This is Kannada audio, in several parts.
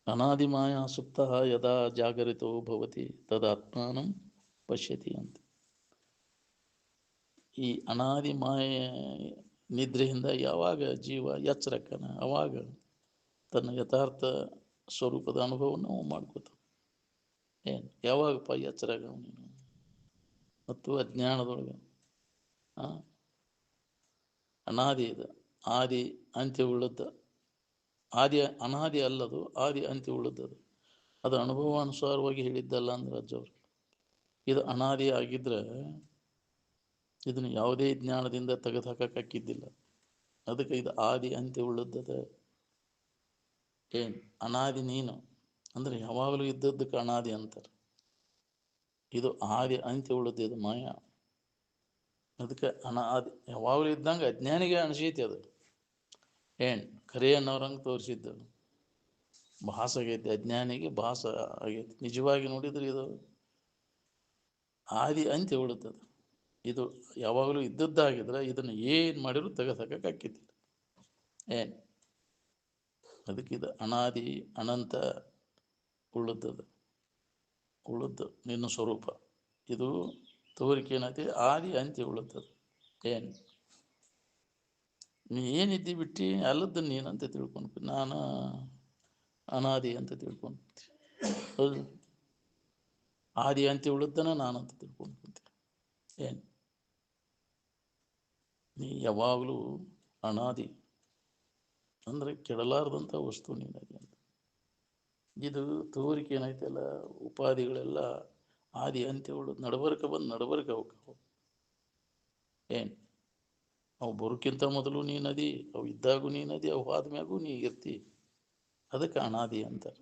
ಅನಾದಿಮಾಯಾ ಸುಪ್ತಃ ಯದಾ ಜಾಗರಿತೋ ಭವತಿ ತದಾತ್ಮಾನಂ ಪಶ್ಯತಿ ಅಂತ. ಈ ಅನಾದಿ ಮಾಯ ನಿದ್ರೆಯಿಂದ ಯಾವಾಗ ಜೀವ ಎಚ್ಚರಕ್ಕನ ಅವಾಗ ತನ್ನ ಯಥಾರ್ಥ ಸ್ವರೂಪದ ಅನುಭವವನ್ನು ಮಾಡ್ಕೋತ. ಏನು ಯಾವಾಗಪ್ಪ ಎಚ್ಚರಾಗ ನೀನು ಮತ್ತು ಅಜ್ಞಾನದೊಳಗೆ ಅನಾದಿ ಇದೆ, ಆದಿ ಅಂತ್ಯ ಉಳ್ಳದ್ದ. ಆದಿ ಅನಾದಿ ಅಲ್ಲದು, ಆದಿ ಅಂತ್ಯ ಉಳ್ಳದ್ದದು. ಅದು ಅನುಭವಾನುಸಾರವಾಗಿ ಹೇಳಿದ್ದಲ್ಲ ಅಂದ್ರೆ ಅಜ್ಜವ್ರು. ಇದು ಅನಾದಿ ಆಗಿದ್ರೆ ಇದನ್ನು ಯಾವುದೇ ಜ್ಞಾನದಿಂದ ತೆಗೆದು ಹಾಕಕ್ಕಿದ್ದಿಲ್ಲ. ಅದಕ್ಕೆ ಇದು ಆದಿ ಅಂತ್ಯ ಉಳ್ಳದ್ದದ. ಏನು ಅನಾದಿ ನೀನು ಅಂದ್ರೆ ಯಾವಾಗಲೂ ಇದ್ದದ್ದಕ್ಕೆ ಅನಾದಿ ಅಂತಾರೆ. ಇದು ಆದಿ ಅಂತ್ಯ ಉಳ್ಳದ್ದು, ಇದು ಮಾಯ. ಅದಕ್ಕೆ ಅನಾದಿ ಯಾವಾಗಲೂ ಇದ್ದಂಗೆ ಅಜ್ಞಾನಿಗೆ ಅನಿಸೈತಿ ಅದು. ಏನು ಖರೆ ಅನ್ನೋರಂಗೆ ತೋರಿಸಿದ್ದು ಭಾಸ ಆಗೈತಿ, ಅಜ್ಞಾನಿಗೆ ಭಾಸ ಆಗೈತಿ. ನಿಜವಾಗಿ ನೋಡಿದ್ರೆ ಇದು ಆದಿ ಅಂತ್ಯ ಉಳುತ್ತದೆ. ಇದು ಯಾವಾಗಲೂ ಇದ್ದದ್ದಾಗಿದ್ರೆ ಇದನ್ನು ಏನು ಮಾಡಿದ್ರು ತೆಗೆದಾಕಿದ್ದಿಲ್ಲ. ಏನು ಅದಕ್ಕಿದು ಅನಾದಿ ಅನಂತ ಉಳ್ಳುತ್ತದೆ, ಉಳುದ್ದು ನಿನ್ನ ಸ್ವರೂಪ. ಇದು ತೋರಿಕೆ ಏನೈತಿ ಆದಿ ಅಂತ್ಯ ಉಳುತ್ತದೆ. ಏನು ನೀ ಏನಿದ್ದಿ ಬಿಟ್ಟು ಅಲ್ಲದ್ದು ನೀನಂತ ತಿಳ್ಕೊಂಡು ನಾನು ಅನಾದಿ ಅಂತ ತಿಳ್ಕೊಂಡು ಹೌದು, ಆದಿ ಅಂತ್ಯ ಉಳಿದನ ನಾನಂತ ತಿಳ್ಕೊಂಡು ಏನು ನೀ ಯಾವಾಗಲೂ ಅನಾದಿ ಅಂದರೆ ಕೆಡಲಾರದಂಥ ವಸ್ತು ನೀನಾಗಿ ಅಂತ. ಇದು ತೋರಿಕೆ ಏನೈತಲ್ಲ ಉಪಾಧಿಗಳೆಲ್ಲ ಆದಿ ಅಂತ್ಯ ಉಳಿದು ನಡಬರ್ಕ ಬಂದು ನಡಬರ್ಕ ಹೋಗ್ತಾವ. ಏನು ಅವು ಬರೋಕ್ಕಿಂತ ಮೊದಲು ನೀ ನದಿ, ಅವು ಇದ್ದಾಗೂ ನೀ ನದಿ, ಅವು ಆದ್ಮ್ಯಾಗೂ ನೀ ಇರ್ತಿ. ಅದಕ್ಕೆ ಅನಾದಿ ಅಂತಾರೆ.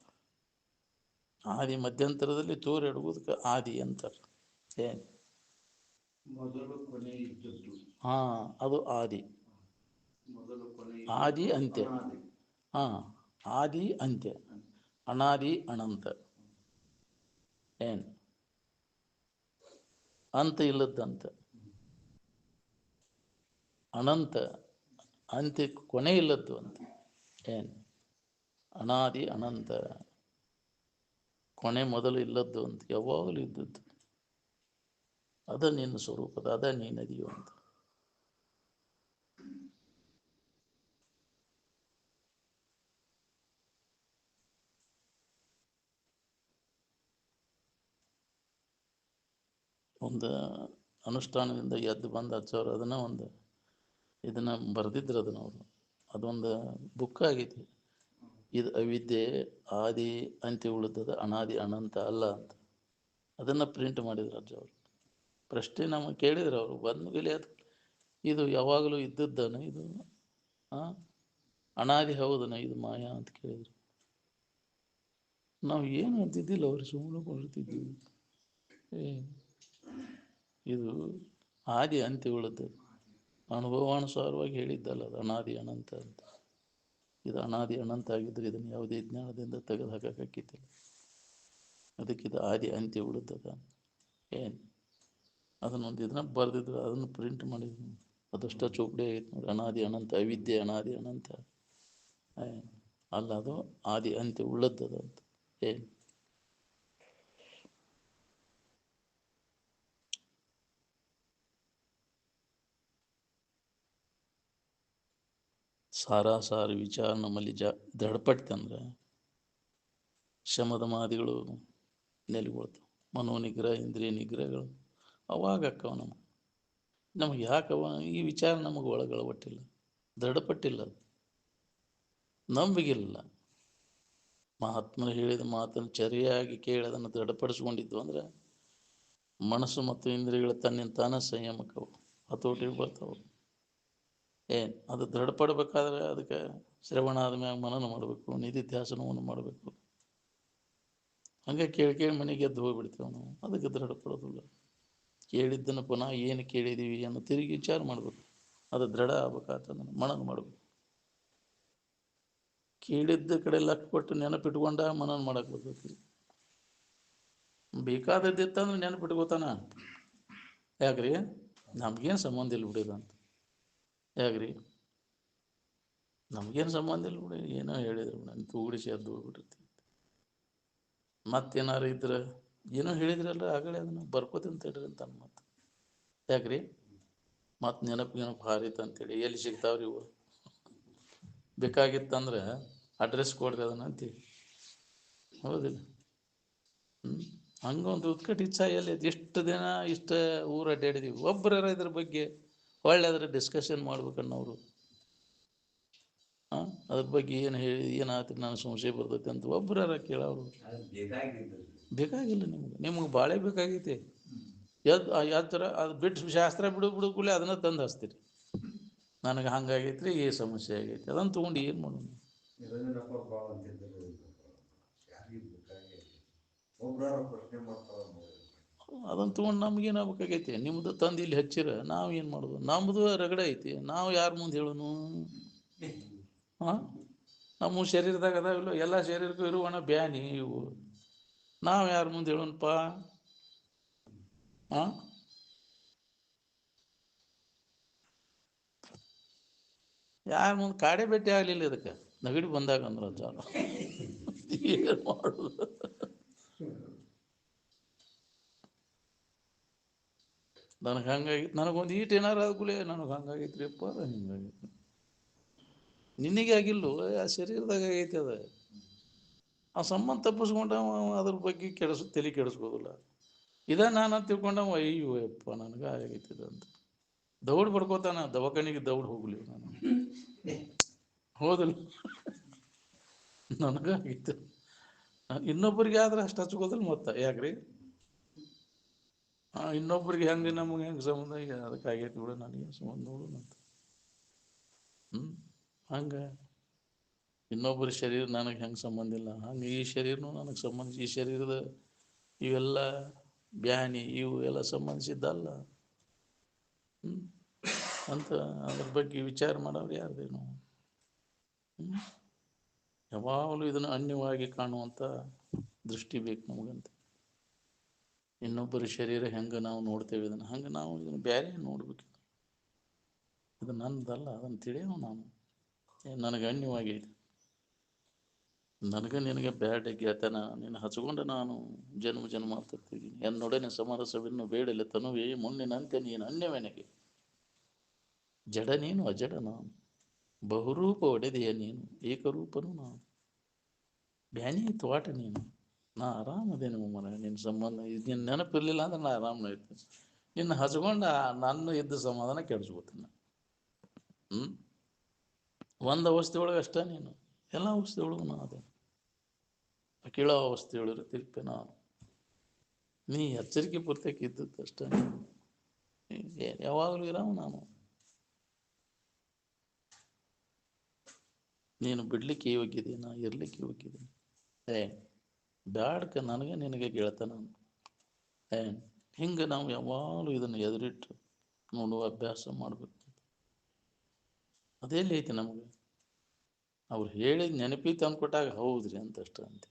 ಆದಿ ಮಧ್ಯಂತರದಲ್ಲಿ ತೋರಿ ಅಡುವುದಕ್ಕೆ ಆದಿ ಅಂತಾರೆ. ಏನು ಹಾ ಅದು ಆದಿ, ಆದಿ ಅಂತ್ಯ. ಹಾ ಆದಿ ಅಂತ್ಯ, ಅನಾದಿ ಅನಂತ. ಏನು ಅಂತ ಇಲ್ಲದಂತ, ಅನಂತ ಅಂತ್ಯ ಕೊನೆ ಇಲ್ಲದ್ದು ಅಂತ. ಏನು ಅನಾದಿ ಅನಂತ, ಕೊನೆ ಮೊದಲು ಇಲ್ಲದ್ದು ಅಂತ, ಯಾವಾಗಲೂ ಇದ್ದದ್ದು. ಅದ ನಿನ್ನ ಸ್ವರೂಪದ, ಅದ ನೀನದಿಯೋ ಅಂತ. ಒಂದು ಅನುಷ್ಠಾನದಿಂದ ಎದ್ದು ಬಂದ ಹಚ್ಚೋರು ಅದನ್ನ ಒಂದು ಇದನ್ನ ಬರೆದಿದ್ರು. ಅದನ್ನ ಅವರು ಅದೊಂದು ಬುಕ್ ಆಗೈತಿ. ಇದು ಅವಿದ್ಯೆ ಆದಿ ಅಂತ್ಯ ಉಳಿದದ, ಅನಾದಿ ಅನಂತ ಅಲ್ಲ ಅಂತ. ಅದನ್ನು ಪ್ರಿಂಟ್ ಮಾಡಿದ್ರು ಅಜ್ಜ ಅವರು. ಪ್ರಶ್ನೆ ನಮಗೆ ಕೇಳಿದ್ರು ಅವರು ಬಂದ ಮೇಲೆ, ಅದು ಇದು ಯಾವಾಗಲೂ ಇದ್ದದ್ದನ, ಇದು ಅನಾದಿ ಹೌದನ, ಇದು ಮಾಯಾ ಅಂತ ಕೇಳಿದ್ರು. ನಾವು ಏನು ಅಂತಿದ್ದಿಲ್ಲ, ಅವ್ರು ಸುಮ್ಮನೆ ಕೊಡ್ತಿದ್ವಿ. ಇದು ಆದಿ ಅಂತ್ಯ ಉಳಿದದ್ದು, ಅನುಭವಾನುಸಾರವಾಗಿ ಹೇಳಿದ್ದಲ್ಲ, ಅದು ಅನಾದಿ ಅನಂತ ಅಂತ. ಇದು ಅನಾದಿ ಅನಂತ ಆಗಿದ್ರೆ ಇದನ್ನು ಯಾವುದೇ ಜ್ಞಾನದಿಂದ ತೆಗೆದು ಹಾಕಕ್ಕಿದ್ದಿಲ್ಲ. ಅದಕ್ಕಿದು ಆದಿ ಅಂತ್ಯ ಉಳಿದದ. ಏನು ಅದನ್ನೊಂದು ಇದನ್ನ ಬರೆದಿದ್ರು, ಅದನ್ನು ಪ್ರಿಂಟ್ ಮಾಡಿದ್ರು. ಅದಷ್ಟ ಚೌಕಡಿ ಆಗೈತೆ ನೋಡಿ. ಅನಾದಿ ಅನಂತ ಅವಿದ್ಯೆ ಅನಾದಿ ಅನಂತ ಅಲ್ಲ, ಅದು ಆದಿ ಅಂತ್ಯ ಉಳ್ಳದ್ದದ ಅಂತ. ಏನು ಸಾರಾಸಾರ ವಿಚಾರ ನಮ್ಮಲ್ಲಿ ದೃಢಪಟ್ಟಂದ್ರೆ ಶಮದಮಾದಿಗಳು ನೆಲೆಗೊಳ್ತಾವೆ. ಮನೋನಿಗ್ರಹ ಇಂದ್ರಿಯ ನಿಗ್ರಹಗಳು ಅವಾಗ ಅಕ್ಕವ ನಮಗೆ ಯಾಕವ ಈ ವಿಚಾರ ನಮಗೆ ಒಳಗೊಳಪಟ್ಟಿಲ್ಲ, ದೃಢಪಟ್ಟಿಲ್ಲ, ನಂಬಿಗಿಲ್ಲ. ಮಹಾತ್ಮರು ಹೇಳಿದ ಮಾತನ್ನು ಚರಿಯಾಗಿ ಕೇಳಿ ಅದನ್ನು ದೃಢಪಡಿಸ್ಕೊಂಡಿದ್ದು ಅಂದ್ರೆ ಮನಸ್ಸು ಮತ್ತು ಇಂದ್ರಿಯಗಳ ತನ್ನಿಂತಾನ ಸಂಯಮಕ್ಕವು ಹತೋಟಿಗೆ ಬರ್ತಾವೆ. ಏನು ಅದು ದೃಢಪಡಬೇಕಾದ್ರೆ ಅದಕ್ಕೆ ಶ್ರವಣ ಆದ್ಮ್ಯಾಗ ಮನನ ಮಾಡಬೇಕು, ನಿಧಿಧ್ಯಾಸನವನ್ನು ಮಾಡಬೇಕು. ಹಂಗೆ ಕೇಳಿ ಮನೆಗೆ ಎದ್ದು ಹೋಗ್ಬಿಡ್ತೇವೆ ನಾವು. ಅದಕ್ಕೆ ದೃಢಪಡೋದಿಲ್ಲ. ಕೇಳಿದ್ದನ್ನು ಪುನಃ ಏನು ಕೇಳಿದ್ದೀವಿ ಅನ್ನೋ ತಿರುಗಿ ವಿಚಾರ ಮಾಡಬೇಕು. ಅದು ದೃಢ ಆಗ್ಬೇಕಾತಂದ್ರೆ ಮನನ ಮಾಡಬೇಕು. ಕೇಳಿದ್ದ ಕಡೆ ಲಕ್ ಕೊಟ್ಟು ನೆನಪಿಟ್ಕೊಂಡ ಮನನ ಮಾಡಕ್ಕೆ ಬರ್ತೈತಿ. ಬೇಕಾದದ್ದಿತ್ತಂದ್ರೆ ನೆನಪಿಟ್ಕೋತಾನ. ಯಾಕ್ರಿ ನಮ್ಗೇನು ಸಂಬಂಧ ಇಲ್ಲ ಬಿಡಿದ ಅಂತ. ಯಾಕ್ರಿ ನಮ್ಗೇನು ಸಂಬಂಧ ಇಲ್ಲ ಬಿಡಿ, ಏನೋ ಹೇಳಿದ್ರು ನಾನು ತೂಗುಡಿಸಿ ಎದ್ದು ಹೋಗ್ಬಿಟ್ಟಿರ್ತೀವಿ. ಮತ್ತೇನಾರು ಇದ್ರೆ ಏನೋ ಹೇಳಿದ್ರಲ್ಲ ಆಗಲೇ ಅದನ್ನು ಬರ್ಕೋತೀನಿ ತಡ್ರಿ ಅಂತ ಮತ್ತೆ ಯಾಕ್ರಿ ಮತ್ತೆ ನೆನಪು ಹಾರಿತ ಅಂತೇಳಿ ಎಲ್ಲಿ ಸಿಗ್ತಾವ್ರಿ ಇವು ಬೇಕಾಗಿತ್ತಂದ್ರೆ ಅಡ್ರೆಸ್ ಕೊಡ್ರಿ ಅದನ್ನ ಅಂತೀವಿ ಹೌದಿಲ್ಲ. ಹಂಗೊಂದು ಉತ್ಕಟ ಇಚ್ಛಾ ಎಲ್ಲಿ ಎಷ್ಟು ದಿನ ಇಷ್ಟ ಊರು ಅಡ್ಡಾಡಿದೀವಿ ಒಬ್ಬರ ಇದ್ರ ಬಗ್ಗೆ ಒಳ್ಳೆಯದ್ರ ಡಿಸ್ಕಷನ್ ಮಾಡ್ಬೇಕನ್ನೋರು ಅದ್ರ ಬಗ್ಗೆ ಏನು ಹೇಳಿ ಏನಾಯ್ತು ನಾನು ಸಂಶಯ ಬರ್ತೈತೆ ಅಂತ ಒಬ್ಬರ ಕೇಳೋರು ಬೇಕಾಗಿಲ್ಲ. ನಿಮ್ಗೆ ಬಾಳೆ ಬೇಕಾಗೈತಿ ಯಾವ ಥರ ಅದು ಬಿಟ್ಟು ಶಾಸ್ತ್ರ ಬಿಡು ಅದನ್ನ ತಂದು ಹಚ್ತೀರಿ ನನಗೆ ಹಂಗಾಗೈತ್ರಿ ಈ ಸಮಸ್ಯೆ ಆಗೈತಿ ಅದನ್ನು ತೊಗೊಂಡು ಏನು ಮಾಡೋಣ. ಅದನ್ನು ತೊಗೊಂಡು ನಮ್ಗೇನಾಗಬೇಕಾಗೈತಿ ನಿಮ್ಮದು ತಂದು ಇಲ್ಲಿ ಹಚ್ಚಿರ ನಾವು ಏನು ಮಾಡೋದು ನಮ್ಮದು ರಗಡೆ ಐತಿ ನಾವು ಯಾರ ಮುಂದೆ ಹೇಳೋನು ನಮ್ಮ ಶರೀರದಾಗ ಅದಾವಿಲ್ಲ ಎಲ್ಲ ಶರೀರಕ್ಕೂ ಇರುವಣ ಬ್ಯಾನಿ ಇವು ನಾವು ಯಾರ ಮುಂದೆ ಹೇಳೋಣಪ್ಪ ಯಾರ ಮುಂದೆ ಕಾಡೆ ಭೇಟಿ ಆಗಲಿಲ್ಲ ಇದಕ್ಕೆ ನಗಡಿ ಬಂದಾಗ ಅಂದ್ರೆ ಜಾಲ ಏನು ಮಾಡೋದು. ನನಗೆ ಹಂಗಾಗಿತ್ತು ನನಗೊಂದು ಈಟ್ ಏನಾರು ಆದ್ಕೂಲೆ ನನಗೆ ಹಂಗಾಗೈತ್ರಿ ಅಪ್ಪ ಹಿಂಗಾಗೈತಿ ನಿನಗೆ ಆಗಿಲ್ಲೋ ಆ ಶರೀರದಾಗ ಆಗೈತಿ ಅದ ಆ ಸಂಬಂಧ ತಪ್ಪಿಸ್ಕೊಂಡ ಅದ್ರ ಬಗ್ಗೆ ತಲೆ ಕೆಡಿಸ್ಕೋದಿಲ್ಲ ನಾನು ತಿಳ್ಕೊಂಡವ ಅಯ್ಯೋ ಯಪ್ಪ ನನಗೆ ಆಗೈತಿದ ಅಂತ ದೌಡ್ ಬಡ್ಕೋತಾನ ದವಾಖಾನಿಗೆ ದೌಡ್ ಹೋಗ್ಲಿ ನಾನು ಹೋದಿಲ್ಲ ನನಗಾಗಿತ್ತು ಇನ್ನೊಬ್ಬರಿಗೆ ಆದ್ರೆ ಅಷ್ಟು ಹಚ್ಕೋದಿಲ್ಲ ಮತ್ತೆ ಯಾಕ್ರಿ ಇನ್ನೊಬ್ರಿಗೆ ಹೆಂಗೆ ನಮಗೆ ಹೆಂಗೆ ಸಂಬಂಧ ಈಗ ಅದಕ್ಕೆ ಆಗೈತಿ ಬಿಡು ನನಗೆ ಸಂಬಂಧ ನೋಡು ಅಂತ ಹಂಗೆ ಇನ್ನೊಬ್ಬರ ಶರೀರ ನನಗೆ ಹೆಂಗೆ ಸಂಬಂಧ ಇಲ್ಲ ಹಂಗೆ ಈ ಶರೀರನೂ ನನಗೆ ಸಂಬಂಧಿಸಿ ಈ ಶರೀರದ ಇವೆಲ್ಲ ಬ್ಯಾನಿ ಇವು ಎಲ್ಲ ಸಂಬಂಧಿಸಿದ್ದಲ್ಲ ಅಂತ ಅದ್ರ ಬಗ್ಗೆ ವಿಚಾರ ಮಾಡೋರು ಯಾರ್ದೇನು ಯಾವಾಗಲೂ ಇದನ್ನು ಅನ್ಯವಾಗಿ ಕಾಣುವಂಥ ದೃಷ್ಟಿ ಬೇಕು ನಮಗಂತ. ಇನ್ನೊಬ್ಬರ ಶರೀರ ಹೆಂಗೆ ನಾವು ನೋಡ್ತೇವೆ ಇದನ್ನು ಹಂಗೆ ನಾವು ಇದನ್ನು ಬೇರೆ ನೋಡ್ಬೇಕು. ಇದು ನನ್ನದಲ್ಲ ಅದನ್ನು ತಿಳಿಯೋ ನಾನು ನನಗೆ ಅನ್ಯವಾಗೈತೆ ನನಗೆ ನಿನಗೆ ಬ್ಯಾಡ ಗೆತನ ನೀನು ಹಚ್ಕೊಂಡು ನಾನು ಜನ್ಮ ಮಾಡ್ತಿರ್ತೀನಿ ಎನ್ನೊಡನೆ ಸಮರಸವನ್ನು ಬೇಡಲ್ಲ ತನುವೇ ಮುನ್ನಿನಂತೆ ನೀನು ಅನ್ಯವೆನಗೆ ಜಡ ನೀನು ಅಜಡ ನಾನು ಬಹುರೂಪ ಒಡೆದೆಯ ನೀನು ಏಕರೂಪನು ನಾನು ಬ್ಯಾನಿ ತೋಟ ನೀನು ನಾ ಆರಾಮದೇನು ಮರ ನಿನ್ನ ಸಂಬಂಧ ಇದು ನಿನ್ನ ನೆನಪಿರಲಿಲ್ಲ ಅಂದ್ರೆ ನಾ ಆರಾಮನ ಇರ್ತೀನಿ ನಿನ್ನ ಹಚ್ಕೊಂಡು ನನ್ನ ಇದ್ದ ಸಮಾಧಾನ ಕೆಡಿಸ್ಕೋತೀನಿ. ಒಂದು ಅವಸ್ಥೆ ಒಳಗೆ ಅಷ್ಟೇ ನೀನು ಎಲ್ಲ ಅವಸ್ಥೆ ಒಳಗೂ ನಾ ಅದೇ ಅಕೀಳ ಅವಸ್ಥೆ ಒಳಗಿರ್ತಿರ್ಪೆ ನಾನು ನೀ ಎಚ್ಚರಿಕೆ ಪೂರ್ತಕ್ಕೆ ಇದ್ದದ್ದು ಅಷ್ಟೇ ಯಾವಾಗಲೂ ಇರಾವ ನಾನು ನೀನು ಬಿಡ್ಲಿಕ್ಕೆ ಹೋಗಿದ್ದೀನಿ ನಾ ಇರ್ಲಿಕ್ಕೆ ಹೋಗಿದ್ದೀನಿ ಬ್ಯಾಡ್ಕ ನನಗೆ ನಿನಗೆ ಗೆಳತನ ಹಿಂಗೆ ನಾವು ಯಾವಾಗಲೂ ಇದನ್ನು ಎದುರಿಟ್ಟು ನೋಡುವ ಅಭ್ಯಾಸ ಮಾಡಬೇಕು. ಅದೆಲ್ಲಿ ಐತಿ ನಮಗೆ ಅವ್ರು ಹೇಳಿದ ನೆನಪಿ ತಂದ್ಕೊಟ್ಟಾಗ ಹೌದ್ರಿ ಅಂತಷ್ಟ ಅಂತ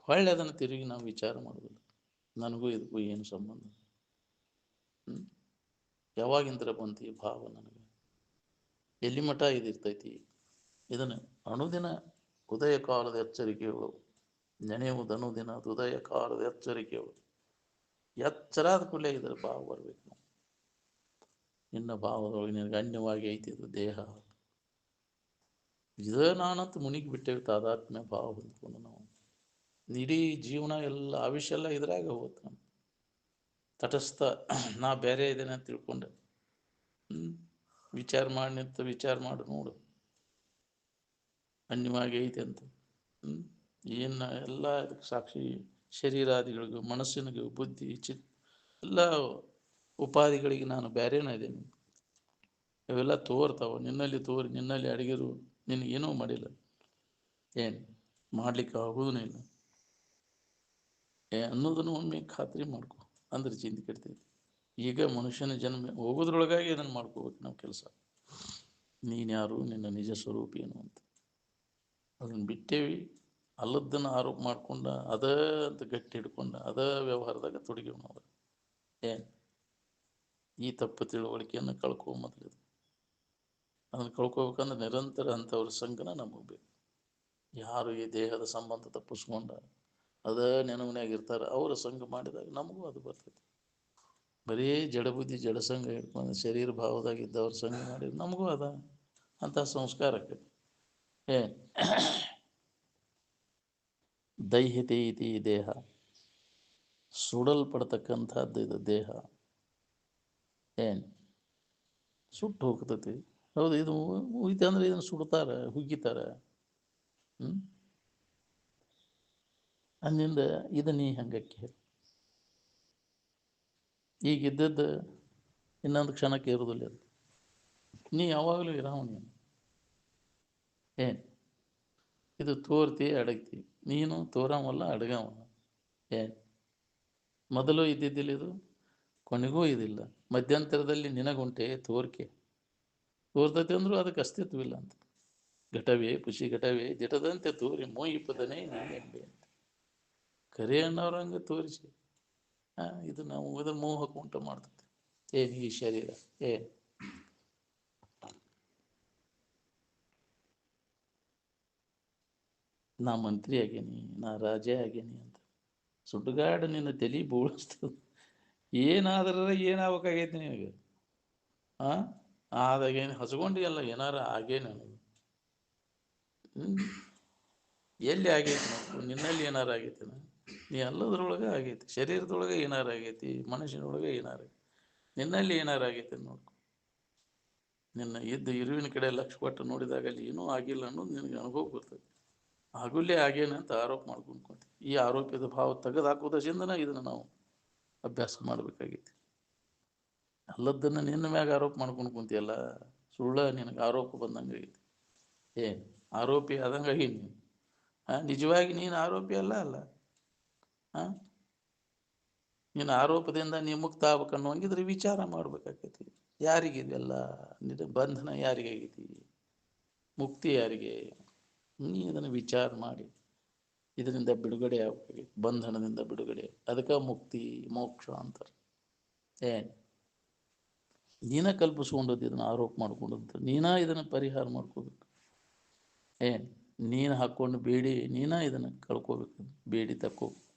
ಹೊಳ್ಳೆ ಅದನ್ನು ತಿರುಗಿ ನಾವು ವಿಚಾರ ಮಾಡೋದಿಲ್ಲ ನನಗೂ ಇದಕ್ಕೂ ಏನು ಸಂಬಂಧ ಯಾವಾಗಿಂತರ ಬಂತು ಈ ಭಾವ ನನಗೆ ಎಲ್ಲಿ ಮಠ ಇದಿರ್ತೈತಿ ಇದನ್ನು ಅನುದಿನ ಉದಯ ಕಾಲದ ಎಚ್ಚರಿಕೆಗಳು ನೆನೆಯುವುದು ಅನುದಿನ ಉದಯ ಕಾಲದ ಎಚ್ಚರಿಕೆಗಳು ಎಚ್ಚರಾದ ಕೂಡಲೇ ಇದರ ಭಾವ ಬರಬೇಕು ನಾವು ನಿನ್ನ ಭಾವದೊಳಗೆ ನಿನಗೆ ಅನ್ಯವಾಗಿ ಐತಿದು ದೇಹ ಇದೇ ನಾನಂತ ಮುನಿಗಿ ಬಿಟ್ಟೇವೆ ತಾದಾತ್ಮ್ಯ ಭಾವ ಹೊಂದ್ಕೊಂಡು ನಾವು ಇಡೀ ಜೀವನ ಎಲ್ಲ ಆವಿಷ್ಯ ಎಲ್ಲ ಇದ್ರಾಗ ಹೋಗುತ್ತೆ ನಾವು ತಟಸ್ಥ ನಾ ಬೇರೆ ಇದ್ದೇನೆ ಅಂತ ತಿಳ್ಕೊಂಡೆ ವಿಚಾರ ಮಾಡಿ ನಿಂತು ವಿಚಾರ ಮಾಡಿ ನೋಡು ಅನ್ಯವಾಗಿ ಐತೆ ಅಂತ ಏನು ಎಲ್ಲ ಇದಕ್ಕೆ ಸಾಕ್ಷಿ ಶರೀರಾದಿಗಳಿಗೂ ಮನಸ್ಸಿನಿಗೂ ಬುದ್ಧಿ ಎಲ್ಲ ಉಪಾಧಿಗಳಿಗೆ ನಾನು ಬೇರೆನೇ ಇದ್ದೇನೆ ಇವೆಲ್ಲ ತೋರ್ತಾವ ನಿನ್ನಲ್ಲಿ ತೋರಿ ನಿನ್ನಲ್ಲಿ ಅಡಗಿರು ನಿನಗೇನೂ ಮಾಡಿಲ್ಲ ಏನು ಮಾಡ್ಲಿಕ್ಕೆ ಆಗೋದೂ ಇಲ್ಲ ಅನ್ನೋದನ್ನು ಒಮ್ಮೆ ಖಾತ್ರಿ ಮಾಡ್ಕೊ ಅಂದ್ರೆ ಚಿಂತೆ ಕೆಡ್ತೈತಿ. ಈಗ ಮನುಷ್ಯನ ಜನ್ಮ ಹೋಗೋದ್ರೊಳಗಾಗಿ ಇದನ್ನು ಮಾಡ್ಕೋಬೇಕು ನಾವು ಕೆಲಸ ನೀನ್ಯಾರು ನಿನ್ನ ನಿಜ ಸ್ವರೂಪ ಏನು ಅಂತ ಅದನ್ನು ಬಿಟ್ಟೇವಿ ಅಲ್ಲದನ್ನು ಆರೋಪ ಮಾಡ್ಕೊಂಡ ಅದ ಅಂತ ಗಟ್ಟಿ ಹಿಡ್ಕೊಂಡ ಅದ ವ್ಯವಹಾರದಾಗ ತೊಡಗಿವ್ ನಾವು ಏನು ಈ ತಪ್ಪು ತಿಳುವಳಿಕೆಯನ್ನು ಕಳ್ಕೊ ಮೊದಲಿದು ಅದನ್ನು ಕಳ್ಕೊಬೇಕಂದ್ರೆ ನಿರಂತರ ಅಂಥವ್ರ ಸಂಗನ ನಮಗೆ ಬೇಕು. ಯಾರು ಈ ದೇಹದ ಸಂಬಂಧ ತಪ್ಪಿಸ್ಕೊಂಡ ಅದ ನೆನವನ್ಯಾಗ ಇರ್ತಾರೆ. ಅವರ ಸಂಘ ಮಾಡಿದಾಗ ನಮಗೂ ಅದು ಬರ್ತೈತಿ. ಬರೀ ಜಡಬುದ್ಧಿ ಜಡಸಂಘ ಹಿಡ್ಕೊಂಡು ಶರೀರ ಭಾವದಾಗಿದ್ದವ್ರ ಸಂಘ ಮಾಡಿದ್ರೆ ನಮಗೂ ಅದ ಅಂತ ಸಂಸ್ಕಾರ ಆಕೈತಿ. ಏನ್ ದೈಹಿತೆ ಇತಿ ದೇಹ, ಸುಡಲ್ಪಡ್ತಕ್ಕಂಥದ್ದು ಇದು ದೇಹ. ಏನ್ ಸುಟ್ಟು ಹೋಗ್ತೈತಿ. ಹೌದು, ಇದು ಮುಗಿತೆ ಅಂದ್ರೆ ಇದನ್ನು ಸುಡ್ತಾರೆ, ಹುಗ್ಗಿತಾರೆ. ಅಂದಿಂದ ಇದು ನೀ ಹಂಗಕ್ಕೆ ಈಗ ಇದ್ದದ್ದು ಇನ್ನೊಂದು ಕ್ಷಣಕ್ಕೆ ಇರೋದಿಲ್ಲ. ಅದು ನೀ ಯಾವಾಗಲೂ ಇರಾವ ನೀನು. ಏನು ಇದು ತೋರ್ತಿ ಅಡಗ್ತಿ, ನೀನು ತೋರವಲ್ಲ ಅಡಗವಲ್ಲ. ಏನು ಮೊದಲು ಇದ್ದಿದ್ದಿಲ್ಲ, ಇದು ಕೊನೆಗೂ ಇದಿಲ್ಲ. ಮಧ್ಯಂತರದಲ್ಲಿ ನಿನಗುಂಟೆ ತೋರ್ಕೆ. ತೋರ್ತೈತಿ ಅಂದರೂ ಅದಕ್ಕೆ ಅಸ್ತಿತ್ವವಿಲ್ಲ ಅಂತ. ಘಟವೇ ಪುಷಿ ಘಟವೇ ಜಟದಂತೆ ತೋರಿ ಮೋಯಿಪದನೇ ನೀನೆಂಬೆ ಅಂತ ಕರೆ ಅನ್ನೋರಂಗೆ ತೋರಿಸಿ ಇದು ನಾವು ಇದರ ಮೋಹಕ್ಕೆ ಉಂಟು ಮಾಡ್ತೈತಿ. ಏನು ಈ ಶರೀರ ಏನು ನಾ ಮಂತ್ರಿ ಆಗೇನಿ, ನಾ ರಾಜೇ ಆಗೇನಿ ಅಂತ ಸುಡ್ಗಾಡು ನಿನ್ನ ತಲೆ ಬೋಳಿಸ್ತದ. ಏನಾದ್ರ ಏನಾಗಬೇಕಾಗೈತಿ ನಿನಗೆ? ಆದಾಗೇನು ಹಚ್ಕೊಂಡಿಯಲ್ಲ, ಏನಾರ ಆಗೇನು ನನಗೆ. ಎಲ್ಲಿ ಆಗೈತಿ ನೋಡು, ನಿನ್ನಲ್ಲಿ ಏನಾರ ಆಗೈತಿ? ನೀ ಎಲ್ಲದ್ರೊಳಗೆ ಆಗೈತಿ. ಶರೀರದೊಳಗೆ ಏನಾರ ಆಗೈತಿ, ಮನುಷ್ಯನೊಳಗೆ ಏನಾರ, ನಿನ್ನಲ್ಲಿ ಏನಾರ ಆಗೈತಿ ನೋಡ್ಕೊ. ನಿನ್ನ ಇರುವಿನ ಕಡೆ ಲಕ್ಷ ಕೊಟ್ಟು ನೋಡಿದಾಗ ಅಲ್ಲಿ ಏನೂ ಆಗಿಲ್ಲ ಅನ್ನೋದು ನಿನಗೆ ಅನುಭವ ಬರ್ತದೆ. ಆಗುಲ್ಲೇ ಆಗೇನ ಅಂತ ಆರೋಪ ಮಾಡ್ಕೊಂಡು ಈ ಆರೋಪದ ಭಾವ ತೆಗೆದು ಹಾಕೋದ್ರಿಂದನೇ ಇದನ್ನು ನಾವು ಅಭ್ಯಾಸ ಮಾಡಬೇಕಾಗೈತಿ. ಅಲ್ಲದನ್ನು ನಿನ್ನ ಮ್ಯಾಗ ಆರೋಪ ಮಾಡ್ಕೊಂಡು ಕುಂತಿಯಲ್ಲ, ಸುಳ್ಳ ನಿನಗೆ ಆರೋಪ ಬಂದಂಗೆ ಆಗೈತಿ. ಏನು ಆರೋಪಿ ಆದಂಗಾಗಿ ನೀನು ನಿಜವಾಗಿ ನೀನು ಆರೋಪಿ ಅಲ್ಲ. ನೀನು ಆರೋಪದಿಂದ ನೀ ಮುಕ್ತ ಆಗ್ಬೇಕನ್ನೋಂಗಿದ್ರೆ ವಿಚಾರ ಮಾಡ್ಬೇಕಾಗೈತಿ. ಯಾರಿಗಿದೆಲ್ಲ ಬಂಧನ ಯಾರಿಗಾಗೈತಿ, ಮುಕ್ತಿ ಯಾರಿಗೆ? ನೀ ಇದನ್ನು ವಿಚಾರ ಮಾಡಿ ಇದರಿಂದ ಬಿಡುಗಡೆ ಆಗ್ಬೇಕಾಗೈತಿ. ಬಂಧನದಿಂದ ಬಿಡುಗಡೆ, ಅದಕ್ಕೆ ಮುಕ್ತಿ ಮೋಕ್ಷ ಅಂತಾರೆ. ಏನು ನೀನ ಕಲ್ಪಿಸ್ಕೊಂಡದ್ದು, ಇದನ್ನು ಆರೋಪ ಮಾಡ್ಕೊಂಡದ್ದು ನೀನ ಇದನ್ನು ಪರಿಹಾರ ಮಾಡ್ಕೋಬೇಕು. ಏನು ನೀನು ಹಾಕ್ಕೊಂಡು ಬೇಡಿ ನೀನ ಇದನ್ನು ಕಳ್ಕೋಬೇಕು, ಬೇಡಿ ತಕ್ಕೋಬೇಕು.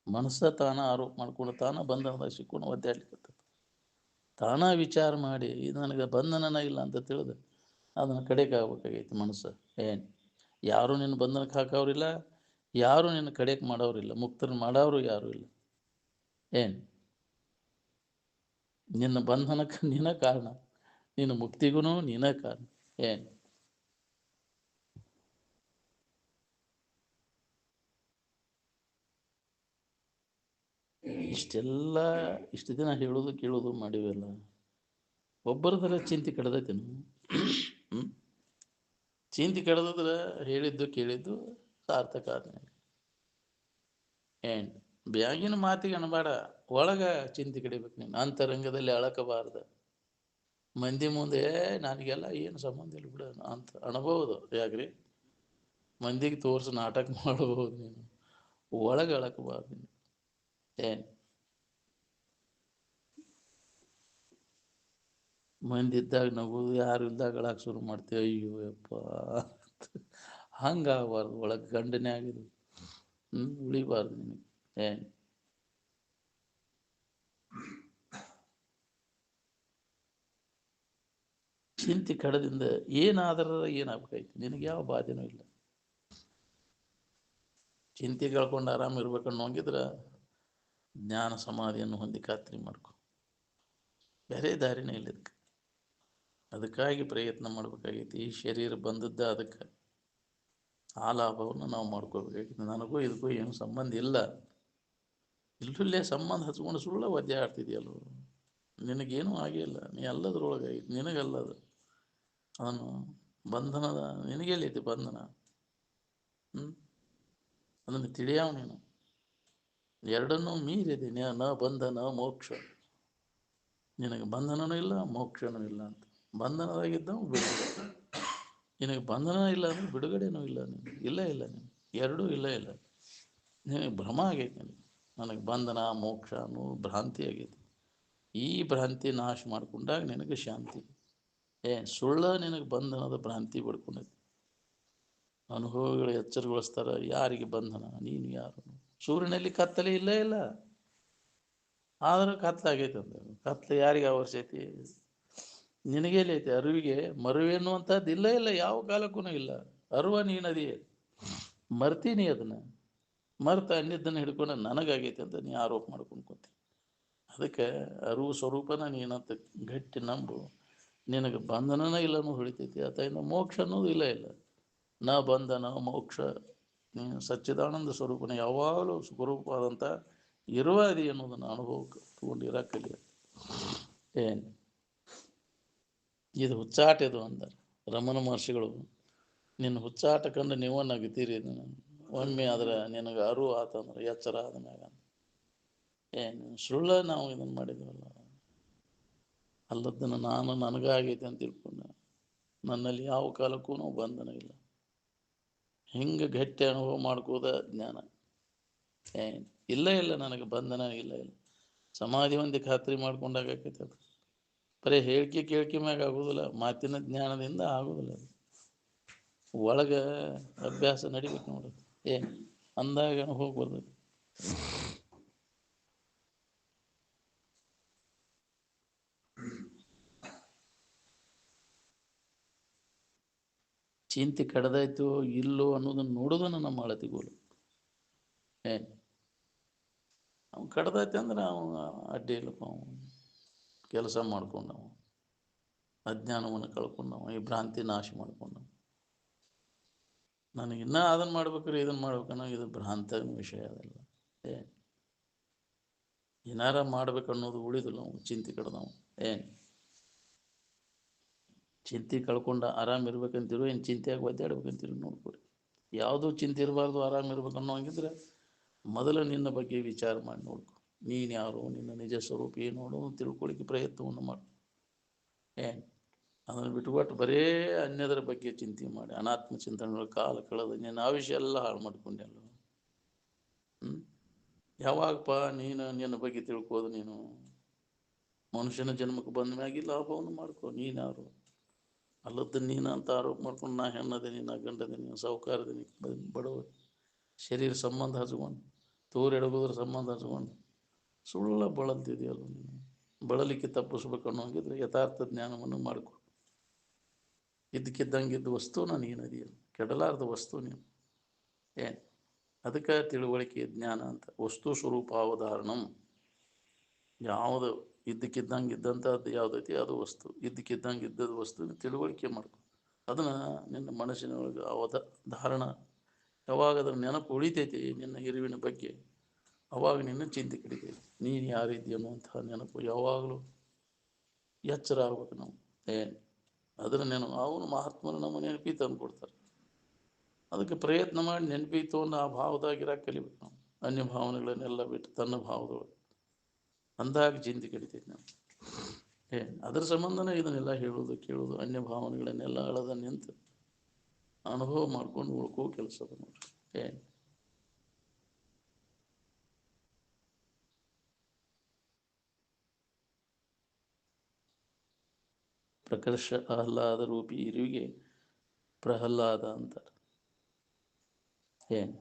ಮನಸ್ಸ ತಾನ ಆರೋಪ ಮಾಡ್ಕೊಂಡು ತಾನ ಬಂಧನದಾಗ ಸಿಕ್ಕೊಂಡು ಒದ್ದಾಡ್ಲಿಕ್ಕೆ ತಾನ ವಿಚಾರ ಮಾಡಿ ಇದು ನನಗೆ ಬಂಧನನ ಇಲ್ಲ ಅಂತ ತಿಳಿದು ಅದನ್ನು ಕಡೆಗೆ ಆಗ್ಬೇಕಾಗೈತಿ ಮನಸ್ಸು. ಏನು ಯಾರು ನಿನ್ನ ಬಂಧನಕ್ಕೆ ಹಾಕೋರಿಲ್ಲ, ಯಾರು ನಿನ್ನ ಕಡೆಗೆ ಮಾಡೋರಿಲ್ಲ, ಮುಕ್ತರನ್ನು ಮಾಡೋರು ಯಾರು ಇಲ್ಲ. ಏನು ನಿನ್ನ ಬಂಧನಕ್ಕೆ ನೀನ ಕಾರಣ, ನಿನ್ನ ಮುಕ್ತಿಗೂ ನೀನ ಕಾರಣ. ಏನು ಇಷ್ಟೆಲ್ಲ ಇಷ್ಟು ದಿನ ಹೇಳೋದು ಕೇಳೋದು ಮಾಡಿವೆಲ್ಲ, ಒಬ್ಬರದರ ಚಿಂತೆ ಕಡ್ದೈತೇನು? ಚಿಂತೆ ಕಡ್ದದ್ರೆ ಹೇಳಿದ್ದು ಕೇಳಿದ್ದು ಸಾರ್ಥಕ ಆದ್ಮೇಲೆ. ಏನು ಬ್ಯಾಗಿನ ಮಾತಿಗೆ ಅನ್ಬೇಡ, ಒಳಗ ಚಿಂತೆ ಕಡಿಬೇಕು. ನೀನು ಅಂತರಂಗದಲ್ಲಿ ಅಳಕಬಾರ್ದು. ಮಂದಿ ಮುಂದೆ ನನಗೆಲ್ಲ ಏನು ಸಂಬಂಧ ಇಲ್ಲ ಬಿಡ ಅಂತ ಅನ್ಬೋದು. ಯಾಕ್ರಿ ಮಂದಿಗೆ ತೋರಿಸಿ ನಾಟಕ ಮಾಡಬಹುದು, ನೀನು ಒಳಗೆ ಅಳಕಬಾರ್ದು. ನೀನು ಏನು ಮಂದಿ ಇದ್ದಾಗ ನಗೋದು, ಯಾರು ಇದ್ದಾಗ ಅಳಕ್ಕೆ ಶುರು ಮಾಡ್ತೀವಿ. ಅಯ್ಯೋ ಯಪ್ಪ ಹಂಗಾಗಬಾರ್ದು. ಒಳಗೆ ಗಂಡನೇ ಆಗಿದ್ದು ಉಳಿಬಾರ್ದು ನಿನಗೆ. ಏನು ಚಿಂತೆ ಕಡದಿಂದ ಏನಾದರೂ ಏನಾಗಬೇಕಾಯ್ತು, ನಿನಗೆ ಯಾವ ಬಾಧೆನೂ ಇಲ್ಲ. ಚಿಂತೆ ಕಳ್ಕೊಂಡು ಆರಾಮ ಇರ್ಬೇಕನ್ನೋಂಗಿದ್ರೆ ಜ್ಞಾನ ಸಮಾಧಿಯನ್ನು ಹೊಂದಿ ಖಾತ್ರಿ ಮಾಡ್ಕೊ. ಬೇರೆ ದಾರಿನೇ ಇಲ್ಲ ಇದಕ್ಕೆ. ಅದಕ್ಕಾಗಿ ಪ್ರಯತ್ನ ಮಾಡ್ಬೇಕಾಗೈತಿ. ಈ ಶರೀರ ಬಂದದ್ದ ಅದಕ್ಕೆ, ಆ ಲಾಭವನ್ನು ನಾವು ಮಾಡ್ಕೋಬೇಕಾಗಿತ್ತು. ನನಗೂ ಇದಕ್ಕೂ ಏನು ಸಂಬಂಧ ಇಲ್ಲ. ಇಲ್ಲೇ ಸಂಬಂಧ ಹಚ್ಕೊಂಡು ಸುಳ್ಳ ಒದ್ದಾಡ್ತಿದೆಯಲ್ಲ, ನಿನಗೇನೂ ಆಗಿಲ್ಲ. ನೀ ಎಲ್ಲದ್ರೊಳಗೆ ನಿನಗಲ್ಲದು. ಅವನು ಬಂಧನದ ನಿನಗೆಲ್ಲೈತಿ ಬಂಧನ. ಅದನ್ನು ತಿಳಿಯಾವ ನೀನು. ಎರಡನ್ನೂ ಮೀರಿದೆ ನ ಬಂಧನ ಮೋಕ್ಷ. ನಿನಗೆ ಬಂಧನನೂ ಇಲ್ಲ, ಮೋಕ್ಷನೂ ಇಲ್ಲ ಅಂತ. ಬಂಧನದಾಗಿದ್ದವು ಬಿಡುಗಡೆ, ನಿನಗೆ ಬಂಧನ ಇಲ್ಲ ಅಂದ್ರೆ ಬಿಡುಗಡೆನೂ ಇಲ್ಲ. ನೀನು ಇಲ್ಲ ಇಲ್ಲ, ನೀನು ಎರಡೂ ಇಲ್ಲ ಇಲ್ಲ. ನಿನಗೆ ಭ್ರಮ ಆಗೈತಿ. ನನಗೆ ಬಂಧನ ಮೋಕ್ಷ ಅನ್ನೋ ಭ್ರಾಂತಿ ಆಗೈತಿ. ಈ ಭ್ರಾಂತಿ ನಾಶ ಮಾಡ್ಕೊಂಡಾಗ ನಿನಗೆ ಶಾಂತಿ. ಸುಳ್ಳ ನಿನಗೆ ಬಂಧನದ ಭ್ರಾಂತಿ ಪಡ್ಕೊಂಡೈತಿ. ಅನುಭವಗಳು ಎಚ್ಚರಗೊಳಿಸ್ತಾರ. ಯಾರಿಗೆ ಬಂಧನ? ನೀನು ಯಾರು? ಸೂರ್ಯನಲ್ಲಿ ಕತ್ತಲೆ ಇಲ್ಲೇ ಇಲ್ಲ, ಆದ್ರೆ ಕತ್ಲಾಗೈತೆ ಅಂತ. ಕತ್ಲೆ ಯಾರಿಗೆ ಆವರಿಸೈತಿ? ನಿನಗೇಲಿ ಐತಿ. ಅರಿವಿಗೆ ಮರುವೆ ಅನ್ನುವಂಥದ್ದು ಇಲ್ಲ, ಇಲ್ಲ, ಯಾವ ಕಾಲಕ್ಕೂ ಇಲ್ಲ. ಅರುವ ನೀನದಿ, ಮರ್ತೀನಿ ಅದನ್ನ. ಮರ್ತ ಅನ್ನಿದ್ದನ್ನು ಹಿಡ್ಕೊಂಡು ನನಗಾಗೈತೆ ಅಂತ ನೀ ಆರೋಪ ಮಾಡ್ಕೊಂಡು ಕೂತಿ. ಅದಕ್ಕೆ ಅರಿವು ಸ್ವರೂಪನ ನೀನಂತ ಗಟ್ಟಿ ನಂಬು. ನಿನಗೆ ಬಂಧನನ ಇಲ್ಲ ಅನ್ನೋದು ಹೊಳಿತೈತಿ. ಆತಯಿಂದ ಮೋಕ್ಷ ಅನ್ನೋದು ಇಲ್ಲ, ಇಲ್ಲ. ನ ಬಂಧನ ಮೋಕ್ಷ. ನೀನು ಸಚ್ಚಿದಾನಂದ ಸ್ವರೂಪನ ಯಾವಾಗಲೂ ಸ್ವರೂಪವಾದಂಥ ಇರುವಾದಿ ಅನ್ನೋದನ್ನು ಅನುಭವಕ್ಕೆ ತಗೊಂಡಿರ ಕಲಿಯ. ಏನು ಇದು ಹುಚ್ಚಾಟ ಇದು ಅಂತಾರೆ ರಮಣ ಮಹರ್ಷಿಗಳು. ನಿನ್ನ ಹುಚ್ಚಾಟ ಕಂಡು ನೀವು ನಗತೀರಿ. ಒಮ್ಮೆ ಆದ್ರೆ ನಿನಗೆ ಅರಿವು ಆತಂದ್ರೆ ಎಚ್ಚರ ಆದ ಮ್ಯಾಗ ಏನು ಸುಳ್ಳ ನಾವು ಇದನ್ನು ಮಾಡಿದ್ವಲ್ಲ. ಅಲ್ಲದನ್ನು ನಾನು ನನಗಾಗೈತೆ ಅಂತ ತಿಳ್ಕೊಂಡೆ. ನನ್ನಲ್ಲಿ ಯಾವ ಕಾಲಕ್ಕೂ ನಾವು ಬಂಧನ ಇಲ್ಲ. ಹಿಂಗೆ ಗಟ್ಟಿ ಅನುಭವ ಮಾಡ್ಕೋದ ಜ್ಞಾನ. ಏನು ಇಲ್ಲ, ಇಲ್ಲ, ನನಗೆ ಬಂಧನ ಇಲ್ಲ, ಇಲ್ಲ. ಸಮಾಧಿ ಒಂದು ಖಾತ್ರಿ ಮಾಡ್ಕೊಂಡಾಗೈತೆ ಅದು. ಬರೀ ಹೇಳಿಕೆ ಕೇಳಿಕೆ ಮ್ಯಾಗ ಆಗೋದಿಲ್ಲ, ಮಾತಿನ ಜ್ಞಾನದಿಂದ ಆಗೋದಿಲ್ಲ. ಅದು ಒಳಗೆ ಅಭ್ಯಾಸ ನಡಿಬೇಕು ನೋಡೋದು. ಏನು ಅಂದಾಗ ಅನುಭವ ಬರ್ತದೆ. ಚಿಂತೆ ಕಡ್ದಾಯ್ತು ಇಲ್ಲೋ ಅನ್ನೋದನ್ನು ನೋಡೋದನ್ನು ನಮ್ಮ ಅಳತಿಗೋಲು. ಏನು ಅವ್ನು ಕಡ್ದೈತೆ ಅಂದ್ರೆ ಅವನು ಅಡ್ಡಿ ಇಲ್ಲಪ್ಪ. ಅವನು ಕೆಲಸ ಮಾಡ್ಕೊಂಡವ, ಅಜ್ಞಾನವನ್ನು ಕಳ್ಕೊಂಡವ, ಈ ಭ್ರಾಂತಿ ನಾಶ ಮಾಡ್ಕೊಂಡವ. ನನಗೆ ಇನ್ನೂ ಅದನ್ನು ಮಾಡ್ಬೇಕ್ರಿ ಇದನ್ನು ಮಾಡ್ಬೇಕನ್ನೋ ಇದು ಭ್ರಾಂತ ವಿಷಯ ಅದಲ್ಲ. ಏನು ಏನಾರ ಮಾಡ್ಬೇಕನ್ನೋದು ಉಳಿದಿಲ್ಲ. ನಾವು ಚಿಂತೆ ಕಡ್ದವ. ಏನು ಚಿಂತೆ ಕಳ್ಕೊಂಡು ಆರಾಮ ಇರ್ಬೇಕಂತಿರು, ಏನು ಚಿಂತೆಯಾಗಿ ಒದ್ದಾಡ್ಬೇಕಂತಿರು ನೋಡ್ಕೊರಿ. ಯಾವುದೂ ಚಿಂತೆ ಇರಬಾರ್ದು, ಆರಾಮ ಇರ್ಬೇಕು ಅನ್ನೋ ಹಂಗಿದ್ರೆ ಮೊದಲು ನಿನ್ನ ಬಗ್ಗೆ ವಿಚಾರ ಮಾಡಿ ನೋಡ್ಕೊ. ನೀನು ಯಾರು, ನಿನ್ನ ನಿಜ ಸ್ವರೂಪ ಏನು ನೋಡು ತಿಳ್ಕೊಳ್ಳಿಕ್ಕೆ ಪ್ರಯತ್ನವನ್ನು ಮಾಡು. ಏನು ಅದನ್ನು ಬಿಟ್ಕೊಟ್ಟು ಬರೇ ಅನ್ಯದರ ಬಗ್ಗೆ ಚಿಂತೆ ಮಾಡಿ ಅನಾತ್ಮ ಚಿಂತನೆಗಳ ಕಾಲ ಕಳೆದು ನಿನ್ನ ಆವಿಷ್ಯ ಎಲ್ಲ ಹಾಳು ಮಾಡ್ಕೊಂಡೆಲ್ಲ. ಯಾವಾಗಪ್ಪ ನೀನು ನಿನ್ನ ಬಗ್ಗೆ ತಿಳ್ಕೋದು? ನೀನು ಮನುಷ್ಯನ ಜನ್ಮಕ್ಕೆ ಬಂದ ಮ್ಯಾಗಿ ಲಾಭವನ್ನು ಮಾಡ್ಕೊ. ನೀನ್ಯಾರು? ಅಲ್ಲದ್ದು ನೀನು ಅಂತ ಆರೋಪ ಮಾಡ್ಕೊಂಡು ನಾ ಹೆಣ್ಣದೇನಿ, ನಾ ಗಂಡದೇನಿ, ಸಾಹುಕಾರದೇನಿ, ಬಡವ, ಶರೀರ ಸಂಬಂಧ ಹಚ್ಕೊಂಡು ತೋರೆಡಗೋದ್ರ ಸಂಬಂಧ ಹಚ್ಕೊಂಡು ಸುಳ್ಳ ಬಳಲ್ತಿದೆಯಲ್ಲ ನೀನು. ಬಳಲಿಕ್ಕೆ ತಪ್ಪಿಸ್ಬೇಕು ಅನ್ನೋಂಗಿದ್ರೆ ಯಥಾರ್ಥ ಜ್ಞಾನವನ್ನು ಮಾಡ್ಕೊ. ಇದ್ದಕ್ಕಿದ್ದಂಗಿದ್ದ ವಸ್ತುನ ನೀನದಿಯ, ಕೆಡಲಾರ್ದ ವಸ್ತು ನೀನು. ಏನು ಅದಕ್ಕೆ ತಿಳುವಳಿಕೆ ಜ್ಞಾನ ಅಂತ. ವಸ್ತು ಸ್ವರೂಪ ಅವಧಾರಣಂ. ಯಾವುದು ಇದ್ದಕ್ಕಿದ್ದಂಗೆ ಇದ್ದಂಥದ್ದು ಯಾವುದೈತಿ ಅದು ವಸ್ತು. ಇದ್ದಕ್ಕಿದ್ದಂಗೆ ಇದ್ದದ್ದು ವಸ್ತುವಿನ ತಿಳುವಳಿಕೆ ಮಾಡ್ಕೊ. ಅದನ್ನು ನಿನ್ನ ಮನಸ್ಸಿನೊಳಗೆ ಧಾರಣ ಯಾವಾಗ ಅದರ ನೆನಪು ಉಳಿತೈತಿ ನಿನ್ನ ಇರುವಿನ ಬಗ್ಗೆ, ಅವಾಗ ನಿನ್ನ ಚಿಂತೆ ಕಡಿತೈತಿ. ನೀನು ಯಾರಿದ್ದೀಯ ಅನ್ನುವಂತಹ ನೆನಪು ಯಾವಾಗಲೂ ಎಚ್ಚರ ಆಗ್ಬೇಕು ನಾವು. ಏನು ಅದರ ನೆನಪು ಅವನು ಮಹಾತ್ಮರು ನಮ್ಮ ನೆನಪಿ ತಂದು ಕೊಡ್ತಾರೆ. ಅದಕ್ಕೆ ಪ್ರಯತ್ನ ಮಾಡಿ ನೆನಪಿ ತೊಗೊಂಡು ಆ ಭಾವದಾಗಿರಾಕ ಕಲಿಬೇಕು ನಾವು. ಅನ್ಯ ಭಾವನೆಗಳನ್ನೆಲ್ಲ ಬಿಟ್ಟು ತನ್ನ ಭಾವದೊಳಗೆ ಅಂದಾಗ ಚಿಂತೆ ಕಡಿತೈತಿ ನಾವು. ಏನು ಅದರ ಸಂಬಂಧನೇ ಇದನ್ನೆಲ್ಲ ಹೇಳೋದು ಕೇಳೋದು. ಅನ್ಯ ಭಾವನೆಗಳನ್ನೆಲ್ಲ ಅಳದ ನಿಂತು ಅನುಭವ ಮಾಡ್ಕೊಂಡು ಉಳ್ಕೋ ಕೆಲಸ ಅದ ನೋಡ್ರಿ. ಏನು ಪ್ರಕರ್ಷ ಆಹ್ಲಾದ ರೂಪಿ ಇರುವಿಗೆ ಪ್ರಹ್ಲಾದ ಅಂತಾರೆ. ಏನು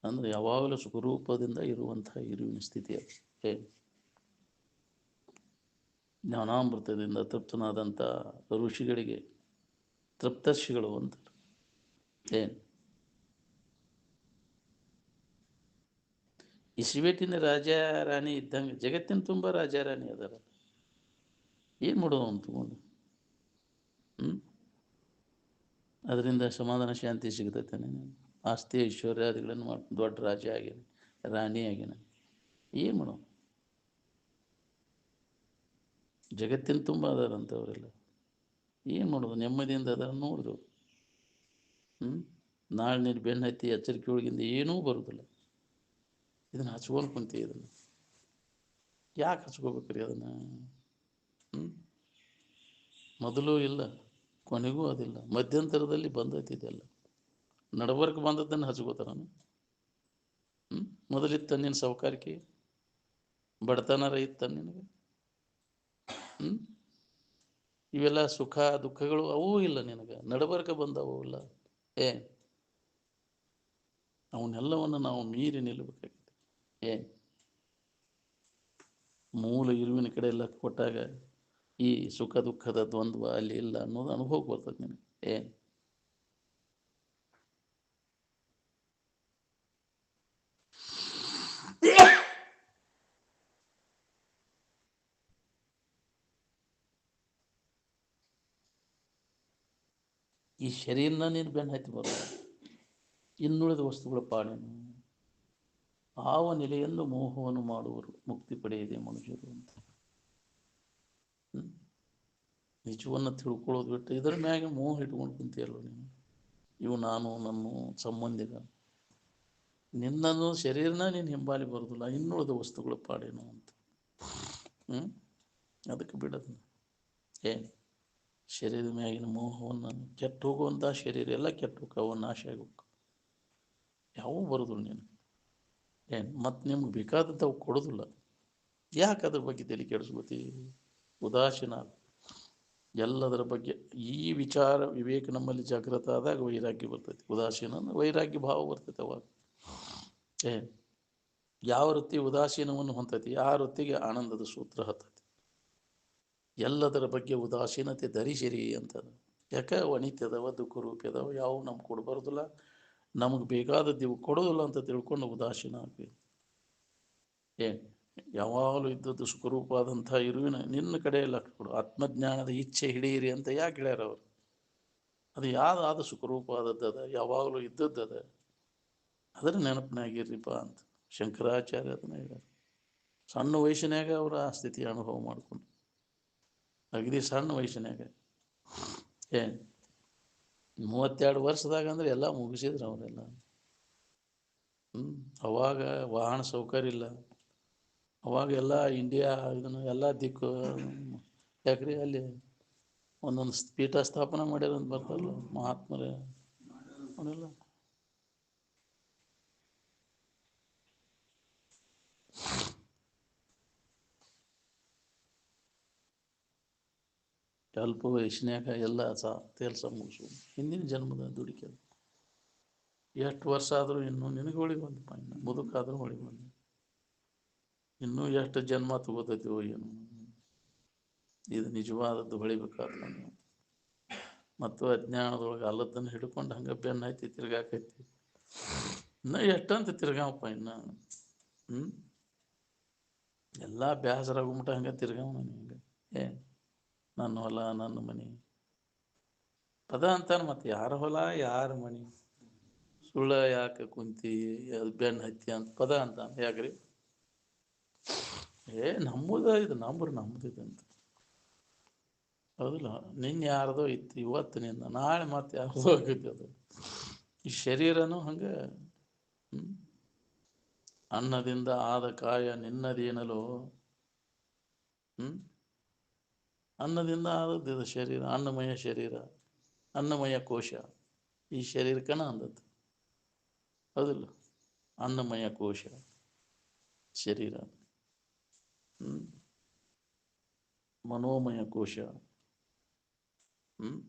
ಅಂದ್ರೆ ಯಾವಾಗಲೂ ಸ್ವರೂಪದಿಂದ ಇರುವಂತಹ ಇರುವಿನ ಸ್ಥಿತಿ ಅದು. ಏನು ಜ್ಞಾನಾಮೃತದಿಂದ ತೃಪ್ತನಾದಂಥ ಋಷಿಗಳಿಗೆ ತೃಪ್ತರ್ಷಿಗಳು ಅಂತಾರೆ. ಏನು ಇಸ್ವೇಟಿನ ರಾಜ ರಾಣಿ ಇದ್ದಂಗೆ ಜಗತ್ತಿನ ತುಂಬ ರಾಜ ರಾಣಿ ಅದಾರ. ಏನು ಮಾಡೋದು ಅವ್ನು ತಗೊಂಡು? ಅದರಿಂದ ಸಮಾಧಾನ ಶಾಂತಿ ಸಿಗ್ತೈತೆ? ನೀನು ಆಸ್ತಿ ಐಶ್ವರ್ಯಾದಿಗಳನ್ನು ಮಾಡ್ಕೊಂಡು ದೊಡ್ಡ ರಾಜ ಆಗೇನೆ, ರಾಣಿ ಆಗೇನೆ, ಏನು ಮಾಡೋ? ಜಗತ್ತಿನ ತುಂಬ ಅದಾರಂಥವರೆಲ್ಲ. ಏನು ಮಾಡೋದು? ನೆಮ್ಮದಿಯಿಂದ ಅದರ ನೋಡಿದ್ರು ನಾಳೆ ನೀನು ಬೆನ್ನು ಹತ್ತಿ ಎಚ್ಚರಿಕೆ ಒಳಗಿಂದ ಏನೂ ಬರೋದಿಲ್ಲ. ಇದನ್ನು ಹಚ್ಕೊಂಡು ಕುಂತಿ. ಇದನ್ನು ಯಾಕೆ ಹಚ್ಕೋಬೇಕ್ರಿ? ಅದನ್ನು ಮೊದಲು ಇಲ್ಲ, ಕೊನೆಗೂ ಅದಿಲ್ಲ, ಮಧ್ಯಂತರದಲ್ಲಿ ಬಂದೈತಿದೆಲ್ಲ. ನಡಬರ್ಕ್ ಬಂದದ್ದನ್ನು ಹಚ್ಕೋತಾರ. ಮೊದಲಿತ್ತ ನಿನ್ನ ಸೌಕಾರಿಕೆ ಬಡತನರ ಇತ್ತ ನಿನಗೆ? ಇವೆಲ್ಲ ಸುಖ ದುಃಖಗಳು ಅವೂ ಇಲ್ಲ ನಿನಗೆ, ನಡಬರ್ಕ ಬಂದವೂ ಇಲ್ಲ. ಏ ಅವನ್ನೆಲ್ಲವನ್ನು ನಾವು ಮೀರಿ ನಿಲ್ಲಬೇಕಾಗಿದೆ. ಏ ಮೂಲ ಇರುವಿನ ಕಡೆ ಎಲ್ಲ ಕೊಟ್ಟಾಗ ಈ ಸುಖ ದುಃಖದ ದ್ವಂದ್ವ ಅಲ್ಲಿ ಇಲ್ಲ ಅನ್ನೋದು ಅನುಭವ ಬರ್ತದೆ ನಿನಗೆ. ಏನ್ ಈ ಶರೀರನ ನೀನು ಬೆನ್ನು ಹತ್ತಿ ಬರೋದು, ಇನ್ನುಳಿದ ವಸ್ತುಗಳ ಪಾಡೇನು? ಆವ ನೆಲೆಯನ್ನು ಮೋಹವನ್ನು ಮಾಡುವರು ಮುಕ್ತಿ ಪಡೆಯದೆ ಮನುಷ್ಯರು ಅಂತ. ನಿಜವನ್ನು ತಿಳ್ಕೊಳ್ಳೋದು ಬಿಟ್ಟು ಇದರ ಮ್ಯಾಗೆ ಮೋಹ ಇಟ್ಕೊಂಡು ಕುಂತಿಯಲ್ಲ ನೀನು. ಇವು ನಾನು ನನ್ನ ಸಂಬಂಧಿಗ, ನಿನ್ನನ್ನು ಶರೀರನ ನೀನು ಹಿಂಬಾಲಿ ಬರೋದಿಲ್ಲ, ಇನ್ನುಳಿದ ವಸ್ತುಗಳ ಪಾಡೇನು ಅಂತ. ಅದಕ್ಕೆ ಬಿಡೋದು. ಏನು ಶರೀರದ ಮ್ಯಾಗಿನ ಮೋಹವನ್ನು, ಕೆಟ್ಟು ಹೋಗುವಂಥ ಶರೀರ ಎಲ್ಲ ಕೆಟ್ಟು ಹೋಗವು, ನಾಶ ಆಗೋಕೆ ಯಾವೂ ಬರೋದಿಲ್ಲ ನೀನು. ಏನು ಮತ್ತು ನಿಮ್ಗೆ ಬೇಕಾದದ್ದು ಅವು ಕೊಡೋದಿಲ್ಲ. ಯಾಕೆ ಅದ್ರ ಬಗ್ಗೆ ತಲೆ ಕೆಡಿಸ್ಕೋತೀವಿ? ಉದಾಸೀನ ಎಲ್ಲದರ ಬಗ್ಗೆ. ಈ ವಿಚಾರ ವಿವೇಕ ನಮ್ಮಲ್ಲಿ ಜಾಗೃತ ಆದಾಗ ವೈರಾಗ್ಯ ಬರ್ತೈತಿ. ಉದಾಸೀನ ವೈರಾಗ್ಯ ಭಾವ ಬರ್ತೈತೆ ಅವಾಗ. ಏನು ಯಾವ ವೃತ್ತಿ ಉದಾಸೀನವನ್ನು ಹೊಂತೈತಿ, ಆ ವೃತ್ತಿಗೆ ಆನಂದದ ಸೂತ್ರ ಹತ್ತೈತಿ. ಎಲ್ಲದರ ಬಗ್ಗೆ ಉದಾಸೀನತೆ ಧರಿಸಿರಿ ಅಂತದ. ಯಾಕೆ ಅನಿತ್ಯದವ ದುಃಖ ರೂಪದವ ಯಾವ ನಮ್ಗೆ ಕೊಡಬಾರ್ದಿಲ್ಲ, ನಮಗೆ ಬೇಕಾದದ್ದು ಇವು ಕೊಡೋದಿಲ್ಲ ಅಂತ ತಿಳ್ಕೊಂಡು ಉದಾಸೀನ ಆಗ್ತೀವಿ. ಏನು ಯಾವಾಗಲೂ ಇದ್ದದ್ದು ಸುಖರೂಪವಾದಂಥ ಇರುವಿನ ನಿನ್ನ ಕಡೆ ಲಕ್ಷ್ಯ ಕೊಡು. ಆತ್ಮಜ್ಞಾನದ ಇಚ್ಛೆ ಹಿಡಿಯಿರಿ ಅಂತ ಯಾಕೆ ಹೇಳ್ಯಾರ ಅವರು? ಅದು ಯಾವ್ದಾದ ಸುಖರೂಪವಾದದ್ದದ, ಯಾವಾಗಲೂ ಇದ್ದದ್ದದ, ಅದರ ನೆನಪಿನಾಗಿರ್ರಿಪ್ಪ ಅಂತ ಶಂಕರಾಚಾರ್ಯ ಅದನ್ನ ಹೇಳ್ಯಾರ. ಸಣ್ಣ ವಯಸ್ಸಿನಾಗ ಅವರ ಆ ಸ್ಥಿತಿ ಅನುಭವ ಮಾಡಿಕೊಂಡು, ಅಗದಿ ಸಣ್ಣ ವಯಸ್ಸಿನಾಗ. ಏನು 32 ವರ್ಷದಾಗ ಅಂದ್ರೆ ಎಲ್ಲ ಮುಗಿಸಿದ್ರು ಅವರೆಲ್ಲ. ಅವಾಗ ವಾಹನ ಸೌಕರ್ಯ ಇಲ್ಲ. ಅವಾಗ ಎಲ್ಲ ಇಂಡಿಯಾ ಇದನ್ನು ಎಲ್ಲ ದಿಕ್ಕು ಯಾಕ್ರಿ ಅಲ್ಲಿ ಒಂದೊಂದು ಪೀಠ ಸ್ಥಾಪನೆ ಮಾಡ್ಯಾರ ಅಂತ ಬರ್ತಾರಲ್ಲ ಮಹಾತ್ಮರೇ ಅವರೆಲ್ಲ. ಅಲ್ಪ ವಯಸ್ಸಿನಾಗ ಎಲ್ಲ ಕೆಲಸ ಮುಗಿಸು. ಹಿಂದಿನ ಜನ್ಮದ ದುಡಿಕೆ ಎಷ್ಟು ವರ್ಷ ಆದರೂ ಇನ್ನೂ ನಿನಗೆ ಹೊಳಿ ಬಂದಪ್ಪ, ಇನ್ನು ಮುದುಕಾದ್ರೂ ಹೊಳಿ ಬಂದು ಇನ್ನೂ ಎಷ್ಟು ಜನ್ಮ ತಗೋತೈತಿವೋ ಏನು. ಇದು ನಿಜವಾದದ್ದು ಹೊಳಿಬೇಕಾದ್ರೆ ನೀವು ಮತ್ತು ಅಜ್ಞಾನದೊಳಗೆ ಅಲ್ಲದನ್ನು ಹಿಡ್ಕೊಂಡು ಹಂಗೆ ಬೆನ್ನ ಐತಿ ತಿರ್ಗಾಕೈತಿ. ಇನ್ನು ಎಷ್ಟಂತ ತಿರ್ಗಾವಪ್ಪ ಇನ್ನು. ಎಲ್ಲ ಬೇಸರಾಗುಮಟ ಹಂಗೆ ತಿರ್ಗಾವ ಹಿಂಗೆ. ನನ್ನ ಹೊಲ ನನ್ನ ಮನೆ ಪದ ಅಂತಾನೆ. ಮತ್ತು ಯಾರ ಹೊಲ ಯಾರ ಮನೆ ಸುಳ್ಳ ಯಾಕೆ ಕುಂತಿ ಅದು ಬೆನ್ನು ಹತ್ತಿ ಅಂತ ಪದ ಅಂತ ಯಾಕ್ರಿ? ನಮ್ಮದ ಇದು ನಮ್ಮದಿದೆ ಅಂತ. ಹೌದಿಲ್ಲ? ನಿನ್ನೆ ಯಾರ್ದೋ ಇತ್ತು, ಇವತ್ತು ನಿನ್ನ, ನಾಳೆ ಮತ್ತೆ ಯಾರ್ದೋ ಆಗೈತಿ. ಅದು ಈ ಶರೀರನೂ ಹಂಗೆ. ಅನ್ನದಿಂದ ಆದ ಕಾಯ ನಿನ್ನದೇನಲು. ಅನ್ನದಿಂದ ಆದದ್ದು ಇದು ಶರೀರ, ಅನ್ನಮಯ ಶರೀರ, ಅನ್ನಮಯ ಕೋಶ. ಈ ಶರೀರಕ್ಕನ ಅಂದದ್ದು ಹೌದಿಲ್ಲ? ಅನ್ನಮಯ ಕೋಶ ಶರೀರ. ಮನೋಮಯ ಕೋಶ,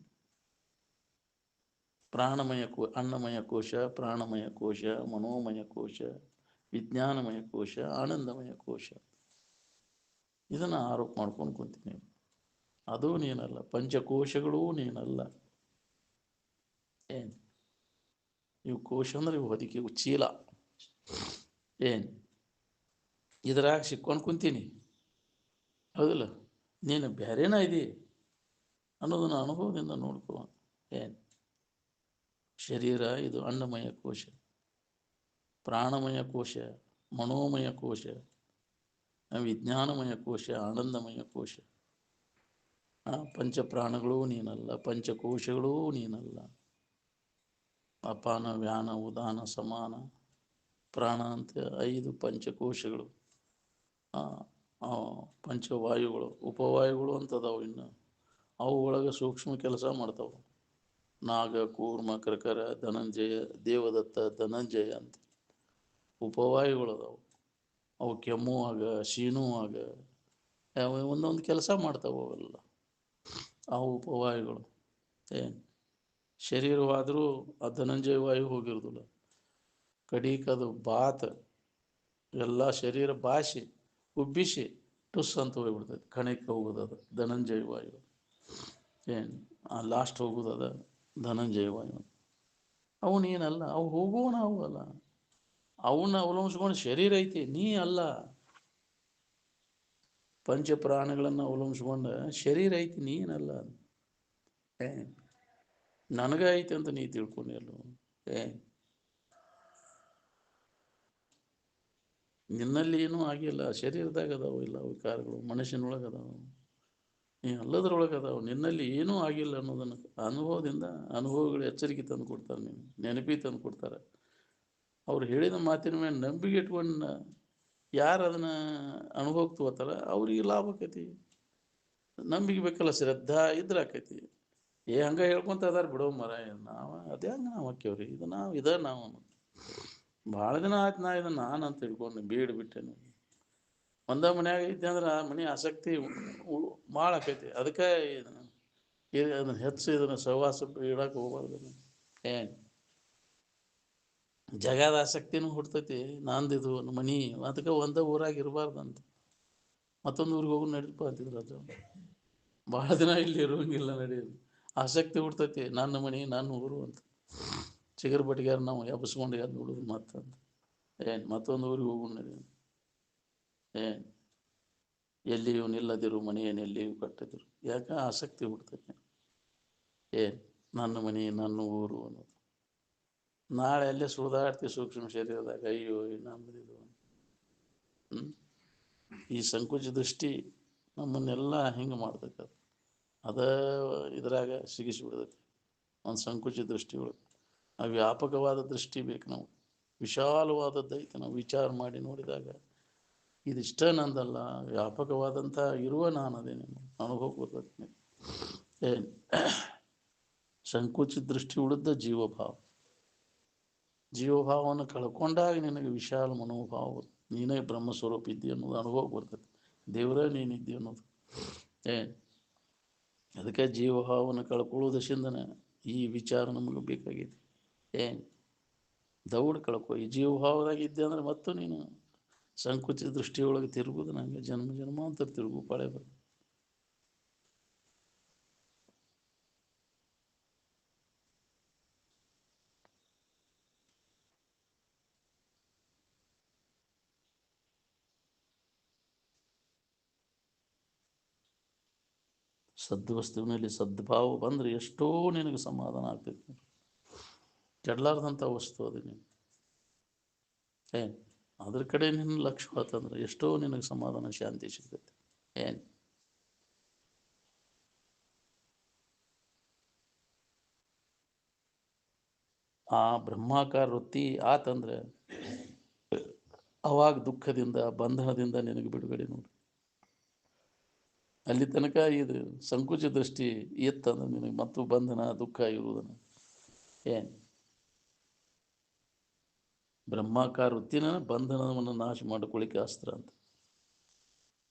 ಪ್ರಾಣಮಯ ಅನ್ನಮಯ ಕೋಶ, ಪ್ರಾಣಮಯ ಕೋಶ, ಮನೋಮಯ ಕೋಶ, ವಿಜ್ಞಾನಮಯ ಕೋಶ, ಆನಂದಮಯ ಕೋಶ. ಇದನ್ನು ಆರೋಪ ಮಾಡ್ಕೊಂಡು ಕುಂತೀನಿ. ಅದೂ ನೀನಲ್ಲ, ಪಂಚಕೋಶಗಳೂ ನೀನಲ್ಲ. ಏನು ಇವು ಕೋಶ ಅಂದ್ರೆ ಇವು ಹೊದಿಕೆ, ಚೀಲ. ಏನು ಇದ್ರಾಗ ಸಿಕ್ಕೊಂಡು ಕುಂತೀನಿ ಹೌದಿಲ್ಲ? ನೀನು ಬೇರೆನ ಇದಿ ಅನ್ನೋದನ್ನ ಅನುಭವದಿಂದ ನೋಡ್ಕೋ. ಏನು ಶರೀರ ಇದು ಅನ್ನಮಯ ಕೋಶ, ಪ್ರಾಣಮಯ ಕೋಶ, ಮನೋಮಯ ಕೋಶ, ವಿಜ್ಞಾನಮಯ ಕೋಶ, ಆನಂದಮಯ ಕೋಶ. ಪಂಚಪ್ರಾಣಗಳೂ ನೀನಲ್ಲ, ಪಂಚಕೋಶಗಳೂ ನೀನಲ್ಲ. ಅಪಾನ ವ್ಯಾನ ಉದಾನ ಸಮಾನ ಪ್ರಾಣ ಅಂತ 5 ಪಂಚಕೋಶಗಳು. ಪಂಚವಾಯುಗಳು, ಉಪವಾಯುಗಳು ಅಂತದಾವು. ಇನ್ನು ಅವು ಒಳಗೆ ಸೂಕ್ಷ್ಮ ಕೆಲಸ ಮಾಡ್ತಾವೆ. ನಾಗ, ಕೂರ್ಮ, ಕರ್ಕರ, ಧನಂಜಯ, ದೇವದತ್ತ, ಧನಂಜಯ ಅಂತ ಉಪವಾಯುಗಳು ಅದಾವು. ಅವು ಕೆಮ್ಮುವಾಗ, ಶೀನುವಾಗ ಒಂದೊಂದು ಕೆಲಸ ಮಾಡ್ತಾವೆ ಅವೆಲ್ಲ. ಆ ಉಪವಾಯುಗಳು ಏನು ಶರೀರವಾದರೂ ಆ ಧನಂಜಯ ವಾಯು ಹೋಗಿರೋದಿಲ್ಲ. ಕಡೀಕದು ಬಾತ್ ಎಲ್ಲ ಶರೀರ ಬಾಸಿ ಉಬ್ಬಿಸಿ ಟುಸ್ ಅಂತ ಹೋಗ್ಬಿಡ್ತೈತೆ. ಕಣಕ್ಕೆ ಹೋಗೋದು ಅದು ಧನಂಜಯ ವಾಯು. ಏನು ಆ ಲಾಸ್ಟ್ ಹೋಗೋದು ಅದ ಧನಂಜಯ ವಾಯು. ಅವನೇನಲ್ಲ, ಅವು ಹೋಗೋಣ ಅವು ಅಲ್ಲ. ಅವನ್ನ ಅವಲಂಬಿಸ್ಕೊಂಡು ಶರೀರ ಐತಿ, ನೀ ಅಲ್ಲ. ಪಂಚ ಪ್ರಾಣಗಳನ್ನು ಅವಲಂಬಿಸ್ಕೊಂಡ ಶರೀರ ಐತಿ, ನೀನಲ್ಲ. ಏ ನನಗ ಐತಿ ಅಂತ ನೀ ತಿಳ್ಕೊಂಡಿಲ್ಲ. ಏ ನಿನ್ನಲ್ಲಿ ಏನೂ ಆಗಿಲ್ಲ. ಶರೀರದಾಗ ಅದಾವು ಇಲ್ಲ ವಿಕಾರಗಳು, ಮನುಷ್ಯನೊಳಗೆ ಅದಾವು, ನೀ ಅಲ್ಲದ್ರೊಳಗೆ ಅದಾವು. ನಿನ್ನಲ್ಲಿ ಏನೂ ಆಗಿಲ್ಲ ಅನ್ನೋದನ್ನು ಅನುಭವದಿಂದ ಅನುಭವಗಳು ಎಚ್ಚರಿಕೆ ತಂದು ಕೊಡ್ತಾರೆ, ನೀನು ನೆನಪಿ ತಂದು ಕೊಡ್ತಾರೆ. ಅವ್ರು ಹೇಳಿದ ಮಾತಿನ ಮೇಲೆ ನಂಬಿಕೆ ಇಟ್ಕೊಂಡು ಯಾರು ಅದನ್ನು ಅನುಭವಕ್ಕೆ ತಗೋತಾರ ಅವ್ರಿಗೆ ಲಾಭ ಆಕೈತಿ. ನಂಬಿಕೆ ಬೇಕಲ್ಲ, ಶ್ರದ್ಧಾ ಇದ್ರೆ ಆಕೈತಿ. ಹಂಗೆ ಹೇಳ್ಕೊಂತ ಅದಾರ ಬಿಡೋ ಮರ, ನಾವು ಅದೇ ಹಂಗೆ ನಾವು ಹಾಕ್ಯವ್ರಿ. ಇದು ನಾವು ಭಾಳ ದಿನ ಆಯ್ತು ನಾ ಇದನ್ನು ನಾನು ಅಂತ ತಿಳ್ಕೊಂಡು ಬೀಡ್ ಬಿಟ್ಟೇನು. ಒಂದ ಮನ್ಯಾಗ ಐತಿ ಅಂದ್ರೆ ಆ ಮನೆ ಆಸಕ್ತಿ ಭಾಳ ಆಕೈತಿ. ಅದಕ್ಕೆ ಅದನ್ನು ಹೆಚ್ಚು ಇದನ್ನು ಸಹವಾಸ ಇಡಕ್ಕೆ ಹೋಗ್ಬಾರ್ದು. ಏನು ಜಗದ ಆಸಕ್ತಿನೂ ಹುಡ್ತೈತಿ. ನಂದಿದು ಮನಿ ಅದಕ್ಕೆ ಒಂದೇ ಊರಾಗ ಇರಬಾರ್ದಂತ ಮತ್ತೊಂದು ಊರಿಗೆ ಹೋಗಿ ನಡೀಪ ಅಂತಿದ್ರು. ಅದು ಭಾಳ ದಿನ ಇಲ್ಲಿ ಇರುವಂಗಿಲ್ಲ, ನಡೆಯೋದು. ಆಸಕ್ತಿ ಹುಡ್ತೈತಿ, ನನ್ನ ಮನೆ ನನ್ನ ಊರು ಅಂತ. ಚಿಗರ್ ಬಟ್ಟಿಗಾರ ನಾವು ಎಬ್ಸ್ಕೊಂಡು ಎದ್ದು ಬಿಡೋದು ಮತ್ತಂತ. ಏನು ಮತ್ತೊಂದು ಊರಿಗೆ ಹೋಗು ನಡೆಯೋದು. ಏನು ಎಲ್ಲಿಯೂ ನಿಲ್ಲದಿರು ಮನೆಯನ್ನು ಎಲ್ಲಿಯೂ ಕಟ್ಟದಿರು. ಯಾಕೆ ಆಸಕ್ತಿ ಹುಡ್ತೈತಿ. ಏನು ನನ್ನ ಮನೆ ನನ್ನ ಊರು ಅನ್ನೋದು. ನಾಳೆ ಅಲ್ಲೇ ಸುಧಾರ್ತಿ ಸೂಕ್ಷ್ಮ ಶರೀರದಾಗ, ಅಯ್ಯೋ ನಮ್ಮದಿದು. ಈ ಸಂಕುಚ ದೃಷ್ಟಿ ನಮ್ಮನ್ನೆಲ್ಲ ಹಿಂಗೆ ಮಾಡ್ತೈತೆ. ಅದ ಇದ್ರಾಗ ಸಿಗಿಸ್ಬಿಡ್ತೈತಿ ಒಂದು ಸಂಕುಚ ದೃಷ್ಟಿ ಒಳಗೆ. ಆ ವ್ಯಾಪಕವಾದ ದೃಷ್ಟಿ ಬೇಕು ನಾವು, ವಿಶಾಲವಾದದ್ದು ಐತೆ. ನಾವು ವಿಚಾರ ಮಾಡಿ ನೋಡಿದಾಗ ಇದಿಷ್ಟ ನಂದಲ್ಲ, ವ್ಯಾಪಕವಾದಂಥ ಇರುವ ನಾನು ಅದೇನೇನು ಅನುಭವ ಬರ್ತೈತಿ. ಏನು ಸಂಕುಚಿತ ದೃಷ್ಟಿ ಉಳಿದ ಜೀವಭಾವ. ಜೀವಭಾವವನ್ನು ಕಳ್ಕೊಂಡಾಗ ನಿನಗೆ ವಿಶಾಲ ಮನೋಭಾವ, ನೀನೇ ಬ್ರಹ್ಮಸ್ವರೂಪ ಇದ್ದಿ ಅನ್ನೋದು ಅನುಭವ ಬರ್ತೈತಿ. ದೇವರೇ ನೀನಿದ್ದಿ ಅನ್ನೋದು. ಏನು ಅದಕ್ಕೆ ಜೀವಭಾವವನ್ನು ಕಳ್ಕೊಳ್ಳೋದಶಿಂದನೇ ಈ ವಿಚಾರ ನಮಗೆ ಬೇಕಾಗೈತಿ. ಏನು ದೌಡ್ ಕಳ್ಕೊ. ಈ ಜೀವಭಾವದಾಗ ಇದ್ದೆ ಅಂದ್ರೆ ಮತ್ತು ನೀನು ಸಂಕುಚಿತ ದೃಷ್ಟಿಯೊಳಗೆ ತಿರುಗುದು ನಂಗೆ ಜನ್ಮ ಜನ್ಮಾಂತರ ತಿರುಗು ಪಾಳೆ ಬರ್ತದೆ. ಸದ್ವಸ್ತುವಿನಲ್ಲಿ ಸದ್ಭಾವ ಬಂದರೆ ಎಷ್ಟೋ ನಿನಗೆ ಸಮಾಧಾನ ಆಗ್ತೈತಿ. ಕೆಡಲಾರ್ದಂಥ ವಸ್ತು ಅದು. ನೀನು ಏನು ಅದ್ರ ಕಡೆ ನಿನ್ನ ಲಕ್ಷ್ಯ ಆತಂದ್ರೆ ಎಷ್ಟೋ ನಿನಗೆ ಸಮಾಧಾನ ಶಾಂತಿ ಸಿಗ್ತೈತಿ. ಏನು ಆ ಬ್ರಹ್ಮಾಕಾರ ವೃತ್ತಿ ಆತಂದ್ರೆ ಅವಾಗ ದುಃಖದಿಂದ ಬಂಧನದಿಂದ ನಿನಗೆ ಬಿಡುಗಡೆ. ನೋಡಿ, ಅಲ್ಲಿ ತನಕ ಇದು ಸಂಕುಚ ದೃಷ್ಟಿ ಎತ್ತಂದ್ರೆ ನಿನಗೆ ಮತ್ತು ಬಂಧನ ದುಃಖ ಇರುವುದನ್ನು. ಏನು ಬ್ರಹ್ಮಾಕಾರ ವೃತ್ತಿನ ಬಂಧನವನ್ನು ನಾಶ ಮಾಡಿಕೊಳ್ಳಿಕ್ಕೆ ಅಸ್ತ್ರ ಅಂತ.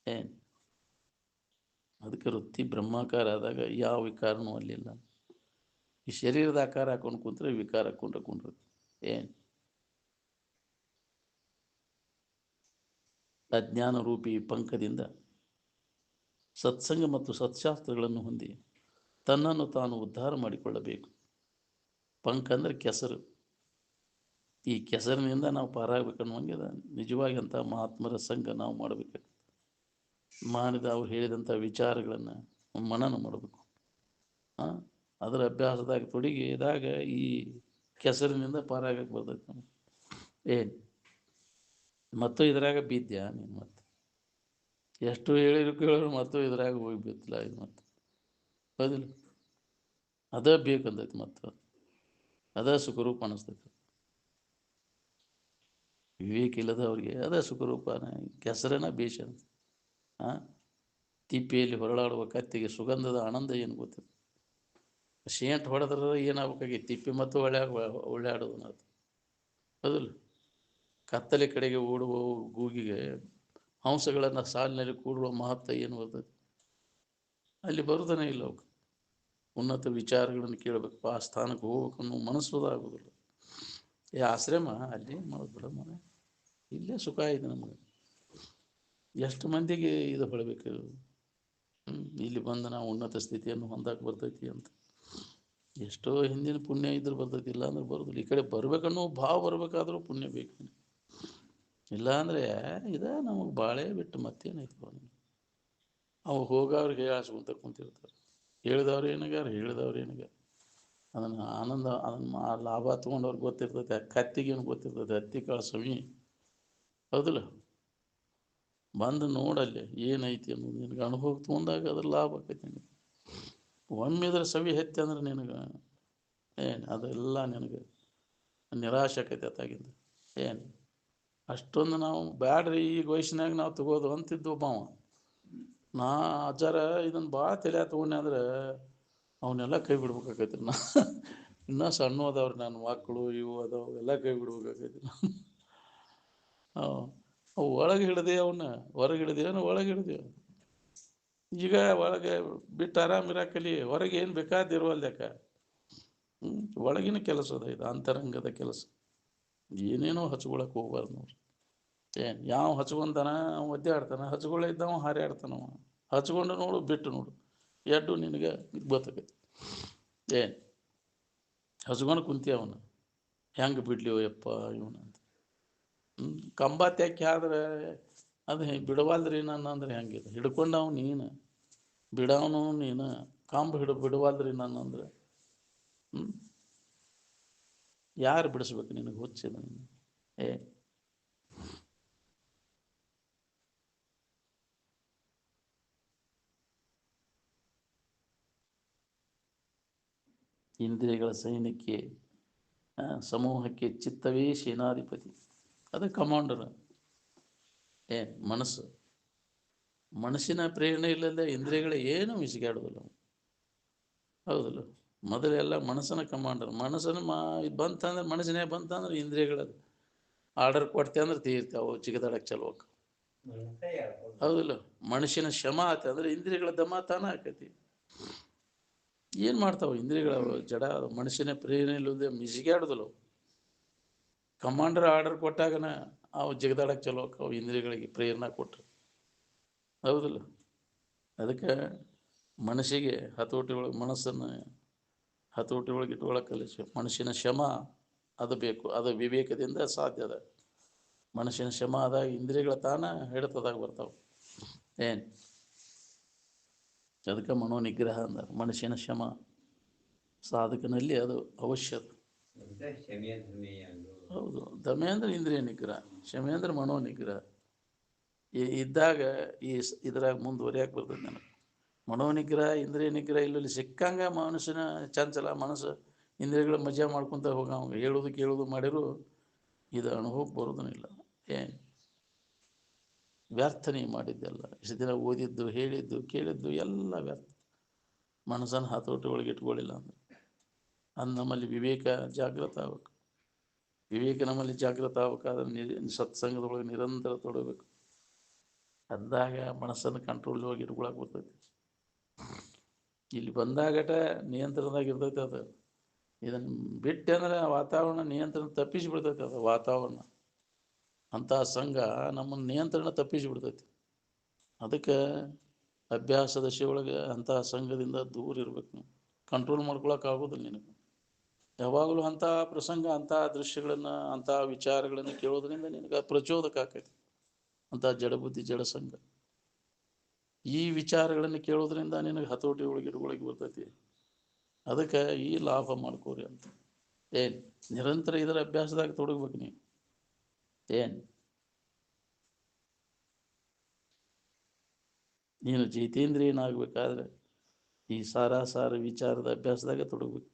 ಏನು ಅದಕ್ಕೆ ವೃತ್ತಿ ಬ್ರಹ್ಮಾಕಾರ ಆದಾಗ ಯಾವ ವಿಕಾರನೂ ಅಲ್ಲಿಲ್ಲ. ಈ ಶರೀರದ ಆಕಾರ ಹಾಕೊಂಡು ಕುಂತ್ರೆ ವಿಕಾರ ಹಾಕೊಂಡ್ರೆ ಕುಂಡ್ರದು. ಏನು ಅಜ್ಞಾನ ರೂಪಿ ಪಂಕದಿಂದ ಸತ್ಸಂಗ ಮತ್ತು ಸತ್ಶಾಸ್ತ್ರಗಳನ್ನು ಹೊಂದಿ ತನ್ನನ್ನು ತಾನು ಉದ್ಧಾರ ಮಾಡಿಕೊಳ್ಳಬೇಕು. ಪಂಕ ಅಂದರೆ ಕೆಸರು. ಈ ಕೆಸರಿನಿಂದ ನಾವು ಪಾರಾಗಬೇಕನ್ನುವಂಗೆ ನಿಜವಾಗಿ ಅಂಥ ಮಹಾತ್ಮರ ಸಂಘ ನಾವು ಮಾಡಬೇಕು. ಮಾಡಿದ ಅವ್ರು ಹೇಳಿದಂಥ ವಿಚಾರಗಳನ್ನು ಮನನ ಮಾಡಬೇಕು. ಅದರ ಅಭ್ಯಾಸದಾಗ ತೊಡಗಿದಾಗ ಈ ಕೆಸರಿನಿಂದ ಪಾರಾಗಕ್ಕೆ ಬರ್ತೈತೆ ನಮಗೆ. ಏನು ಮತ್ತು ಇದ್ರಾಗ ಬಿದ್ದ್ಯಾ ನೀನು? ಮತ್ತೆ ಎಷ್ಟು ಹೇಳಿದ್ರು ಮತ್ತು ಇದ್ರಾಗ ಹೋಗಿ ಬಿತ್ತಲ್ಲ. ಇದು ಮತ್ತೆ ಹೌದಿಲ್ಲ, ಅದ ಬೇಕಂದೈತಿ. ಮತ್ತು ಅದ ಸುಖರೂಪ ಅನ್ನಿಸ್ತೈತಿ. ವಿವೇಕ ಇಲ್ಲದವ್ರಿಗೆ ಅದ ಸುಖರೂಪನ ಕೆಸರನ ಬೇಷ. ತಿಪ್ಪಿಯಲ್ಲಿ ಹೊರಳಾಡುವ ಕತ್ತಿಗೆ ಸುಗಂಧದ ಆನಂದ ಏನು ಗೊತ್ತಿಲ್ಲ. ಶೇಂಟ್ ಹೊಡೆದ್ರೆ ಏನಾಗಬೇಕಾಗಿ ತಿಪ್ಪಿ ಮತ್ತು ಒಳ್ಳೆಯಾಡೋದು ಅದು. ಹೌದಿಲ್ಲ, ಕತ್ತಲೆ ಕಡೆಗೆ ಓಡುವ ಗೂಗಿಗೆ ಹಂಸಗಳನ್ನು ಸಾಲಿನಲ್ಲಿ ಕೂಡುವ ಮಹತ್ವ ಏನು ಬರ್ತದೆ? ಅಲ್ಲಿ ಬರುತ್ತಾನೆ ಇಲ್ಲ ಅವಕ್ಕೆ. ಉನ್ನತ ವಿಚಾರಗಳನ್ನು ಕೇಳಬೇಕು, ಆ ಸ್ಥಾನಕ್ಕೆ ಹೋಗ್ಬೇಕು ಅನ್ನೋ ಮನಸ್ಸೋದಾಗೋದಿಲ್ಲ. ಆಶ್ರಮ ಅಲ್ಲಿ ಮಾಡೋದು ಬಿಡ ಮನೆ, ಇಲ್ಲೇ ಸುಖ ಇದೆ ನಮಗೆ. ಎಷ್ಟು ಮಂದಿಗೆ ಇದು ಹೊಳಬೇಕು, ಇಲ್ಲಿ ಬಂದು ನಾವು ಉನ್ನತ ಸ್ಥಿತಿಯನ್ನು ಹೊಂದಕ್ಕೆ ಬರ್ತೈತಿ ಅಂತ. ಎಷ್ಟೋ ಹಿಂದಿನ ಪುಣ್ಯ ಇದ್ರೆ ಬರ್ತೈತಿ, ಇಲ್ಲ ಅಂದ್ರೆ ಬರೋದಿಲ್ಲ. ಈ ಕಡೆ ಬರ್ಬೇಕನ್ನೋ ಭಾವ ಬರ್ಬೇಕಾದ್ರೂ ಪುಣ್ಯ ಬೇಕು. ಇಲ್ಲ ಅಂದರೆ ನಮಗೆ ಬಾಳೆ ಬಿಟ್ಟು ಮತ್ತೇನೈತಿ ಬನ್ನಿ. ಅವು ಹೋಗೋವ್ರಿಗೆ ಹೇಳಾಸ್ಕೊಂತ ಕುಂತಿರ್ತಾರೆ. ಹೇಳಿದವ್ರು ಏನಾಗ್ಯಾರ, ಹೇಳಿದವ್ರು ಏನಾಗ್ಯಾರ, ಅದನ್ನು ಆನಂದ, ಅದನ್ನು ಲಾಭ ತೊಗೊಂಡವ್ರಿಗೆ ಗೊತ್ತಿರ್ತೈತೆ. ಕತ್ತಿಗೇನು ಗೊತ್ತಿರ್ತೈತೆ, ಹತ್ತಿ ಕಾಳು ಸವಿ. ಹೌದಿಲ್ಲ? ಬಂದು ನೋಡಲ್ಲಿ ಏನೈತಿ ಅನ್ನೋದು ನಿನಗೆ ಅನುಭವ ತೊಗೊಂಡಾಗ ಅದ್ರ ಲಾಭ ಆಕೈತಿ ನಿನಗೆ. ಒಮ್ಮಿದ್ರೆ ಸವಿ ಹೆತ್ತಿ ಅಂದ್ರೆ ನಿನಗೆ ಅದೆಲ್ಲ ನಿನಗೆ ನಿರಾಶೆ ಆಕೈತಿ ಅತ್ತಾಗಿಂದ. ಅಷ್ಟೊಂದು ನಾವು ಬ್ಯಾಡ್ರಿ ಈಗ ವಯಸ್ಸಿನಾಗ ನಾವು ತಗೋದು ಅಂತಿದ್ದು ಒಬ್ಬವ. ನಾ ಅಜ್ಜಾರ ಇದನ್ನು ಭಾಳ ತಲೆ ತೊಗೊಂಡೆ ಅಂದ್ರೆ ಅವನ್ನೆಲ್ಲ ಕೈ ಬಿಡ್ಬೇಕಾಗೈತಿ. ಇನ್ನೂ ಸಣ್ಣ ಅದಾವ್ರಿ ನನ್ನ ಮಕ್ಕಳು, ಇವು ಅದಾವು, ಎಲ್ಲ ಕೈ ಬಿಡ್ಬೇಕಾಗೈತಿ. ಅವು ಒಳಗೆ ಹಿಡ್ದೆ, ಅವನ್ನ ಹೊರಗೆ ಹಿಡ್ದೇನು, ಒಳಗೆ ಹಿಡ್ದೇವು. ಈಗ ಒಳಗೆ ಬಿಟ್ಟು ಆರಾಮಿರಾಕಲಿ, ಹೊರಗೆ ಏನು ಬೇಕಾದಿರುವಲ್ಯಾಕ. ಒಳಗಿನ ಕೆಲಸ ಅದ, ಇದು ಅಂತರಂಗದ ಕೆಲಸ. ಏನೇನೋ ಹಚ್ಕೊಳಕ್ಕೆ ಹೋಗ್ಬಾರ್ದು ನೋಡ್ರಿ. ಯಾವ ಹಚ್ಕೊಂತಾನ ಅವ ಒದ್ದಾಡ್ತಾನೆ, ಹಚ್ಕೊಳ್ಳೆ ಇದ್ದವ ಹಾರಾಡ್ತಾನವ. ಹಚ್ಕೊಂಡು ನೋಡು, ಬಿಟ್ಟು ನೋಡು, ಎಡ್ಡು ನಿನಗೆ ಗೊತ್ತಾಗೈತಿ. ಹಚ್ಕೊಂಡು ಕುಂತಿ ಅವನು ಹೆಂಗೆ ಬಿಡ್ಲಿವ ಯಪ್ಪ ಇವನಂತ. ಕಂಬ ತೆಕ್ಕಿ ಆದ್ರೆ ಅದು ಬಿಡವಲ್ದ್ರಿ ನನ್ನ ಅಂದ್ರೆ ಹೆಂಗಿದೆ? ಹಿಡ್ಕೊಂಡವ್ ನೀನು, ಬಿಡವನು ನೀನು, ಕಂಬ ಬಿಡವಲ್ದ್ರಿ ನನ್ನ ಅಂದ್ರೆ ಯಾರು ಬಿಡಿಸ್ಬೇಕು ನಿನಗೆ? ಹುಚ್ಚಿದ ನೀನು. ಇಂದ್ರಿಯಗಳ ಸೈನ್ಯಕ್ಕೆ, ಸಮೂಹಕ್ಕೆ ಚಿತ್ತವೇ ಸೇನಾಧಿಪತಿ. ಅದು ಕಮಾಂಡರ್. ಮನಸ್ಸು, ಮನಸ್ಸಿನ ಪ್ರೇರಣೆ ಇಲ್ಲದೆ ಇಂದ್ರಿಯಗಳ ಏನು ಮಿಸಿಗಾಡೋದಿಲ್ಲ. ಹೌದಲ್ಲ? ಮೊದಲೆಲ್ಲ ಮನಸ್ಸನ್ನ ಕಮಾಂಡರ್. ಮನಸ್ಸನ್ನು ಇದು ಬಂತಂದ್ರೆ, ಮನಸ್ಸಿನೇ ಬಂತಂದ್ರೆ ಇಂದ್ರಿಯಗಳದು ಆರ್ಡರ್ ಕೊಡ್ತೆ ಅಂದ್ರೆ ತೀರ್ತಾವೆ, ಜಿಗದಾಡಕ್ಕೆ ಚಲೋ. ಹೌದಿಲ್ಲ? ಮನುಷ್ಯನ ಶ್ರಮ ಆತ ಅಂದ್ರೆ ಇಂದ್ರಿಯಗಳ ದಮ ತಾನ ಆಕತಿ. ಏನು ಮಾಡ್ತಾವೆ ಇಂದ್ರಿಯಗಳ ಜಡ? ಮನುಷ್ಯನ ಪ್ರೇರಣೆ ಇಲ್ಲದೆ ಮಿಸಿಗಾಡೋದಿಲ್ಲ. ಕಮಾಂಡರ್ ಆರ್ಡರ್ ಕೊಟ್ಟಾಗನ ಅವು ಜಿಗದಾಡಕ್ಕೆ ಚಲೋ ಅವು ಇಂದ್ರಿಯಗಳಿಗೆ ಪ್ರೇರಣೆ ಕೊಟ್ಟರು. ಹೌದಿಲ್ಲ? ಅದಕ್ಕೆ ಮನಸ್ಸಿಗೆ ಹತೋಟಿ ಒಳಗೆ, ಮನಸ್ಸನ್ನು ಹತೋಟಿ ಒಳಗೆ ಇಟ್ಕೊಳ್ಳೋಕೆ ಕಲಿಸಿ. ಮನುಷ್ಯನ ಶ್ರಮ ಅದು ಬೇಕು, ಅದು ವಿವೇಕದಿಂದ ಸಾಧ್ಯ ಅದ. ಮನುಷ್ಯನ ಶ್ರಮ ಆದಾಗ ಇಂದ್ರಿಯಗಳ ತಾನ ಹಿಡಿತದಾಗ ಬರ್ತಾವೆ. ಅದಕ್ಕೆ ಮನೋನಿಗ್ರಹ ಅಂದ. ಮನುಷ್ಯನ ಶ್ರಮ ಸಾಧಕನಲ್ಲಿ ಅದು ಅವಶ್ಯ. ಹೌದು, ದಮೆ ಅಂದ್ರೆ ಇಂದ್ರಿಯ ನಿಗ್ರಹ, ಕ್ಷಮೆ ಅಂದ್ರೆ ಮನೋನಿಗ್ರಹ ಇದ್ದಾಗ ಇದ್ರಾಗ ಮುಂದುವರಿಯಾಕೆ ಬರ್ತದೆ ನನಗೆ. ಮನೋನಿಗ್ರಹ, ಇಂದ್ರಿಯ ನಿಗ್ರಹ ಇಲ್ಲಲ್ಲಿ ಸಿಕ್ಕಂಗ ಮನುಷ್ಯನ ಚಂಚಲ ಮನಸ್ಸು ಇಂದ್ರಿಯಗಳ ಮಜಾ ಮಾಡ್ಕೊತ ಹೋಗ. ಅವ್ನು ಹೇಳೋದು ಕೇಳೋದು ಮಾಡಿರು ಇದು ಅನುಭವಕ್ಕೆ ಬರೋದನಿಲ್ಲ. ವ್ಯರ್ಥ ನೀವು ಮಾಡಿದ್ದೆಲ್ಲ. ಇಷ್ಟು ದಿನ ಓದಿದ್ದು, ಹೇಳಿದ್ದು, ಕೇಳಿದ್ದು ಎಲ್ಲ ವ್ಯರ್ಥ. ಮನಸ್ಸನ್ನು ಹತೋಟಿ ಒಳಗೆ ಇಟ್ಕೊಳ್ಳಿಲ್ಲ ಅಂದ್ರೆ ನಮ್ಮಲ್ಲಿ ವಿವೇಕ ಜಾಗೃತ ಆಗ್ಬೇಕು. ವಿವೇಕ ನಮ್ಮಲ್ಲಿ ಜಾಗೃತ ಆಗ್ಬೇಕಾದ್ರೆ ಸತ್ಸಂಗದೊಳಗೆ ನಿರಂತರ ತೊಡಬೇಕು. ಅಂದಾಗ ಮನಸ್ಸನ್ನು ಕಂಟ್ರೋಲ್ ಒಳಗೆ ಇಟ್ಕೊಳಕ್ಕೆ ಬರ್ತೈತಿ. ಇಲ್ಲಿ ಬಂದಾಗಟ ನಿಯಂತ್ರಣದಾಗ ಇರ್ತೈತೆ ಅದು. ಇದನ್ನು ಬಿಟ್ಟೆ ಅಂದ್ರೆ ವಾತಾವರಣ ನಿಯಂತ್ರಣ ತಪ್ಪಿಸಿ ಬಿಡ್ತೈತೆ. ಅದು ವಾತಾವರಣ ಅಂತಹ ಸಂಘ ನಮ್ಮನ್ನು ನಿಯಂತ್ರಣ ತಪ್ಪಿಸಿ ಬಿಡ್ತೈತಿ. ಅದಕ್ಕೆ ಅಭ್ಯಾಸ ದಶೆ ಒಳಗೆ ಅಂತಹ ಸಂಘದಿಂದ ದೂರ ಇರ್ಬೇಕು. ನೀವು ಕಂಟ್ರೋಲ್ ಮಾಡ್ಕೊಳಕ್ಕೆ ಆಗೋದಿಲ್ಲ ನಿನಗೆ. ಯಾವಾಗಲೂ ಅಂಥ ಪ್ರಸಂಗ, ಅಂಥ ದೃಶ್ಯಗಳನ್ನು, ಅಂಥ ವಿಚಾರಗಳನ್ನು ಕೇಳೋದ್ರಿಂದ ನಿನಗೆ ಪ್ರಚೋದಕ ಆಕೈತಿ. ಅಂಥ ಜಡಬುದ್ಧಿ, ಜಡಸಂಗ ಈ ವಿಚಾರಗಳನ್ನು ಕೇಳೋದ್ರಿಂದ ನಿನಗೆ ಹತೋಟಿ ಒಳಗೆ ಇಟ್ಕೊಳಕ್ಕೆ ಬರ್ತೈತಿ. ಅದಕ್ಕೆ ಈ ಲಾಭ ಮಾಡ್ಕೋರಿ ಅಂತ. ನಿರಂತರ ಇದರ ಅಭ್ಯಾಸದಾಗ ತೊಡಗ್ಬೇಕು ನೀವು. ನೀನು ಜಿತೇಂದ್ರಿಯನಾಗಬೇಕಾದ್ರೆ ಈ ಸಾರಾಸಾರ ವಿಚಾರದ ಅಭ್ಯಾಸದಾಗ ತೊಡಗ್ಬೇಕು.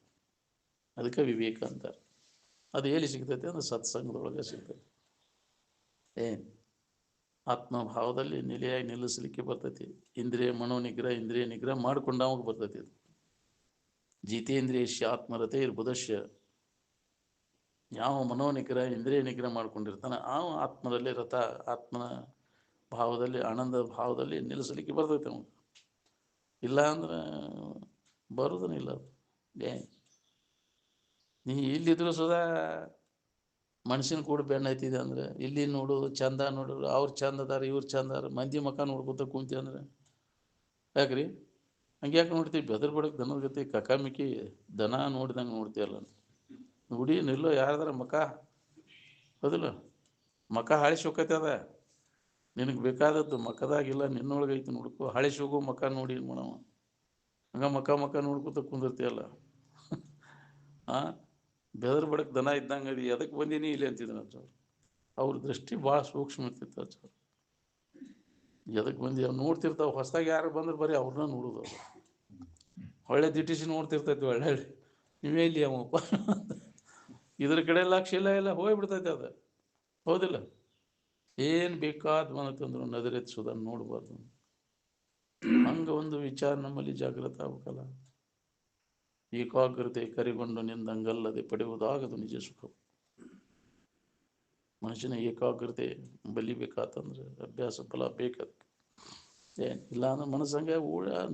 ಅದಕ್ಕೆ ವಿವೇಕ ಅಂತಾರೆ. ಅದು ಎಲ್ಲಿ ಸಿಗ್ತೈತೆ ಅಂದ್ರೆ ಸತ್ಸಂಗದೊಳಗೆ ಸಿಗ್ತೈತೆ. ಆತ್ಮಭಾವದಲ್ಲಿ ನೆಲೆಯಾಗಿ ನಿಲ್ಲಿಸಲಿಕ್ಕೆ ಬರ್ತೈತಿ. ಇಂದ್ರಿಯ ಮನೋನಿಗ್ರಹ, ಇಂದ್ರಿಯ ನಿಗ್ರಹ ಮಾಡಿಕೊಂಡವಾಗ ಬರ್ತೈತಿ. ಅದು ಜಿತೇಂದ್ರಿಯ ಆತ್ಮರತೆ ಇರ್ಬುದಶ್ಯ. ಯಾವ ಮನೋನಿಗ್ರಹ, ಇಂದ್ರಿಯ ನಿಗ್ರಹ ಮಾಡ್ಕೊಂಡಿರ್ತಾನೆ ಅವ ಆತ್ಮದಲ್ಲಿ ರಥ, ಆತ್ಮನ ಭಾವದಲ್ಲಿ, ಆನಂದ ಭಾವದಲ್ಲಿ ನಿಲ್ಲಿಸಲಿಕ್ಕೆ ಬರ್ತೈತೆ ಅವನು. ಇಲ್ಲ ಅಂದ್ರೆ ಬರೋದನಿಲ್ಲ ಅದು. ಏ ನೀ ಇಲ್ಲಿದ್ರು ಸುಧಾ ಮನುಷ್ಯನ ಕೂಡ ಬೆನ್ನ ಹತ್ತಿದೆ ಅಂದ್ರೆ ಇಲ್ಲಿ ನೋಡೋದು ಚಂದ ನೋಡೋದು, ಅವ್ರು ಚಂದ ಅದಾರ ಇವ್ರು ಚಂದ ಅದಾರ, ಮಂದಿ ಮಕ್ಕ ನೋಡ್ಕೊತ ಕುಂತಿ ಅಂದ್ರೆ ಯಾಕ್ರಿ ಹಂಗೆ ಯಾಕೆ ನೋಡ್ತೀವಿ? ಬೆದರ್ ಬಡಕ್ ದನದ ಗತಿ ಕಕಾಮಿಕ್ಕಿ ದನ ನೋಡಿದಂಗೆ ನೋಡ್ತೀಯಲ್ಲ ನೋಡಿ ನಿಲ್ಲೋ ಯಾರದಾರ ಮಕ ಹೌದಿಲ್ಲ? ಮಕ ಹಾಳಿಸಿ ಹೋಗತ್ತೆ ಅದ. ನಿನಗೆ ಬೇಕಾದದ್ದು ಮಕದಾಗಿಲ್ಲ ನಿನ್ನೊಳಗೈತಿ ನೋಡ್ಕೊ. ಹಾಳಿಸಿ ಹೋಗೋ ಮಕ ನೋಡಿ ಮಾಡವ ಹಂಗ ಮಕ ನೋಡ್ಕೊತ ಕುಂದಿರ್ತೀಯಲ್ಲ. ಆ ಬೆದರ್ ಬಡಕ್ ದನ ಇದ್ದಂಗೆ ಅದು ಎದಕ್ಕೆ ಬಂದೀನಿ ಇಲ್ಲಿ ಅಂತಿದ್ರು ಅಜ್ಜವ್ರು. ಅವ್ರ ದೃಷ್ಟಿ ಭಾಳ ಸೂಕ್ಷ್ಮ ಇರ್ತಿತ್ತು ಅಜ್ಜವ್ರು. ಎದಕ್ಕೆ ಬಂದಿ ಅವ್ರು ನೋಡ್ತಿರ್ತಾವೆ. ಹೊಸದಾಗಿ ಯಾರು ಬಂದ್ರೆ ಬರೀ ಅವ್ರನ್ನ ನೋಡೋದು. ಅದು ಒಳ್ಳೆ ದಿಟ್ಟಿಸಿ ನೋಡ್ತಿರ್ತೈತಿ. ಒಳ್ಳೆ ನೀವೇ ಇಲ್ಲಿ ಅವಪ್ಪ ಇದ್ರ ಕಡೆ ಲಕ್ಷ ಇಲ್ಲ ಹೋಗ್ಬಿಡ್ತೈತೆ ಅದು. ಹೌದಿಲ್ಲ? ಏನು ಬೇಕಾದ ಬಂತಂದ್ರು ನದರೆತ್ಸೋದನ್ನು ನೋಡ್ಬಾರ್ದು. ಹಂಗ ಒಂದು ವಿಚಾರ ನಮ್ಮಲ್ಲಿ ಜಾಗೃತ ಆಗ್ಬೇಕಲ್ಲ. ಏಕಾಗ್ರತೆ ಕರಿಗೊಂಡು ನಿಂದಂಗಲ್ಲದೆ ಪಡೆಯುವುದಾಗದು ನಿಜ ಸುಖ. ಮನುಷ್ಯನ ಏಕಾಗ್ರತೆ ಬಲಿಬೇಕಾತಂದ್ರೆ ಅಭ್ಯಾಸ ಫಲ ಬೇಕದಕ್ಕೆ. ಇಲ್ಲ ಅಂದ್ರೆ ಮನಸ್ಸಂಗೆ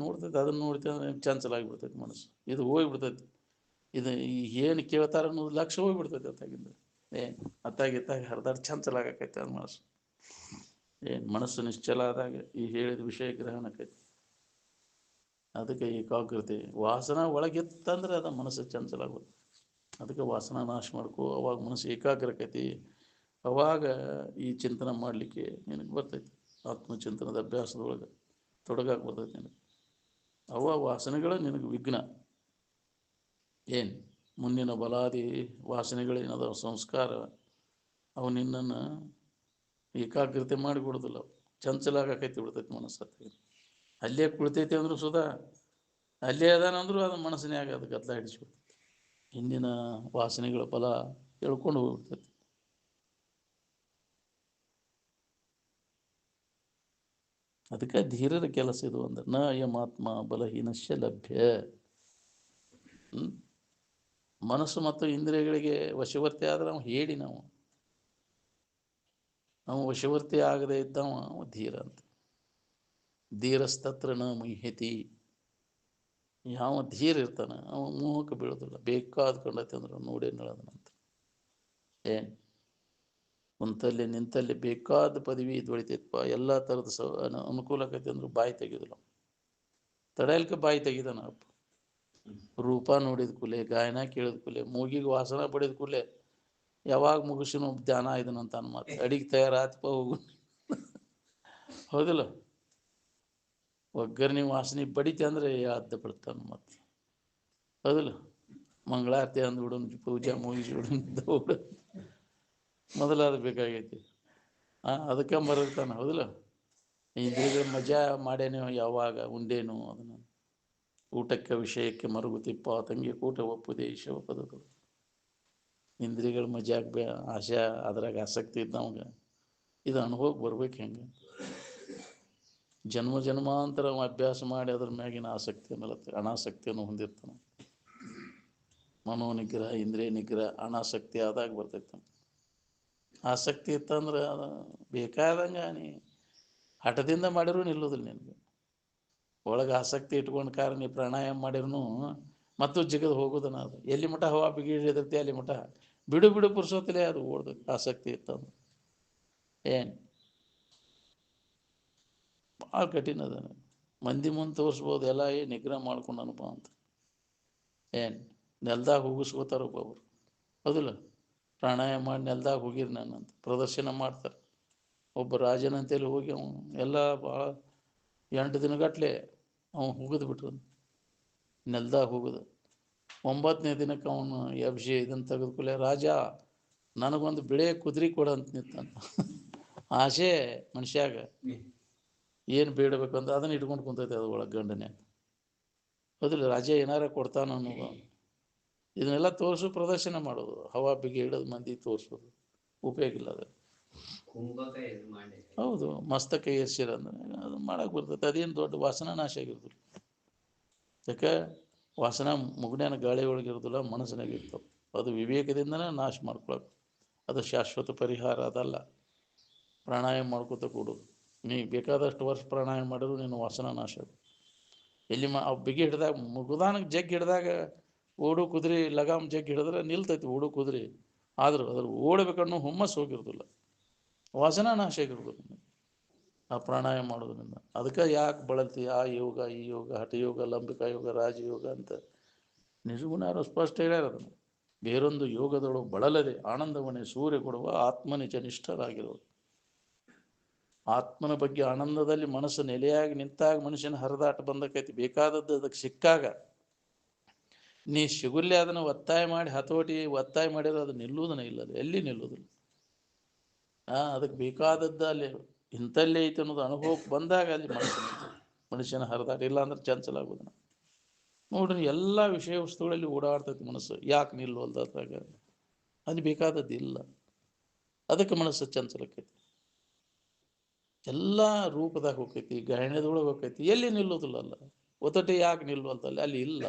ನೋಡ್ತೈತೆ, ಅದನ್ನು ನೋಡ್ತೇವೆ ಅಂದ್ರೆ ಚಂಚಲ ಆಗಿಬಿಡ್ತೈತಿ ಮನಸ್ಸು. ಇದು ಹೋಗ್ಬಿಡ್ತೈತಿ. ಇದು ಏನು ಕೇಳ್ತಾರ ಅನ್ನೋದು ಲಕ್ಷ್ಯ ಹೋಗ್ಬಿಡ್ತೈತಿ. ಅತ್ತಾಗಿಂದ ಅತ್ತಾಗಿತ್ತಾಗ ಹರಿದಾಡಿ ಚಂಚಲ ಆಗಕೈತೆ ಅದು ಮನಸ್ಸು. ಮನಸ್ಸು ನಿಶ್ಚಲ ಆದಾಗ ಈ ಹೇಳಿದ ವಿಷಯ ಗ್ರಹಣಕ್ಕೈತಿ. ಅದಕ್ಕೆ ಏಕಾಗ್ರತೆ ವಾಸನ ಒಳಗೆತ್ತಂದ್ರೆ ಅದ ಮನಸ್ಸು ಚಂಚಲ ಆಗುತ್ತೆ. ಅದಕ್ಕೆ ವಾಸನ ನಾಶ ಮಾಡ್ಕೋ, ಅವಾಗ ಮನಸ್ಸು ಏಕಾಗ್ರಕೈತಿ. ಅವಾಗ ಈ ಚಿಂತನೆ ಮಾಡಲಿಕ್ಕೆ ನಿನಗೆ ಬರ್ತೈತಿ. ಆತ್ಮಚಿಂತನದ ಅಭ್ಯಾಸದೊಳಗೆ ತೊಡಗಾಕ ಬರ್ತೈತಿ ನಿನಗೆ. ಅವ ವಾಸನೆಗಳು ನಿನಗೆ ವಿಘ್ನ. ಮುಂದಿನ ಬಲಾದಿ ವಾಸನೆಗಳೇನದ ಸಂಸ್ಕಾರ ಅವು ನಿನ್ನನ್ನು ಏಕಾಗ್ರತೆ ಮಾಡಿಕೊಡೋದಿಲ್ಲ. ಚಂಚಲ ಆಗಕೈತಿ ಬಿಡ್ತೈತಿ ಮನಸ್ಸು. ಅಲ್ಲೇ ಕುಳಿತೈತಿ ಅಂದ್ರೂ ಸುಧಾ ಅಲ್ಲೇ ಅದಾನಂದ್ರೂ ಅದು ಮನಸ್ಸಿನಾಗ ಅದು ಗದ್ದಲ ಹಿಡಿಸ್ಬಿಡ್ತೈತಿ. ಹಿಂದಿನ ವಾಸನೆಗಳ ಫಲ ಎಳ್ಕೊಂಡು ಹೋಗ್ಬಿಡ್ತೈತಿ. ಅದಕ್ಕೆ ಧೀರರ ಕೆಲಸ ಇದು ಅಂದ್ರೆ ನ ಯಮಾತ್ಮ ಬಲಹೀನಶ್ಯ ಲಭ್ಯ. ಮನಸ್ಸು ಮತ್ತು ಇಂದ್ರಿಯಗಳಿಗೆ ವಶವರ್ತಿ ಆದ್ರೆ ನಾವು ವಶವರ್ತಿ ಆಗದೆ ಇದ್ದವ ಧೀರ ಅಂತ. ಧೀರಸ್ತತ್ರ ನ ಮುಹ್ಯತಿ. ಯಾವ ಧೀರ ಇರ್ತಾನೆ ಅವ ಮೋಹಕ್ಕೆ ಬೀಳೋದಿಲ್ಲ. ಬೇಕಾದ ಕಂಡೈತೆ ಅಂದ್ರೆ ನೋಡೇ ಹೇಳೋದನಂತ. ಕುಂತಲ್ಲಿ ನಿಂತಲ್ಲಿ ಬೇಕಾದ ಪದವಿ ದೊಳಿತೈತಪ್ಪ. ಎಲ್ಲ ಥರದ ಅನುಕೂಲ ಆಕೈತಿ ಅಂದ್ರೆ ಬಾಯಿ ತೆಗೆಯೋದಿಲ್ಲ. ತಡೆಯಲ್ಕ ಬಾಯಿ ತೆಗಿದಾನ ಅಪ್ಪ. ರೂಪ ನೋಡಿದ ಕೂಲೆ, ಗಾಯನ ಕೇಳಿದ ಕೂಲೆ, ಮೂಗಿಗೆ ವಾಸನ ಪಡೆದ ಕೂಲೆ ಯಾವಾಗ ಮುಗಿಸಿನೂ ಧ್ಯಾನ ಇದನ್ನಂತ ಮಾತು. ಅಡಿಗೆ ತಯಾರಾತಪ್ಪ ಹೋಗು. ಹೌದಿಲ್ಲ? ಒಗ್ಗರಣೆ ವಾಸನೆ ಬಡಿತೆ ಅಂದ್ರೆ ಯಾವ್ದು ಬಿಡ್ತಾನೆ ಮತ್ತೆ. ಹೌದಿಲ್ಲ? ಮಂಗಳಾರತಿ ಅಂದ್ಬಿಡು, ಪೂಜೆ ಮುಗಿಸ್ಬಿಡು, ಮೊದಲಾದ ಬೇಕಾಗೈತಿ. ಅದಕ್ಕೆ ಮರತಾನೆ. ಹೌದಿಲ್ಲ? ಇಂದ್ರಿಯಗಳ ಮಜಾ ಮಾಡೇನೋ, ಯಾವಾಗ ಉಂಡೇನು ಅದನ್ನು. ಊಟಕ್ಕೆ ವಿಷಯಕ್ಕೆ ಮರುಗುತಿಪ್ಪ ತಂಗಿ ಕೂಟ ಒಪ್ಪುದೇ ಶಿವಪದಗಳು. ಇಂದ್ರಿಯಗಳ ಮಜಾಗ ಆಸೆ, ಅದ್ರಾಗ ಆಸಕ್ತಿ ಇದ್ದವಾಗ ಇದು ಅನುಭವಕ್ಕೆ ಬರ್ಬೇಕು. ಹೆಂಗೆ ಜನ್ಮ ಜನ್ಮಾಂತರ ಅಭ್ಯಾಸ ಮಾಡಿ ಅದ್ರ ಮ್ಯಾಗಿನ ಆಸಕ್ತಿ ಮೇಲೆ ಅನಾಸಕ್ತಿಯನ್ನು ಹೊಂದಿರ್ತಾನೆ. ಮನೋನಿಗ್ರಹ, ಇಂದ್ರಿಯ ನಿಗ್ರಹ, ಅನಾಸಕ್ತಿ ಆದಾಗ ಬರ್ತೈತೆ. ಆಸಕ್ತಿ ಇತ್ತಂದ್ರೆ ಬೇಕಾದಂಗೆ ನೀ ಹಠದಿಂದ ಮಾಡಿರೂ ನಿಲ್ಲೋದಿಲ್ಲ ನಿನಗೆ. ಒಳಗೆ ಆಸಕ್ತಿ ಇಟ್ಕೊಂಡು ಕಾರಣ ನೀ ಪ್ರಾಣಾಯಾಮ ಮಾಡಿರೂ ಮತ್ತು ಜಿಗದು ಹೋಗೋದನ್ನ ಅದು. ಎಲ್ಲಿ ಮಠ ಹವಾ ಬಿಗಿಡಿದೈತಿ ಅಲ್ಲಿ ಮಠ ಬಿಡು ಪುರ್ಸೋತಿಲೆ ಅದು ಓಡ್ಬೇಕು. ಆಸಕ್ತಿ ಇತ್ತಂದ್ರೆ ಭಾಳ ಕಠಿಣ ಅದ. ಮಂದಿ ಮುಂದೆ ತೋರಿಸ್ಬೋದು ಎಲ್ಲ ನಿಗ್ರಹ ಮಾಡ್ಕೊಂಡನಪ್ಪ ಅಂತ. ನೆಲ್ದಾಗ ಹೋಗಿಸ್ಕೋತಾರ ಒಬ್ಬೊಬ್ರು. ಹೌದಿಲ್ಲ? ಪ್ರಾಣಾಯಾಮ ಮಾಡಿ ನೆಲ್ದಾಗ ಹೋಗಿರಿ ನಾನಂತ ಪ್ರದರ್ಶನ ಮಾಡ್ತಾರೆ. ಒಬ್ಬ ರಾಜನಂತೇಳಿ ಹೋಗಿ ಅವನು ಎಲ್ಲ ಭಾಳ 8 ದಿನಗಟ್ಟಲೆ ಅವನು ಹೋಗೋದು ಬಿಟ್ರು. ನೆಲ್ದಾಗ ಹೋಗೋದು. 9ನೇ ದಿನಕ್ಕೆ ಅವನು ಎಬ್ಸಿ ಇದನ್ನು ತೆಗೆದುಕೊಳ್ಳೆ, ರಾಜ ನನಗೊಂದು ಬಿಳೆ ಕುದುರೆ ಕೊಡಂತ ನಿಂತಾನ. ಆಸೆ ಮನುಷ್ಯಾಗ ಏನು ಬೇಡಬೇಕಂತ ಅದನ್ನು ಇಟ್ಕೊಂಡು ಕುಂತೈತೆ ಅದು ಒಳಗೆ ಗಂಡನೇ. ಹೌದಿಲ್ಲ? ರಾಜ ಏನಾರ ಕೊಡ್ತಾನ ಅನ್ನೋದು. ಇದನ್ನೆಲ್ಲ ತೋರಿಸು ಪ್ರದರ್ಶನ ಮಾಡೋದು, ಹವಾ ಬಿಗಿ ಹಿಡಿದು ಮಂದಿ ತೋರಿಸೋದು ಉಪಯೋಗ ಇಲ್ಲ. ಅದು ಹೌದು, ಮಸ್ತಕ ಏರ್ಸಿರ ಅಂದ್ರೆ ಅದು ಮಾಡಕ್ಕೆ ಬರ್ತೈತೆ. ಅದೇನು ದೊಡ್ಡ ವಾಸನ ನಾಶ ಆಗಿರೋದಿಲ್ಲ. ಯಾಕೆ ವಾಸನ ಮುಗುಣ್ಯಾನ ಗಾಳಿ ಒಳಗಿರೋದಿಲ್ಲ, ಮನಸ್ಸಿನಾಗ ಇರ್ತವೆ. ಅದು ವಿವೇಕದಿಂದನೇ ನಾಶ ಮಾಡ್ಕೊಳಕ್ಕೆ. ಅದು ಶಾಶ್ವತ ಪರಿಹಾರ ಅದಲ್ಲ. ಪ್ರಾಣಾಯಾಮ ಮಾಡ್ಕೋತ ಕೊಡೋದು. ನೀ ಬೇಕಾದಷ್ಟು ವರ್ಷ ಪ್ರಾಣಾಯಾಮ ಮಾಡಿದ್ರು ನಿನ್ನ ವಾಸನ ನಾಶ. ಎಲ್ಲಿ ಅವ್ ಬಿಗಿ ಹಿಡ್ದಾಗ ಮುಗುದಾನಕ್ಕೆ ಜಗ್ ಹಿಡ್ದಾಗ ಓಡು ಕುದುರೆ ಲಗಾಮ್ ಜಗ್ ಹಿಡಿದ್ರೆ ನಿಲ್ತೈತಿ ಓಡು ಕುದುರೆ. ಆದ್ರೆ ಅದ್ರ ಓಡಬೇಕನ್ನೋ ಹುಮ್ಮಸ್ ಹೋಗಿರೋದಿಲ್ಲ, ವಾಸನಾ ನಾಶ ಆಗಿರೋದು ಆ ಪ್ರಾಣಾಯಾಮ ಮಾಡೋದ್ರಿಂದ. ಅದಕ್ಕೆ ಯಾಕೆ ಬಳಲ್ತಿ ಆ ಯೋಗ ಈ ಯೋಗ ಹಠಯೋಗ ಲಂಬಿಕಾ ಯೋಗ ರಾಜಯೋಗ ಅಂತ ನಿಜಗುಣಾರು ಸ್ಪಷ್ಟ ಹೇಳ್ಯಾರ. ಅದನ್ನು ಬೇರೊಂದು ಯೋಗದಳು ಬಳಲದೆ ಆನಂದವನ್ನೇ ಸೂರ್ಯ ಕೊಡುವ ಆತ್ಮನಿಜ ನಿಷ್ಠರಾಗಿರೋದು. ಆತ್ಮನ ಬಗ್ಗೆ ಆನಂದದಲ್ಲಿ ಮನಸ್ಸು ನೆಲೆಯಾಗಿ ನಿಂತಾಗ ಮನುಷ್ಯನ ಹರಿದಾಟ ಬಂದಕೈತಿ. ಬೇಕಾದದ್ದು ಅದಕ್ಕೆ ಸಿಕ್ಕಾಗ ನೀ ಸಿಗುಲ್ಲೇ ಅದನ್ನು ಒತ್ತಾಯ ಮಾಡಿ ಹತೋಟಿ ಒತ್ತಾಯ ಮಾಡಿದ್ರೆ ಅದು ನಿಲ್ಲುವುದನ್ನ ಇಲ್ಲ, ಅದು ಎಲ್ಲಿ ನಿಲ್ಲುವುದಿಲ್ಲ. ಅದಕ್ಕೆ ಬೇಕಾದದ್ದು ಅಲ್ಲಿ ಇಂಥಲ್ಲೇ ಐತೆ ಅನ್ನೋದು ಅನುಭವಕ್ಕೆ ಬಂದಾಗ ಅಲ್ಲಿ ಮನುಷ್ಯನ ಹರಿದಾಟ. ಇಲ್ಲ ಅಂದ್ರೆ ಚಂಚಲ ಆಗೋದನ್ನ ನೋಡ್ರಿ. ಎಲ್ಲ ವಿಷಯ ವಸ್ತುಗಳಲ್ಲಿ ಓಡಾಡ್ತೈತಿ ಮನಸ್ಸು. ಯಾಕೆ ನಿಲ್ಲುವಲ್ದಾಗ ಅಲ್ಲಿ ಬೇಕಾದದ್ದು ಇಲ್ಲ, ಅದಕ್ಕೆ ಮನಸ್ಸು ಚಂಚಲಕ್ಕೈತಿ. ಎಲ್ಲ ರೂಪದಾಗ ಹೋಗ್ತೈತಿ, ಗಾಯನದೊಳಗೆ ಹೋಗ್ತೈತಿ, ಎಲ್ಲಿ ನಿಲ್ಲೋದಿಲ್ಲ. ಅಲ್ಲ ಒತ್ತಟೆ ಯಾಕೆ ನಿಲ್ಲುವಲ್ತಲ್ಲ, ಅಲ್ಲಿ ಇಲ್ಲ.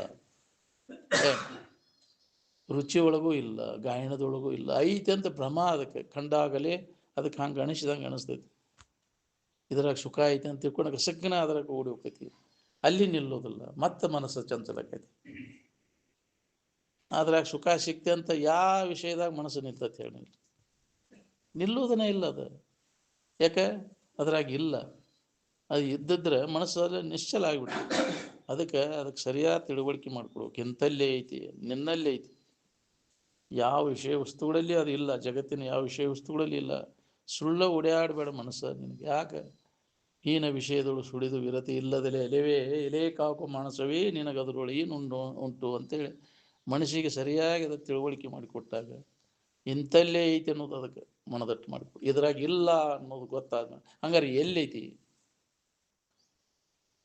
ರುಚಿ ಒಳಗೂ ಇಲ್ಲ, ಗಾಯನದೊಳಗೂ ಇಲ್ಲ, ಐತೆ ಅಂತ ಭ್ರಮ. ಅದಕ್ಕೆ ಕಂಡಾಗಲೇ ಅದಕ್ಕೆ ಹಂಗೆ ಅನಿಸಿದಂಗೆ ಅನಿಸ್ತೈತಿ. ಇದ್ರಾಗ ಸುಖ ಐತೆ ಅಂತ ತಿಳ್ಕೊಂಡಾಗ ಸಗ್ಗನ ಅದ್ರಾಗ ಓಡಿ ಹೋಗ್ತೈತಿ, ಅಲ್ಲಿ ನಿಲ್ಲೋದಿಲ್ಲ. ಮತ್ತೆ ಮನಸ್ಸು ಚಂಚಲಕ್ಕೈತಿ. ಅದ್ರಾಗ ಸುಖ ಸಿಕ್ತೆ ಅಂತ ಯಾವ ವಿಷಯದಾಗ ಮನಸ್ಸು ನಿಲ್ತೈತಿ ಹೇಳಿ? ನಿಲ್ಲೋದನ್ನ ಇಲ್ಲ ಅದು. ಯಾಕೆ? ಅದ್ರಾಗ ಇಲ್ಲ. ಅದು ಇದ್ದಿದ್ರೆ ಮನಸ್ಸಲ್ಲಿ ನಿಶ್ಚಲ ಆಗಿಬಿಡ್ತು. ಅದಕ್ಕೆ ಸರಿಯಾದ ತಿಳುವಳಿಕೆ ಮಾಡ್ಕೊಡ್ಬೇಕು. ಇಂಥಲ್ಲೇ ಐತಿ, ನಿನ್ನಲ್ಲೇ ಐತಿ. ಯಾವ ವಿಷಯ ವಸ್ತುಗಳಲ್ಲಿ ಅದು ಇಲ್ಲ, ಜಗತ್ತಿನ ಯಾವ ವಿಷಯ ವಸ್ತುಗಳಲ್ಲಿ ಇಲ್ಲ. ಸುಳ್ಳ ಓಡಾಡಬೇಡ ಮನಸ್ಸ. ನಿನಗೆ ಯಾಕೆ ಹೀನ ವಿಷಯದಳು ಸುಳಿದು ವಿರತಿ ಇಲ್ಲದಲೇ ಎಲೆವೇ ಎಲೆ ಕಾಕು ಮಾನಸವೇ ನಿನಗದರೊಳು ಏನುಂಟು ಉಂಟು ಅಂತೇಳಿ ಮನಸ್ಸಿಗೆ ಸರಿಯಾಗಿ ಅದಕ್ಕೆ ತಿಳುವಳಿಕೆ ಮಾಡಿಕೊಟ್ಟಾಗ ಇಂಥಲ್ಲೇ ಐತಿ ಅನ್ನೋದು ಅದಕ್ಕೆ ಮನದಟ್ಟು ಮಾಡಿಕೊ. ಇದ್ರಾಗ ಇಲ್ಲ ಅನ್ನೋದು ಗೊತ್ತಾದ ಹಂಗಾರೆ ಎಲ್ಲೈತಿ?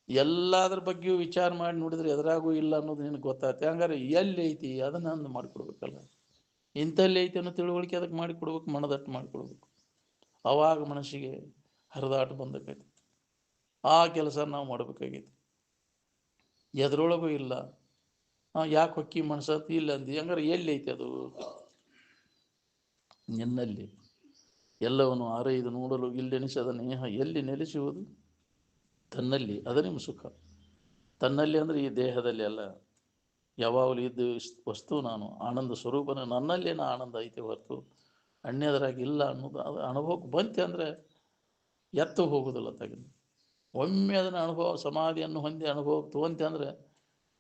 ಎಲ್ಲದ್ರ ಬಗ್ಗೆಯೂ ವಿಚಾರ ಮಾಡಿ ನೋಡಿದ್ರೆ ಎದ್ರಾಗೂ ಇಲ್ಲ ಅನ್ನೋದು ನಿನಗೆ ಗೊತ್ತಾಗ್ತದೆ. ಹಂಗಾರೆ ಎಲ್ಲಿ ಐತಿ ಅದನ್ನ ಅಂದು ಮಾಡಿಕೊಡ್ಬೇಕಲ್ಲ. ಇಂಥಲ್ಲಿ ಐತಿ ಅನ್ನೋ ತಿಳುವಳಿಕೆ ಅದಕ್ಕೆ ಮಾಡಿಕೊಡ್ಬೇಕು, ಮನದಟ್ಟು ಮಾಡಿಕೊಡ್ಬೇಕು. ಅವಾಗ ಮನಸ್ಸಿಗೆ ಹರಿದಾಟ ಬಂದಕೈತಿ. ಆ ಕೆಲಸ ನಾವು ಮಾಡಬೇಕಾಗೈತಿ. ಎದ್ರೊಳಗೂ ಇಲ್ಲ. ಯಾಕೆ ಹೊಕ್ಕಿ ಮನಸ್ಸತ್ತು ಇಲ್ಲ ಅಂದಿ? ಹಂಗಾರೆ ಎಲ್ಲಿ ಐತಿ ಅದು? ನಿನ್ನಲ್ಲಿ. ಎಲ್ಲವನ್ನು ಆರೈದು ನೋಡಲು ಇಲ್ಲೆನಿಸದ ನೇಹ ಎಲ್ಲಿ ನೆಲೆಸುವುದು? ತನ್ನಲ್ಲಿ. ಅದ ನಿಮ್ಮ ಸುಖ. ತನ್ನಲ್ಲಿ ಅಂದರೆ ಈ ದೇಹದಲ್ಲಿ ಅಲ್ಲ, ಯಾವಾಗಲೂ ಇದ್ದು ವಸ್ತು ನಾನು ಆನಂದ ಸ್ವರೂಪನ ನನ್ನಲ್ಲೇನ ಆನಂದ ಐತೆ ಹೊರತು ಅನ್ಯದರಾಗಿ ಇಲ್ಲ ಅನ್ನೋದು ಅದು ಅನುಭವಕ್ಕೆ ಬಂತೆ ಅಂದರೆ ಎತ್ತು ಹೋಗೋದಿಲ್ಲ ತೆಗೆದು. ಒಮ್ಮೆ ಅದನ್ನು ಅನುಭವ ಸಮಾಧಿಯನ್ನು ಹೊಂದಿ ಅನುಭವಕ್ಕೆ ತೊಗೊಂತೆ ಅಂದರೆ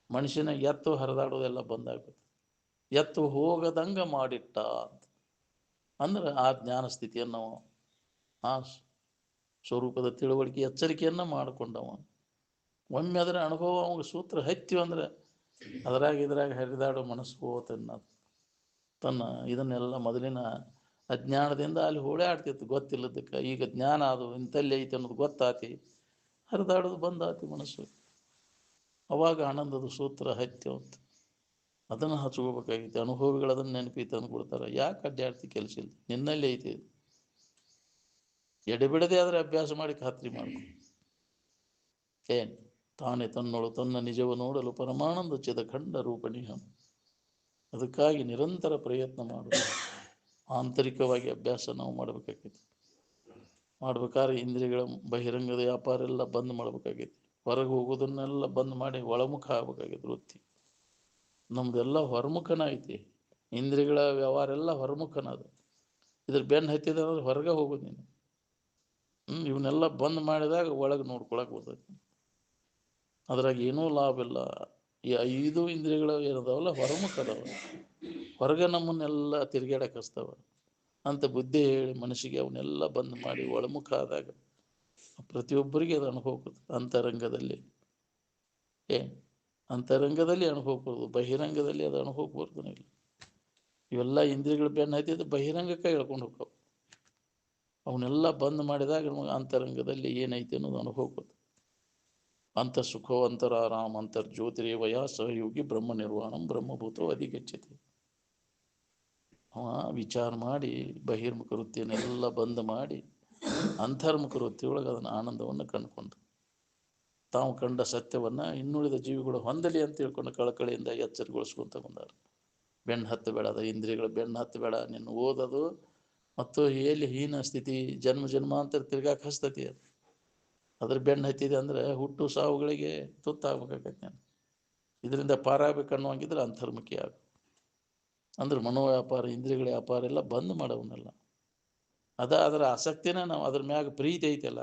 ಮನುಷ್ಯನ ಎತ್ತು ಹರಿದಾಡೋದೆಲ್ಲ ಬಂದಾಗುತ್ತೆ. ಎತ್ತು ಹೋಗದಂಗೆ ಮಾಡಿಟ್ಟ ಅಂದ್ರೆ ಆ ಜ್ಞಾನ ಸ್ಥಿತಿಯನ್ನು ಆ ಸ್ವರೂಪದ ತಿಳುವಳಿಕೆ ಎಚ್ಚರಿಕೆಯನ್ನು ಮಾಡಿಕೊಂಡವ. ಒಮ್ಮೆ ಅದರ ಅನುಭವ ಅವಾಗ ಸೂತ್ರ ಹತ್ತೀವಿ ಅಂದರೆ ಇದ್ರಾಗ ಹರಿದಾಡೋ ಮನಸ್ಸು ಹೋತನ್ನದು ತನ್ನ ಇದನ್ನೆಲ್ಲ ಮೊದಲಿನ ಅಜ್ಞಾನದಿಂದ ಅಲ್ಲಿ ಓಡಾಡ್ತಿತ್ತು ಗೊತ್ತಿಲ್ಲದಕ್ಕೆ. ಈಗ ಜ್ಞಾನ ಅದು ಇಂಥಲ್ಲಿ ಐತಿ ಅನ್ನೋದು ಗೊತ್ತಾತಿ, ಹರಿದಾಡೋದು ಬಂದಾತಿ ಮನಸ್ಸು. ಅವಾಗ ಆನಂದದ ಸೂತ್ರ ಹತ್ಯವಂತ ಅದನ್ನು ಹಚ್ಕೋಬೇಕಾಗಿತ್ತು. ಅನುಭವಿಗಳು ಅದನ್ನು ನೆನಪಿ ತಂದು ಕೊಡ್ತಾರೆ. ಯಾಕೆ ಅಡ್ಡಾಡ್ತಿ? ಕೆಲಸ ಇಲ್ಲ, ನಿನ್ನಲ್ಲಿ ಐತಿ. ಎಡೆಬಿಡದೆ ಆದರೆ ಅಭ್ಯಾಸ ಮಾಡಿ ಖಾತ್ರಿ ಮಾಡ್ಕೊ. ತಾನೇ ತನ್ನೋಳು ತನ್ನ ನಿಜವ ನೋಡಲು ಪರಮಾನಂದ ಚಿದ ಖಂಡ ರೂಪಣಿಹ. ಅದಕ್ಕಾಗಿ ನಿರಂತರ ಪ್ರಯತ್ನ ಮಾಡೋದು. ಆಂತರಿಕವಾಗಿ ಅಭ್ಯಾಸ ನಾವು ಮಾಡಬೇಕಾಗೈತಿ. ಮಾಡ್ಬೇಕಾದ್ರೆ ಇಂದ್ರಿಯಗಳ ಬಹಿರಂಗದ ವ್ಯಾಪಾರ ಎಲ್ಲ ಬಂದ್ ಮಾಡ್ಬೇಕಾಗೈತಿ. ಹೊರಗೆ ಹೋಗೋದನ್ನೆಲ್ಲ ಬಂದ್ ಮಾಡಿ ಒಳಮುಖ ಆಗ್ಬೇಕಾಗೈತಿ ವೃತ್ತಿ. ನಮ್ದೆಲ್ಲ ಹೊರಮುಖನ ಐತಿ. ಇಂದ್ರಿಯಗಳ ವ್ಯವಹಾರ ಎಲ್ಲ ಹೊರಮುಖನ. ಅದು ಇದ್ರ ಬೆನ್ನು ಹತ್ತಿದ ಅಂದ್ರೆ ಹೊರಗೆ ಹೋಗೋದು ನೀನು. ಇವನ್ನೆಲ್ಲ ಬಂದ್ ಮಾಡಿದಾಗ ಒಳಗೆ ನೋಡ್ಕೊಳಕ್ ಬರ್ತೈತಿ. ಅದ್ರಾಗ ಏನೂ ಲಾಭ ಇಲ್ಲ. ಈ 5 ಇಂದ್ರಿಯಗಳು ಏನದಾವಲ್ಲ ಹೊರಮುಖ ಅದಾವ, ಹೊರಗೆ ನಮ್ಮನ್ನೆಲ್ಲ ತಿರುಗಾಡಕ್ಕೆ ಹಚ್ತಾವ ಅಂತ ಬುದ್ಧಿ ಹೇಳಿ ಮನಸ್ಸಿಗೆ ಅವನ್ನೆಲ್ಲ ಬಂದ್ ಮಾಡಿ ಒಳಮುಖ ಆದಾಗ ಪ್ರತಿಯೊಬ್ಬರಿಗೆ ಅದು ಅನುಭವ ಅಂತರಂಗದಲ್ಲಿ. ಅಂತರಂಗದಲ್ಲಿ ಅನುಭವ ಬರೋದು, ಬಹಿರಂಗದಲ್ಲಿ ಅದು ಅನುಭವ ಬರ್ತಾನೆ ಇಲ್ಲ. ಇವೆಲ್ಲ ಇಂದ್ರಿಯಗಳು ಬೆನ್ನು ಹತ್ತಿದ್ದು ಬಹಿರಂಗಕ್ಕೆ ಹೇಳ್ಕೊಂಡು ಹೋಗ್ತಾವ. ಅವನ್ನೆಲ್ಲ ಬಂದ್ ಮಾಡಿದಾಗ ನಮಗೆ ಅಂತರಂಗದಲ್ಲಿ ಏನೈತಿ ಅನ್ನೋದು ಅನುಭವ ಬರ್ತದೆ. ಅಂತ ಸುಖೋ ಅಂತರಾರಾಮ ಅಂತರ್ಜ್ಯೋತಿರೇವಯ ಸಹಯೋಗಿ ಬ್ರಹ್ಮ ನಿರ್ವಾಣಂ ಬ್ರಹ್ಮಭೂತೋ ಅಧಿಗಚ್ಚತಿ. ಅವ ವಿಚಾರ ಮಾಡಿ ಬಹಿರ್ಮುಖ ವೃತ್ತಿಯನ್ನೆಲ್ಲ ಬಂದ್ ಮಾಡಿ ಅಂತರ್ಮುಖ ವೃತ್ತಿಯೊಳಗೆ ಅದನ್ನು ಆನಂದವನ್ನು ಕಂಡುಕೊಂಡು ತಾವು ಕಂಡ ಸತ್ಯವನ್ನು ಇನ್ನುಳಿದ ಜೀವಿಗಳು ಹೊಂದಲಿ ಅಂತ ತಿಳ್ಕೊಂಡು ಕಳಕಳಿಯಿಂದ ಎಚ್ಚರಗೊಳಿಸ್ಕೊಂತ ಬಂದಾರ. ಬೆನ್ನು ಹತ್ತು ಬೇಡ, ಅದು ಇಂದ್ರಿಯಗಳು ಬೆನ್ನು ಹತ್ತು ಬೇಡ, ನಿನ್ನ ಓದೋದು ಮತ್ತು ಎಲ್ಲಿ ಹೀನ ಸ್ಥಿತಿ ಜನ್ಮ ಜನ್ಮಾಂತರ ತಿರ್ಗಾಕ ಹಸ್ತತಿ. ಅದು ಅದ್ರ ಬೆನ್ನು ಹತ್ತಿದೆ ಅಂದ್ರೆ ಹುಟ್ಟು ಸಾವುಗಳಿಗೆ ತುತ್ತಾಗಬೇಕಾಗತ್ತೆ ನಾನು. ಇದರಿಂದ ಪಾರಾಗಬೇಕನ್ನುವಂಗಿದ್ರೆ ಅಂತರ್ಮುಖಿ ಆಗ. ಅಂದ್ರೆ ಮನೋವ್ಯಾಪಾರ, ಇಂದ್ರಿಯಗಳ ವ್ಯಾಪಾರ ಎಲ್ಲ ಬಂದ್ ಮಾಡವನ್ನೆಲ್ಲ. ಅದರ ಆಸಕ್ತಿನ ನಾವು ಅದ್ರ ಮ್ಯಾಗ ಪ್ರೀತಿ ಐತಲ್ಲ,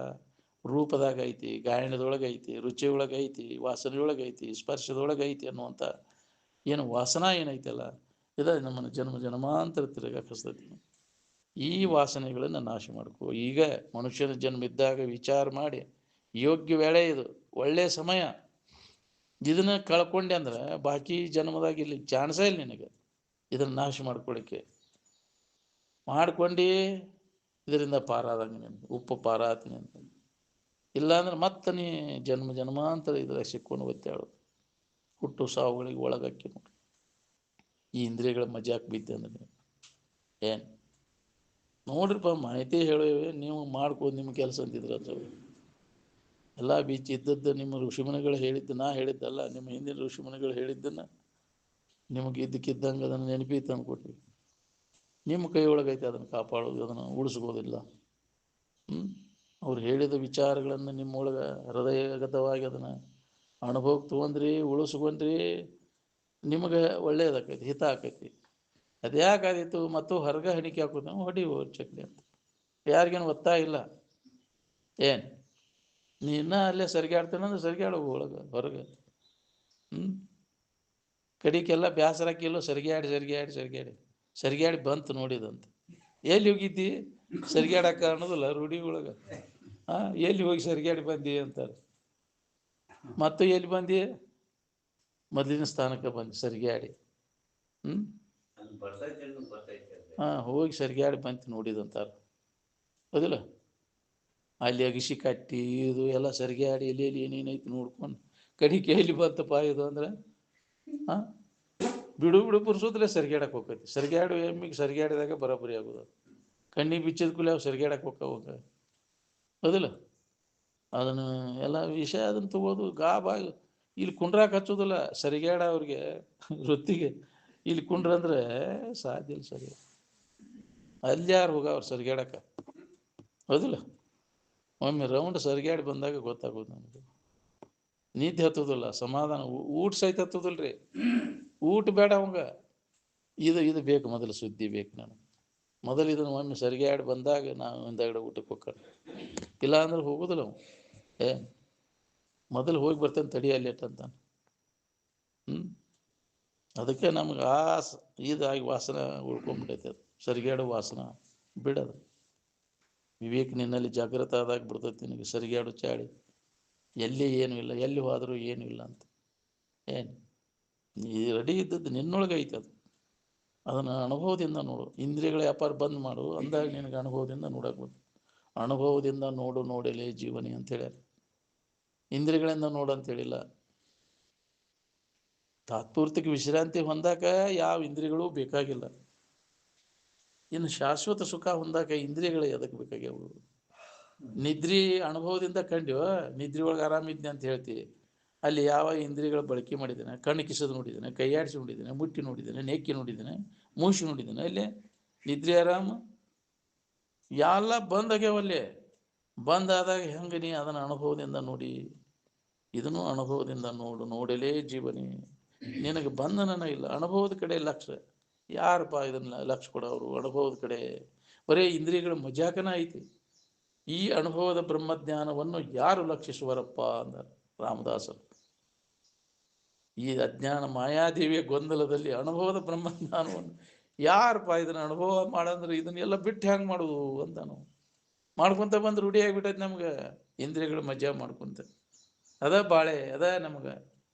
ರೂಪದಾಗ ಐತಿ, ಗಾಯನದೊಳಗೆ ಐತಿ, ರುಚಿಯೊಳಗೆ ಐತಿ, ವಾಸನೆಯೊಳಗೆ ಐತಿ, ಸ್ಪರ್ಶದೊಳಗೆ ಐತಿ ಅನ್ನುವಂಥ ಏನು ವಾಸನ ಏನೈತಲ್ಲ, ಇದ ನಮ್ಮನ್ನು ಜನ್ಮ ಜನ್ಮಾಂತರ ತಿರುಗಾಕಿಸ್ತೈತಿ. ಈ ವಾಸನೆಗಳನ್ನು ನಾಶ ಮಾಡ್ಕೋ. ಈಗ ಮನುಷ್ಯನ ಜನ್ಮ ಇದ್ದಾಗ ವಿಚಾರ ಮಾಡಿ, ಯೋಗ್ಯ ವೇಳೆ ಇದು, ಒಳ್ಳೆಯ ಸಮಯ. ಇದನ್ನ ಕಳ್ಕೊಂಡೆ ಅಂದ್ರೆ ಬಾಕಿ ಜನ್ಮದಾಗ ಇಲ್ಲಿ ಚಾನ್ಸೇ ಇಲ್ಲ ನಿನಗೆ ಇದನ್ನ ನಾಶ ಮಾಡ್ಕೊಳ್ಳಿಕ್ಕೆ. ಮಾಡ್ಕೊಂಡು ಇದರಿಂದ ಪಾರಾದಂಗೆ ನೀನು, ಉಪ್ಪು ಪಾರಾತೀನಿ ಅಂತ. ಇಲ್ಲಾಂದ್ರೆ ಮತ್ತೆ ನೀ ಜನ್ಮ ಜನ್ಮಾಂತರ ಇದ್ರಾಗ ಸಿಕ್ಕೊಂಡು ಒತ್ತಾಳು, ಹುಟ್ಟು ಸಾವುಗಳಿಗೆ ಒಳಗಕ್ಕಿ ನೋಡಿ. ಈ ಇಂದ್ರಿಯಗಳ ಮಜಾಕ್ ಬಿದ್ದೆ ಅಂದ್ರೆ ನೀವು ಏನು ನೋಡ್ರಿಪ್ಪ, ಮಾಹಿತಿ ಹೇಳುವೆ ನೀವು ಮಾಡ್ಕೊಂಡು ನಿಮ್ಮ ಕೆಲಸ ಅಂತಿದ್ರು ಅದು ಎಲ್ಲ ಬೀಚ್ ಇದ್ದದ್ದು ನಿಮ್ಮ ಋಷಿಮುನಿಗಳು ಹೇಳಿದ್ದು ನಾ ಹೇಳಿದ್ದಲ್ಲ, ನಿಮ್ಮ ಹಿಂದಿನ ಋಷಿಮುನಿಗಳು ಹೇಳಿದ್ದನ್ನು ನಿಮಗೆ ಇದ್ದಕ್ಕಿದ್ದಂಗೆ ಅದನ್ನು ನೆನಪಿ ತಂದು ಕೊಟ್ವಿ. ನಿಮ್ಮ ಕೈ ಒಳಗೈತೆ ಅದನ್ನು ಕಾಪಾಡೋದು, ಅದನ್ನು ಉಳಿಸ್ಬೋದಿಲ್ಲ. ಅವ್ರು ಹೇಳಿದ ವಿಚಾರಗಳನ್ನು ನಿಮ್ಮೊಳಗೆ ಹೃದಯಗತವಾಗಿ ಅದನ್ನು ಅನುಭವಕ್ಕೆ ತೊಗೊಂಡ್ರಿ, ಉಳಿಸ್ಕೊಂಡ್ರಿ, ನಿಮಗೆ ಒಳ್ಳೇದಾಕೈತಿ, ಹಿತ ಆಕೈತಿ. ಅದ್ಯಾಕಾದಿತ್ತು ಮತ್ತು ಹೊರಗೆ ಹಣಿಕೆ ಹಾಕೋದು, ನಾವು ಹೊಡಿ ಚಕ್ಲಿ ಅಂತ ಯಾರಿಗೇನು ಒತ್ತಾಯ ಇಲ್ಲ. ಏನು ನೀ ಇನ್ನೂ ಅಲ್ಲೇ ಸರಿಗಾಡ್ತೇನಂದ್ರೆ ಸರಿಗಾಡು ಒಳಗೆ ಹೊರಗೆ. ಕಡಿಕೆಲ್ಲ ಬೇಸರಕ್ಕಿಲ್ಲೋ ಸರಿಗಾಡಿ ಬಂತು ನೋಡಿದಂತ. ಎಲ್ಲಿ ಹೋಗಿದ್ದಿ ಸರಿಗಾಡಕ್ಕ ಅನ್ನೋದಿಲ್ಲ ರೂಢಿ ಒಳಗೆ. ಎಲ್ಲಿ ಹೋಗಿ ಸರಿಗಾಡಿ ಬಂದಿ ಅಂತಾರೆ. ಮತ್ತು ಎಲ್ಲಿ ಬಂದಿ, ಮೊದಲಿನ ಸ್ಥಾನಕ್ಕೆ ಬಂದು ಸರಿಗಾಡಿ. ಹೋಗಿ ಸರಿಗಾಡಿ ಬಂತು ನೋಡಿದಂತಾರೆ. ಹೌದಿಲ್ಲ? ಅಲ್ಲಿ ಅಗಿಸಿ ಕಟ್ಟಿ ಇದು ಎಲ್ಲ ಸರಿಗಾಡಿ ಎಲ್ಲಿ ಏನೇನೈತಿ ನೋಡ್ಕೊಂಡು ಕಡಿಕೆ ಎಲ್ಲಿ ಬಂತಪ್ಪ ಇದು ಅಂದ್ರೆ ಬಿಡು ಪುರ್ಸೋದ್ರೆ ಸರಿಗಾಡಕ್ಕೆ ಹೋಗ್ತೈತಿ. ಸರಿಗಾಡು ಎಮ್ಮಿಗೆ ಸರಿಗಾಡಿದಾಗ ಬರೋಬ್ಬರಿ ಆಗೋದು. ಕಣ್ಣಿಗೆ ಬಿಚ್ಚಿದ ಕೂಲಿ ಅವು ಸರಿಗಾಡಕ್ಕೆ ಹೋಗ. ಹೌದಿಲ್ಲ? ಅದನ್ನು ಎಲ್ಲ ವಿಷಯ ಅದನ್ನು ತಗೋದು ಗಾಬಾಗಿ ಇಲ್ಲಿ ಕುಂಡ್ರಾಕ್ ಹಚ್ಚೋದಿಲ್ಲ. ಸರಿಗಾಡ ಅವ್ರಿಗೆ ವೃತ್ತಿಗೆ ಇಲ್ಲಿ ಕುಂಡ್ರಂದ್ರೆ ಸಾಧ್ಯ ಇಲ್ಲ. ಸರಿ ಅಲ್ಲಿ ಯಾರು ಹೋಗವ್ರು ಸರಿಗಾಡಕ್ಕೆ? ಹೌದಿಲ್ಲ? ಒಮ್ಮೆ ರೌಂಡ್ ಸರಿಗಾಡಿ ಬಂದಾಗ ಗೊತ್ತಾಗೋದು ನಮಗೆ. ನಿದ್ದೆ ಹತ್ತೋದಿಲ್ಲ, ಸಮಾಧಾನ, ಊಟ ಸಹಿತ ಹತ್ತೋದಿಲ್ರಿ. ಊಟ ಬೇಡ ಅವಂಗ, ಇದು ಬೇಕು, ಮೊದಲು ಸುದ್ದಿ ಬೇಕು ನನಗೆ. ಮೊದಲು ಇದನ್ನು ಒಮ್ಮೆ ಸರಿಗಾಡಿ ಬಂದಾಗ ನಾವು ಹಿಂದಾಗಡೆ ಊಟಕ್ಕೆ ಹೋಗ್ತಾರೆ. ಇಲ್ಲ ಅಂದ್ರೆ ಹೋಗೋದಿಲ್ಲ ಅವ. ಮೊದಲು ಹೋಗಿ ಬರ್ತೇನೆ ತಡಿ ಅಲ್ಲಿ ಅಂತಾನೆ. ಅದಕ್ಕೆ ನಮ್ಗೆ ಇದಾಗಿ ವಾಸನ ಉಳ್ಕೊಂಡ್ಬಿಟ್ಟೈತೆ. ಅದು ಸರಿಗಾಡು ವಾಸನ ಬಿಡೋದು. ವಿವೇಕ ನಿನ್ನಲ್ಲಿ ಜಾಗೃತ ಆದಾಗ ಬಿಡ್ತೈತಿ ನಿನಗೆ ಸರಿಗಾಡು ಚಾಡಿ. ಎಲ್ಲಿ ಏನೂ ಇಲ್ಲ, ಎಲ್ಲಿ ಹೋದರೂ ಏನೂ ಇಲ್ಲ ಅಂತ. ನೀ ರೆಡಿ ಇದ್ದದ್ದು ನಿನ್ನೊಳಗೆ ಐತೆ. ಅದನ್ನು ಅನುಭವದಿಂದ ನೋಡು. ಇಂದ್ರಿಯಗಳ ವ್ಯಾಪಾರ ಬಂದ್ ಮಾಡು ಅಂದಾಗ ನಿನಗೆ ಅನುಭವದಿಂದ ನೋಡಕ್ಬೋದು. ಅನುಭವದಿಂದ ನೋಡಲೇ ಜೀವನಿ ಅಂತ ಹೇಳ್ಯಾರ. ಇಂದ್ರಿಯಗಳಿಂದ ನೋಡು ಅಂತ ಹೇಳಿಲ್ಲ. ತಾತ್ಪೂರ್ತಿಕ ವಿಶ್ರಾಂತಿ ಹೊಂದಾಕ ಯಾವ ಇಂದ್ರಿಯಗಳು ಬೇಕಾಗಿಲ್ಲ. ಇನ್ನು ಶಾಶ್ವತ ಸುಖ ಹೊಂದಾಕ ಇಂದ್ರಿಯಗಳು ಎದಕ್ಕೆ ಬೇಕಾಗ್ಯಾವು? ನಿದ್ರಿ ಅನುಭವದಿಂದ ಕಂಡ್ಯೋ, ನಿದ್ರಿ ಒಳಗೆ ಆರಾಮಿದ್ನೆ ಅಂತ ಹೇಳ್ತೀವಿ. ಅಲ್ಲಿ ಯಾವ ಇಂದ್ರಿಯಗಳ ಬಳಕೆ ಮಾಡಿದ್ದೇನೆ? ಕಣ್ಣು ಕಿಸದು ನೋಡಿದ್ದೇನೆ, ಕೈಯಾಡಿಸಿ ನೋಡಿದ್ದೇನೆ, ಮುಟ್ಟಿ ನೋಡಿದ್ದೇನೆ, ನೆಕ್ಕಿ ನೋಡಿದ್ದೇನೆ, ಮೂಸಿ ನೋಡಿದ್ದೇನೆ. ಅಲ್ಲಿ ನಿದ್ರಿ ಆರಾಮ ಎಲ್ಲ ಬಂದಾಗ್ಯಾವಲ್ಲಿ. ಬಂದಾದಾಗ ಹೆಂಗೆ ನೀ ಅದನ್ನು ಅನುಭವದಿಂದ ನೋಡಿ. ಇದನ್ನು ಅನುಭವದಿಂದ ನೋಡಲೇ ಜೀವನಿ. ನಿನಗೆ ಬಂಧನನ ಇಲ್ಲ, ಅನುಭವದ ಕಡೆ ಲಕ್ಷ್ಯ. ಯಾರಪ್ಪ ಇದನ್ನ ಲಕ್ಷ್ಯ ಕೊಡೋರು? ಅನುಭವದ ಕಡೆ. ಬರೀ ಇಂದ್ರಿಯಗಳ ಮಜಾಕನ ಐತಿ. ಈ ಅನುಭವದ ಬ್ರಹ್ಮಜ್ಞಾನವನ್ನು ಯಾರು ಲಕ್ಷಿಸುವರಪ್ಪ ಅಂದ ರಾಮದಾಸರು. ಈ ಅಜ್ಞಾನ ಮಾಯಾದೇವಿಯ ಗೊಂದಲದಲ್ಲಿ ಅನುಭವದ ಬ್ರಹ್ಮಜ್ಞಾನವನ್ನು ಯಾರಪ್ಪ ಇದನ್ನ ಅನುಭವ ಮಾಡಂದ್ರೆ ಇದನ್ನೆಲ್ಲ ಬಿಟ್ಟು ಹೆಂಗೆ ಮಾಡೋದು ಅಂತ ನಾವು ಮಾಡ್ಕೊಂತ ಬಂದು ರೂಢಿ ಆಗಿಬಿಟ್ಟೈತೆ ನಮ್ಗೆ. ಇಂದ್ರಿಯಗಳು ಮಜಾ ಮಾಡ್ಕೊಂತ ಅದ ಬಾಳೆ ಅದ ನಮ್ಗೆ.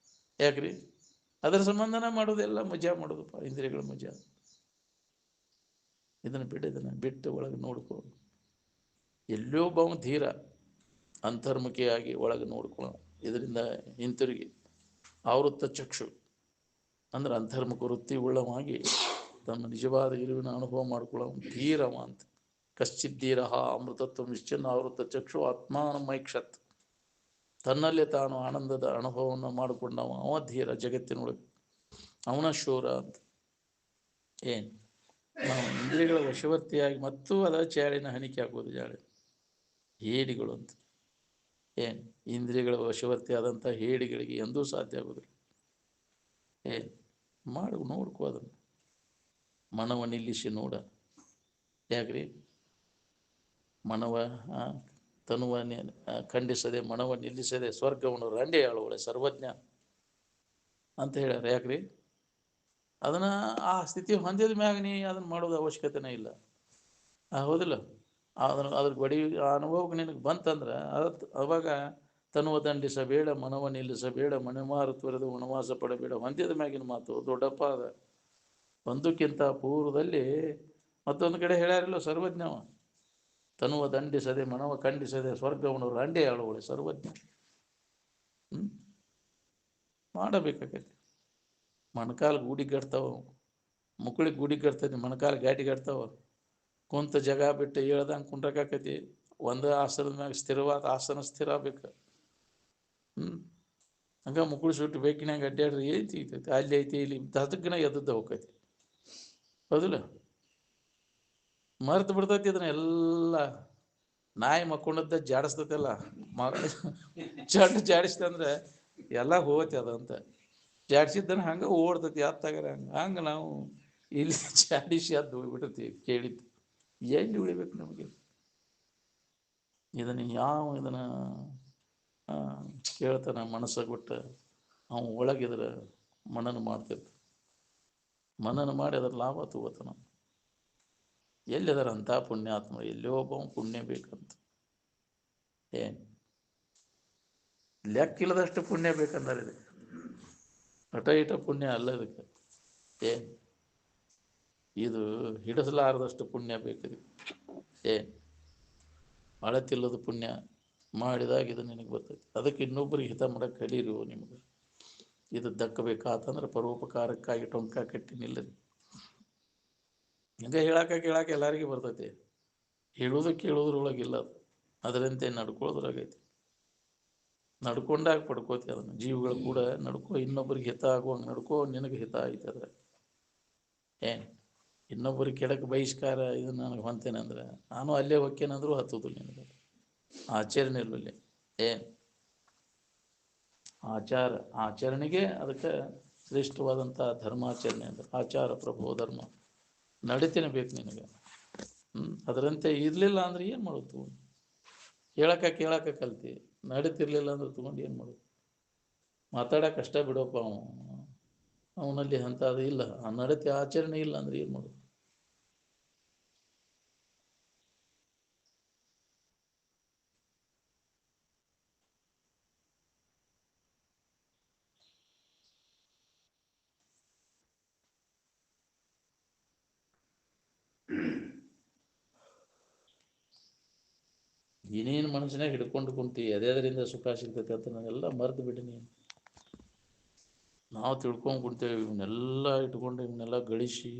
ಯಾಕ್ರಿ? ಅದರ ಸಂಬಂಧನ ಮಾಡೋದೆಲ್ಲ ಮಜಾ ಮಾಡೋದಪ್ಪ, ಇಂದ್ರಿಯಗಳ ಮಜಾ. ಇದನ್ನು ಬಿಟ್ಟು ಒಳಗೆ ನೋಡ್ಕೊ. ಎಲ್ಲೋ ಒಬ್ಬ ಧೀರ ಅಂತರ್ಮುಖಿಯಾಗಿ ಒಳಗೆ ನೋಡ್ಕೊಳ್ಳೋ. ಇದರಿಂದ ಹಿಂತಿರುಗಿ ಆವೃತ್ತ ಚಕ್ಷು ಅಂದ್ರೆ ಅಂತರ್ಮುಖ ವೃತ್ತಿ ಉಳ್ಳವಾಗಿ ತನ್ನ ನಿಜವಾದ ಇರುವಿನ ಅನುಭವ ಮಾಡ್ಕೊಳ್ಳೋ ಧೀರವ ಅಂತ. ಕಶ್ಚಿದ್ದೀರ ಅಮೃತತ್ವ ನಿಶ್ಚಿನ್ನ ಆವೃತ್ತ ಚಕ್ಷು ಆತ್ಮಾನಮೈಕ್ಷತ್. ತನ್ನಲ್ಲೇ ತಾನು ಆನಂದದ ಅನುಭವವನ್ನು ಮಾಡಿಕೊಂಡವ ಅವ ಧೀರ ಜಗತ್ತಿನೊಳಗೆ. ಅವನ ಶೂರ ಅಂತ. ನಾವು ಇಂದ್ರಿಯಗಳ ವಶವರ್ತಿಯಾಗಿ ಮತ್ತು ಅದ ಚಾಳಿನ ಹಣಿಕೆ ಹಾಕೋದು. ಜಾಳಿ ಹೇಡಿಗಳು ಅಂತ. ಏನು ಇಂದ್ರಿಯಗಳ ವಶವರ್ತಿ ಆದಂಥ ಹೇಡಿಗಳಿಗೆ ಎಂದೂ ಸಾಧ್ಯ ಆಗೋದಿಲ್ಲ. ಏನು ನೋಡ್ಕೋ ಅದನ್ನು, ಮನವ ನಿಲ್ಲಿಸಿ ನೋಡ. ಯಾಕ್ರಿ ಮನವ ತನುವ ಖಂಡಿಸದೆ ಮನವ ನಿಲ್ಲಿಸದೆ ಸ್ವರ್ಗವನ್ನು ರಂಡೆ ಆಳುವಳೆ ಸರ್ವಜ್ಞ ಅಂತ ಹೇಳ್ಯಾರ. ಯಾಕ್ರಿ ಅದನ್ನು ಆ ಸ್ಥಿತಿ ಹೊಂದಿದ ಮ್ಯಾಗ ನೀ ಅದನ್ನು ಮಾಡೋದು ಅವಶ್ಯಕತೆನೇ ಇಲ್ಲ. ಹೌದಿಲ್ಲ? ಅದ್ರ ಬಡಿ ಆ ಅನುಭವಕ್ಕೆ ನಿನಗೆ ಬಂತಂದ್ರೆ ಅವಾಗ ತನುವ ದಂಡಿಸಬೇಡ ಮನವ ನಿಲ್ಲಿಸಬೇಡ ಮನೆಮಾರು ತೊರೆದು ವನವಾಸ ಪಡಬೇಡ ಹೊಂದಿದ ಮ್ಯಾಗಿನ ಮಾತು ದೊಡ್ಡಪ್ಪ ಅದ. ಒಂದಕ್ಕಿಂತ ಪೂರ್ವದಲ್ಲಿ ಮತ್ತೊಂದು ಕಡೆ ಹೇಳ್ಯಾರಿಲ್ಲ ಸರ್ವಜ್ಞವ, ತನುವ ದಂಡಿಸದೆ ಮನವ ಖಂಡಿಸದೆ ಸ್ವರ್ಗವನ್ನು ರಂಡೆ ಆಳುವಳೆ ಸರ್ವಜ್ಞ. ಮಾಡಬೇಕಾಗೈತಿ. ಮೊಣಕಾಲು ಗೂಡಿಗಟ್ತಾವ, ಮುಕ್ಕಳಿಗೆ ಗೂಡಿಗಟ್ತೈತಿ, ಮೊಣಕಾಲು ಗಾಟಿಗಟ್ತಾವ. ಕುಂತ ಜಾಗ ಬಿಟ್ಟು ಹೇಳ್ದಂಗೆ ಕುಂಡ್ರಕಾಕೈತಿ. ಒಂದು ಆಸನದ ಮ್ಯಾಗ ಸ್ಥಿರವಾದ ಆಸನ ಸ್ಥಿರ ಆಗ್ಬೇಕು. ಹಂಗ ಮುಕ್ಕಳು ಸುಟ್ಟು ಬೇಕಿನಾಗ ಅಡ್ಡಾಡ್ರಿ ಏನ್ ಸಿಗ್ತೈತಿ? ಅಲ್ಲಿ ಐತಿ ಇಲ್ಲಿ ದಸಕ್ಕಿನ ಎದ್ದದ್ದು ಹೋಗ್ತೈತಿ. ಹೌದಿಲ್ಲ? ಮರ್ತು ಬಿಡ್ತೈತಿ ಇದನ್ನ ಎಲ್ಲ. ನಾಯಿ ಮಕ್ಕೊಂಡದ್ದ ಜಾಡಿಸ್ತೈತಲ್ಲ, ಜಾಡಿಸ್ತಂದ್ರೆ ಎಲ್ಲ ಹೋಗತಿ ಅದಂತ. ಜಾಡಿಸಿದ್ದನ್ನು ಹಂಗೆ ಓಡ್ತೈತಿ ಅತ್ತಾಗ ಹಂಗೆ ನಾವು ಇಲ್ಲಿ ಜಾಡಿಸಿ ಅದು ಹೋಗ್ಬಿಡ್ತೀವಿ. ಕೇಳಿದ್ದು ಎಲ್ಲಿ ಉಳಿಬೇಕು ನಮಗೆ? ಇದನ್ನು ಇದನ್ನು ಕೇಳ್ತಾನೆ ಮನಸ್ಸಾಗ ಬಿಟ್ಟು ಅವನು ಒಳಗಿದ್ರೆ ಮನನ ಮಾಡ್ತಿರ್ತ. ಮನನ ಮಾಡಿ ಅದ್ರ ಲಾಭ ತಗೋತಾನ. ಎಲ್ಲಿದಾರ ಅಂತ ಪುಣ್ಯಾತ್ಮ? ಎಲ್ಲೋ ಒಬ್ಬ ಪುಣ್ಯ ಬೇಕಂತ. ಏನು ಲೆಕ್ಕಿಲ್ಲದಷ್ಟು ಪುಣ್ಯ ಬೇಕಂದ್ರೆ ಇದಕ್ಕೆ ಹಠ ಇಟ ಪುಣ್ಯ ಅಲ್ಲ ಇದಕ್ಕೆ. ಏನು ಇದು ಹಿಡಿಸಲಾರದಷ್ಟು ಪುಣ್ಯ ಬೇಕಿದೆ. ಏನು ಅಳತಿಲ್ಲದ ಪುಣ್ಯ ಮಾಡಿದಾಗ ಇದು ನಿನಗೆ ಬರ್ತೈತಿ. ಅದಕ್ಕೆ ಇನ್ನೊಬ್ಬರಿಗೆ ಹಿತ ಮಾಡಕ್ಕೆ ಕಲೀರಿ. ನಿಮಗೆ ಇದು ದಕ್ಕಬೇಕಾತಂದ್ರೆ ಪರೋಪಕಾರಕ್ಕಾಗಿ ಟೊಂಕ ಕಟ್ಟಿ ನಿಲ್ಲರಿ. ಹಂಗೆ ಕೇಳಾಕ ಎಲ್ಲರಿಗೂ ಬರ್ತೈತಿ. ಹೇಳೋದು ಕೇಳೋದ್ರೊಳಗಿಲ್ಲ ಅದು. ಅದರಂತೆ ನಡ್ಕೊಳ್ಳೋದ್ರಾಗೈತಿ. ನಡ್ಕೊಂಡಾಗ ಪಡ್ಕೋತಿ ಅದನ್ನು. ಜೀವಗಳು ಕೂಡ ನಡ್ಕೋ, ಇನ್ನೊಬ್ಬರಿಗೆ ಹಿತ ಆಗುವಂಗೆ ನಡ್ಕೋ, ನಿನಗೆ ಹಿತ ಐತೆ ಅದ್ರ. ಏನು ಇನ್ನೊಬ್ಬರಿಗೆ ಕೆಡಕ್ಕೆ ಬಹಿಷ್ಕಾರ ಇದು ನನಗೆ ಹೊಂತೇನೆ ಅಂದ್ರೆ ನಾನು ಅಲ್ಲೇ ಹೊಕ್ಕೇನಂದ್ರೂ ಹತ್ತೋದು ನಿನಗೆ. ಆಚರಣೆ ಇಲ್ವಲ್ಲಿ. ಏನು ಆಚರಣೆಗೆ ಅದಕ್ಕೆ ಶ್ರೇಷ್ಠವಾದಂಥ ಧರ್ಮಾಚರಣೆ ಅಂದ್ರೆ ಆಚಾರ ಪ್ರಭೋ ಧರ್ಮ. ನಡಿತೇನೆ ಬೇಕು ನಿನಗೆ. ಅದರಂತೆ ಇರಲಿಲ್ಲ ಅಂದ್ರೆ ಏನು ಮಾಡೋದು? ಕೇಳಕ ಕಲ್ತಿ, ನಡೀತಿರ್ಲಿಲ್ಲ ಅಂದ್ರೆ ತೊಗೊಂಡು ಏನು ಮಾಡೋದು? ಮಾತಾಡೋಕೆ ಕಷ್ಟ ಬಿಡೋಪ್ಪ. ಅವನಲ್ಲಿ ಅಂತ ಅದು ಇಲ್ಲ, ಆ ನಡತೆ ಆಚರಣೆ ಇಲ್ಲ ಅಂದ್ರೆ ಏನು ಮಾಡೋದು? ಏನೇನು ಮನಸ್ಸಿನಾಗ ಹಿಡ್ಕೊಂಡು ಕುಂತಿ ಅದರಿಂದ ಸುಖ ಸಿಗ್ತೈತೆ ಅಂತ ನಾನೆಲ್ಲ ಮರೆತು ಬಿಡಿ. ನಾವು ತಿಳ್ಕೊಂಡು ಕುಂತೇವೆ. ಇವನ್ನೆಲ್ಲ ಇಟ್ಕೊಂಡು ಇವನ್ನೆಲ್ಲ ಗಳಿಸಿ,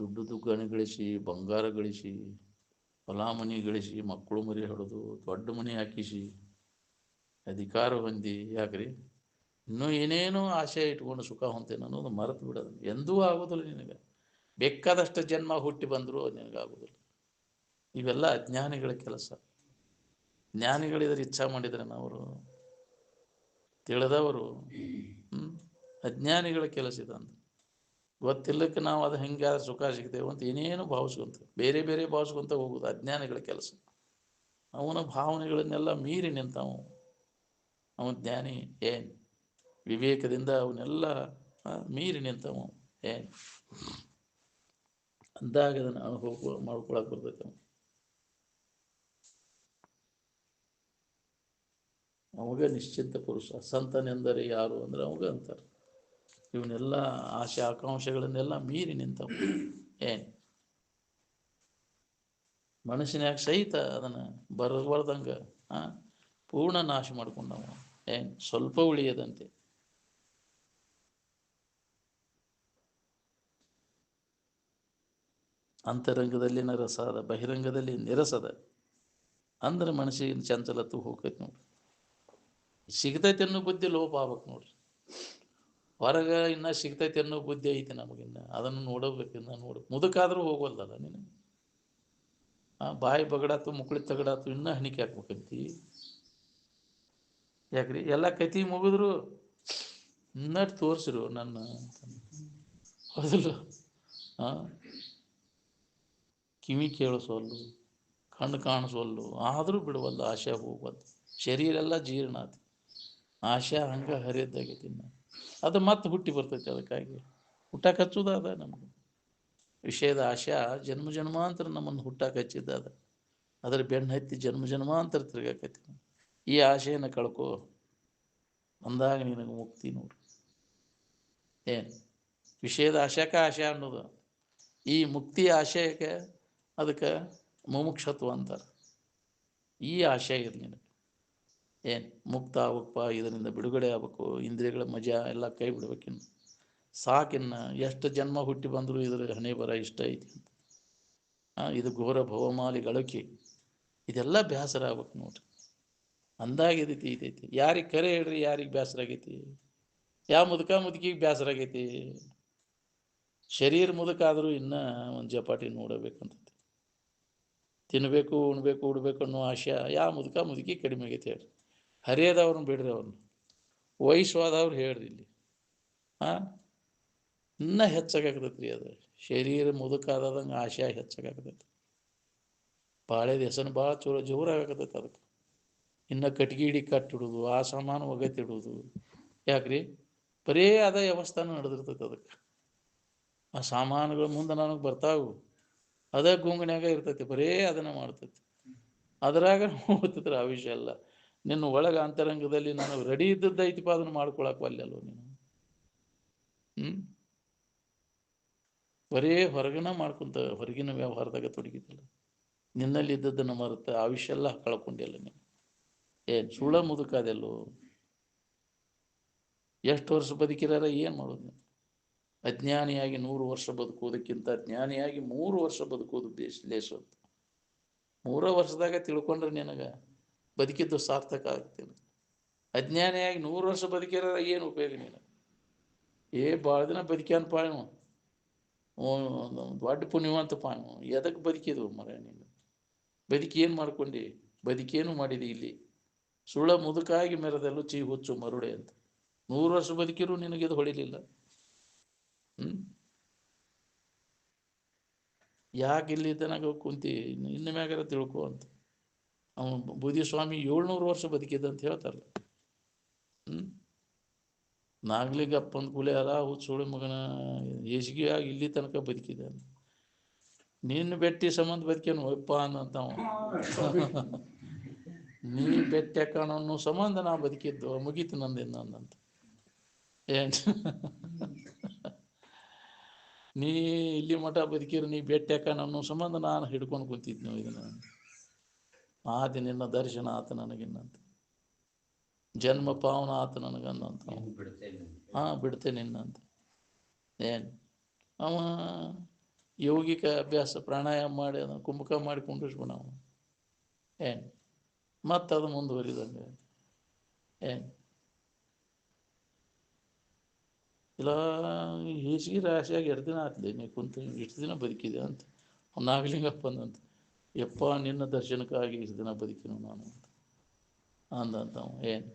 ದುಡ್ಡು ಗಣಿ ಗಳಿಸಿ, ಬಂಗಾರ ಗಳಿಸಿ, ಹೊಲ ಮನೆ ಗಳಿಸಿ, ಮಕ್ಕಳು ಮರಿ ಹೊಡೆದು ದೊಡ್ಡ ಮನೆ ಹಾಕಿಸಿ, ಅಧಿಕಾರ ಹೊಂದಿ, ಯಾಕ್ರಿ ಇನ್ನೂ ಏನೇನೋ ಆಶೆ ಇಟ್ಕೊಂಡು ಸುಖ ಹೊಂತೇನೆ ಅನ್ನೋದು ಮರೆತು ಬಿಡೋದು. ಎಂದೂ ಆಗೋದಿಲ್ಲ ನಿನಗೆ. ಬೇಕಾದಷ್ಟು ಜನ್ಮ ಹುಟ್ಟಿ ಬಂದರೂ ನಿನಗಾಗೋದಿಲ್ಲ. ಇವೆಲ್ಲ ಅಜ್ಞಾನಿಗಳ ಕೆಲಸ. ಜ್ಞಾನಿಗಳಿದ್ರೆ ಇಚ್ಛಾ ಮಾಡಿದ್ರೆ ಅವರು ತಿಳಿದವರು. ಅಜ್ಞಾನಿಗಳ ಕೆಲಸ ಇದಂತ ಗೊತ್ತಿಲ್ಲಕ್ಕೆ ನಾವು ಅದು ಹೆಂಗಾದ್ರೆ ಸುಖ ಸಿಗ್ತೇವೆ ಅಂತ ಏನೇನು ಭಾವಿಸ್ಕೊಂತ ಬೇರೆ ಬೇರೆ ಭಾವಿಸ್ಕೊಂತ ಹೋಗೋದು ಅಜ್ಞಾನಿಗಳ ಕೆಲಸ. ಅವನ ಭಾವನೆಗಳನ್ನೆಲ್ಲ ಮೀರಿ ನಿಂತವು ಅವನ ಜ್ಞಾನಿ. ಏನು ವಿವೇಕದಿಂದ ಅವನ್ನೆಲ್ಲ ಮೀರಿ ನಿಂತವು. ಏನು ಅಂದಾಗ ಅದನ್ನು ಅನುಭವ ಮಾಡ್ಕೊಳಕ್ಕೆ ಬರ್ತೈತೆ. ಅವಾಗ ನಿಶ್ಚಿಂತ ಪುರುಷ. ಸಂತನೆಂದರೆ ಯಾರು ಅಂದ್ರೆ ಅವಾಗ ಅಂತಾರೆ. ಇವನ್ನೆಲ್ಲ ಆಶೆ ಆಕಾಂಕ್ಷೆಗಳನ್ನೆಲ್ಲ ಮೀರಿ ನಿಂತವು. ಏನು ಮನುಷ್ಯನ್ಯಾಗ ಸಹಿತ ಅದನ್ನು ಬರಬಾರ್ದಂಗೆ ಪೂರ್ಣ ನಾಶ ಮಾಡ್ಕೊಂಡವ. ಏನು ಸ್ವಲ್ಪ ಉಳಿಯದಂತೆ. ಅಂತರಂಗದಲ್ಲಿ ರಸದ, ಬಹಿರಂಗದಲ್ಲಿ ನಿರಸದ ಅಂದ್ರೆ ಮನಸ್ಸಿನ ಚಂಚಲತ್ತು ಹೋಗ್ತೈತಿ ನೋಡ್ರಿ. ಸಿಗ್ತೈತೆ ಅನ್ನೋ ಬುದ್ಧಿ ಲೋಪ ಆಗ್ಬೇಕು ನೋಡ್ರಿ. ಹೊರಗೆ ಇನ್ನ ಸಿಗ್ತೈತೆ ಅನ್ನೋ ಬುದ್ಧಿ ಐತಿ ನಮಗಿನ್ನ. ಅದನ್ನು ನೋಡಬೇಕಿನ್ನ ಮುದುಕಾದ್ರೂ ಹೋಗೋಲ್ದಲ್ಲ ನೀನು. ಬಾಯಿ ಬಗಡಾತು ಮುಕ್ಕಳಿ ತಗಡಾತು ಇನ್ನೂ ಹಣಿಕೆ ಹಾಕ್ಬೇಕಂತಿ. ಯಾಕ್ರಿ ಎಲ್ಲ ಕತಿ ಮುಗಿದ್ರು ನಟ್ ತೋರಿಸಿರು ನನ್ನ ಹೌದಿಲ್ಲ. ಹಾಂ, ಕಿವಿ ಕೇಳಿಸೋಲ್ಲು, ಕಣ್ಣು ಕಾಣಿಸೋಲ್ಲು, ಆದರೂ ಬಿಡುವಲ್ಲ, ಆಶೆ ಹೋಗ್ವಲ್ದು. ಶರೀರ ಎಲ್ಲ ಜೀರ್ಣ ಆತು, ಆಶೆ ಹಂಗೆ ಹರಿಯದ್ದಾಗೈತಿ. ಅದು ಮತ್ತೆ ಹುಟ್ಟಿ ಬರ್ತೈತಿ. ಅದಕ್ಕಾಗಿ ಹುಟ್ಟಾಕ ಹಚ್ಚುದ ಅದ ನಮ್ಗೆ. ವಿಷಯದ ಆಶೆ ಜನ್ಮ ಜನ್ಮಾಂತರ ನಮ್ಮನ್ನು ಹುಟ್ಟಾಕ ಹಚ್ಚಿದ್ದ ಅದ. ಅದರ ಬೆನ್ನು ಹತ್ತಿ ಜನ್ಮ ಜನ್ಮಾಂತರ ತಿರ್ಗಾಕೈತಿ. ಈ ಆಶೆಯನ್ನು ಕಳ್ಕೊ ಅಂದಾಗ ನಿನಗೆ ಮುಕ್ತಿ ನೋಡ್ರಿ. ಏನು ವಿಷಯದ ಆಶೆಕ ಆಶೆ ಅನ್ನೋದು. ಈ ಮುಕ್ತಿ ಆಶಯಕ್ಕೆ ಅದಕ್ಕೆ ಮುಮುಕ್ಷತ್ವ ಅಂತಾರೆ. ಈ ಆಶೆ ಇರಲಿ ನಿನಗೆ. ಏನು ಮುಕ್ತ ಆಗ್ಬೇಕಪ್ಪ, ಇದರಿಂದ ಬಿಡುಗಡೆ ಆಗ್ಬೇಕು, ಇಂದ್ರಿಯಗಳ ಮಜಾ ಎಲ್ಲ ಕೈ ಬಿಡ್ಬೇಕಿನ್ನು, ಸಾಕಿನ್ನು ಎಷ್ಟು ಜನ್ಮ ಹುಟ್ಟಿ ಬಂದರೂ ಇದ್ರ ಹಣೆ ಬರ ಇಷ್ಟ ಐತಿ ಅಂತ. ಇದು ಘೋರ ಭವಮಾಲಿ ಗಳಕಿ, ಇದೆಲ್ಲ ಬೇಸರ ಆಗ್ಬೇಕು ನೋಡ್ರಿ. ಅಂದಾಗ ಇದೈತಿ ಇದೈತಿ. ಯಾರಿಗೆ ಕರೆ ಹೇಳ್ರಿ, ಯಾರಿಗೆ ಬೇಸರ ಆಗೈತಿ? ಯಾವ ಮುದುಕಿಗೆ ಬೇಸರ ಆಗೈತಿ? ಶರೀರ ಮುದುಕಾದರೂ ಇನ್ನೂ ಒಂದು ಜಪಾಟಿ ನೋಡಬೇಕಂತೈತಿ. ತಿನ್ನಬೇಕು, ಉಣ್ಬೇಕು, ಉಡ್ಬೇಕು ಅನ್ನೋ ಆಶೆ ಯಾವ ಮುದುಕಿ ಕಡಿಮೆ ಆಗೈತಿ ಹೇಳ್ರಿ? ಹರಿಯದವ್ರನ್ನ ಬಿಡ್ರಿ, ಅವ್ರನ್ನ ವಯಸ್ಸಾದವ್ರು ಹೇಳ್ರಿ ಇಲ್ಲಿ. ಇನ್ನೂ ಹೆಚ್ಚಾಗತೈತಿ ರೀ ಅದು. ಶರೀರ ಮುದುಕಾದಂಗೆ ಆಶೆ ಹೆಚ್ಚಾಗತೈತಿ. ಬಾಳೆದ ಹೆಸರು ಭಾಳ ಜೋರಾಗತೈತಿ. ಅದಕ್ಕೆ ಇನ್ನು ಕಟ್ಗೆ ಹಿಡಿ ಕಟ್ಟಿಡುದು, ಆ ಸಾಮಾನು ಒಗತಿಡುವುದು. ಯಾಕ್ರಿ? ಬರೇ ಅದ ವ್ಯವಸ್ಥಾನ ನಡೆದಿರ್ತೈತೆ. ಅದಕ್ಕೆ ಆ ಸಾಮಾನುಗಳು ಮುಂದೆ ನನಗೆ ಬರ್ತಾವು, ಅದ ಗುಂಗನ್ಯಾಗ ಇರ್ತೈತಿ, ಬರೇ ಅದನ್ನು ಮಾಡ್ತೈತಿ. ಅದ್ರಾಗ ಹೋಗ್ತೈತ್ರ ಆ ವಿಷಯ ಎಲ್ಲ. ನಿನ್ನ ಒಳಗೆ ಅಂತರಂಗದಲ್ಲಿ ನಾನು ರೆಡಿ ಇದ್ದದ್ದೈತಿಪ್ಪ, ಅದನ್ನು ಮಾಡ್ಕೊಳಕ್ ಅಲ್ಲೋ ನೀನು. ಬರೇ ಹೊರಗನ ಮಾಡ್ಕೊಂತ ಹೊರಗಿನ ವ್ಯವಹಾರದಾಗ ತೊಡಗಿದ್ದಿಲ್ಲ. ನಿನ್ನಲ್ಲಿ ಇದ್ದದ್ದನ್ನು ಮರೆತ ಆ ವಿಷಯ ಎಲ್ಲ ಕಳ್ಕೊಂಡಿಲ್ಲ ನೀನು. ಏನು ಸುಳ್ಳ ಮುದುಕಾದೆಲ್ಲೋ? ಎಷ್ಟು ವರ್ಷ ಬದುಕಿರಾರ ಏನು ಮಾಡೋದು? ಅಜ್ಞಾನಿಯಾಗಿ 100 ವರ್ಷ ಬದುಕುವುದಕ್ಕಿಂತ ಜ್ಞಾನಿಯಾಗಿ 3 ವರ್ಷ ಬದುಕುವುದು ಲೇಸು ಅಂತ. 3 ವರ್ಷದಾಗ ತಿಳ್ಕೊಂಡ್ರೆ ನಿನಗೆ ಬದುಕಿದ್ದು ಸಾರ್ಥಕ ಆಗ್ತೇನೆ. ಅಜ್ಞಾನಿಯಾಗಿ 100 ವರ್ಷ ಬದುಕಿರಾರ ಏನು ಉಪಯೋಗ ನೀನು? ಭಾಳ ದಿನ ಬದುಕ್ಯಾನಪ್ಪ ಇವ, ದೊಡ್ಡ ಪುಣ್ಯವಂತಪ್ಪ ಇವ, ಎದಕ್ಕೆ ಬದುಕಿದ್ವು ಮರ ನೀನು? ಬದುಕಿ ಏನು ಮಾಡ್ಕೊಂಡು? ಬದುಕೇನು ಮಾಡಿದಿ ಇಲ್ಲಿ? ಸುಳ್ಳ ಮುದುಕಾಗಿ ಮೆರೆದಲ್ಲೂ ಚೀ ಹುಚ್ಚು ಮರುಡೆ ಅಂತ. 100 ವರ್ಷ ಬದುಕಿರು ನಿನಗಿದು ಹೊಳಿಲಿಲ್ಲ. ಯಾಕೆ ಇಲ್ಲಿ ತನಕ ಕುಂತಿ? ಇನ್ನು ಮ್ಯಾಗಾರ ತಿಳ್ಕೊ ಅಂತ. ಅವನು ಬುದ್ಧಿಸ್ವಾಮಿ 700 ವರ್ಷ ಬದುಕಿದ್ದಂತ ಹೇಳ್ತಾರಲ್ಲ. ನಾಗ್ಲಿಗಪ್ಪಂದು ಕೂಲೆ ಅಲ್ಲ ಹುಚ್ಚುಳಿ ಮಗನ ಹೇಸಿಗೆ ಆಗಿ ಇಲ್ಲಿ ತನಕ ಬದುಕಿದ. ನಿನ್ನ ಬೆಟ್ಟಿ ಸಂಬಂಧ ಬದುಕೇನು ಒಪ್ಪ ಅನ್ನಂತಾವ. ನೀ ಬೆಟ್ಟ ಕಾಣೋ ಸಂಬಂಧ ನಾ ಬದುಕಿದ್ದು, ಮುಗೀತು ನಂದಂತ. ಏನ್ ನೀ ಇಲ್ಲಿ ಮಠ ಬದುಕಿರು, ನೀ ಬೆಟ್ಟ ಅನ್ನೋ ಸಂಬಂಧ ನಾನು ಹಿಡ್ಕೊಂಡು ಕುಂತಿದ್ನು ಇದನ್ನ. ಆತ ನಿನ್ನ ದರ್ಶನ ಆತ ನನಗಿನ್ನಂತ, ಜನ್ಮ ಪಾವನ ಆತ ನನಗನ್ನಂತ. ಬಿಡ್ತೇನೆ ನಿನ್ನಂತ. ಏನು ಅವ ಯೋಗಿಕ ಅಭ್ಯಾಸ ಪ್ರಾಣಾಯಾಮ ಮಾಡಿ ಅದನ್ನು ಕುಂಭಕ ಮಾಡಿ ಕುಂಡ್ರಿಸ್ಬಿಡ ಅವ. ಏನು ಮತ್ತದು ಮುಂದುವರಿದಂಗೆ. ಏನು ಇಲ್ಲ ಹೇಸಿಗೆ ರಾಶಿಯಾಗಿ 2 ದಿನ ಆಗ್ತದೆ ನೀ ಕುಂತು ಇಷ್ಟು ದಿನ ಬದುಕಿದೆ ಅಂತ. ನಾಗಲಿಂಗಪ್ಪಂದಂತ, ಯಪ್ಪ ನಿನ್ನ ದರ್ಶನಕ್ಕಾಗಿ ಇಷ್ಟು ದಿನ ಬದುಕಿನ ನಾನು ಅಂದಂತವ. ಏನು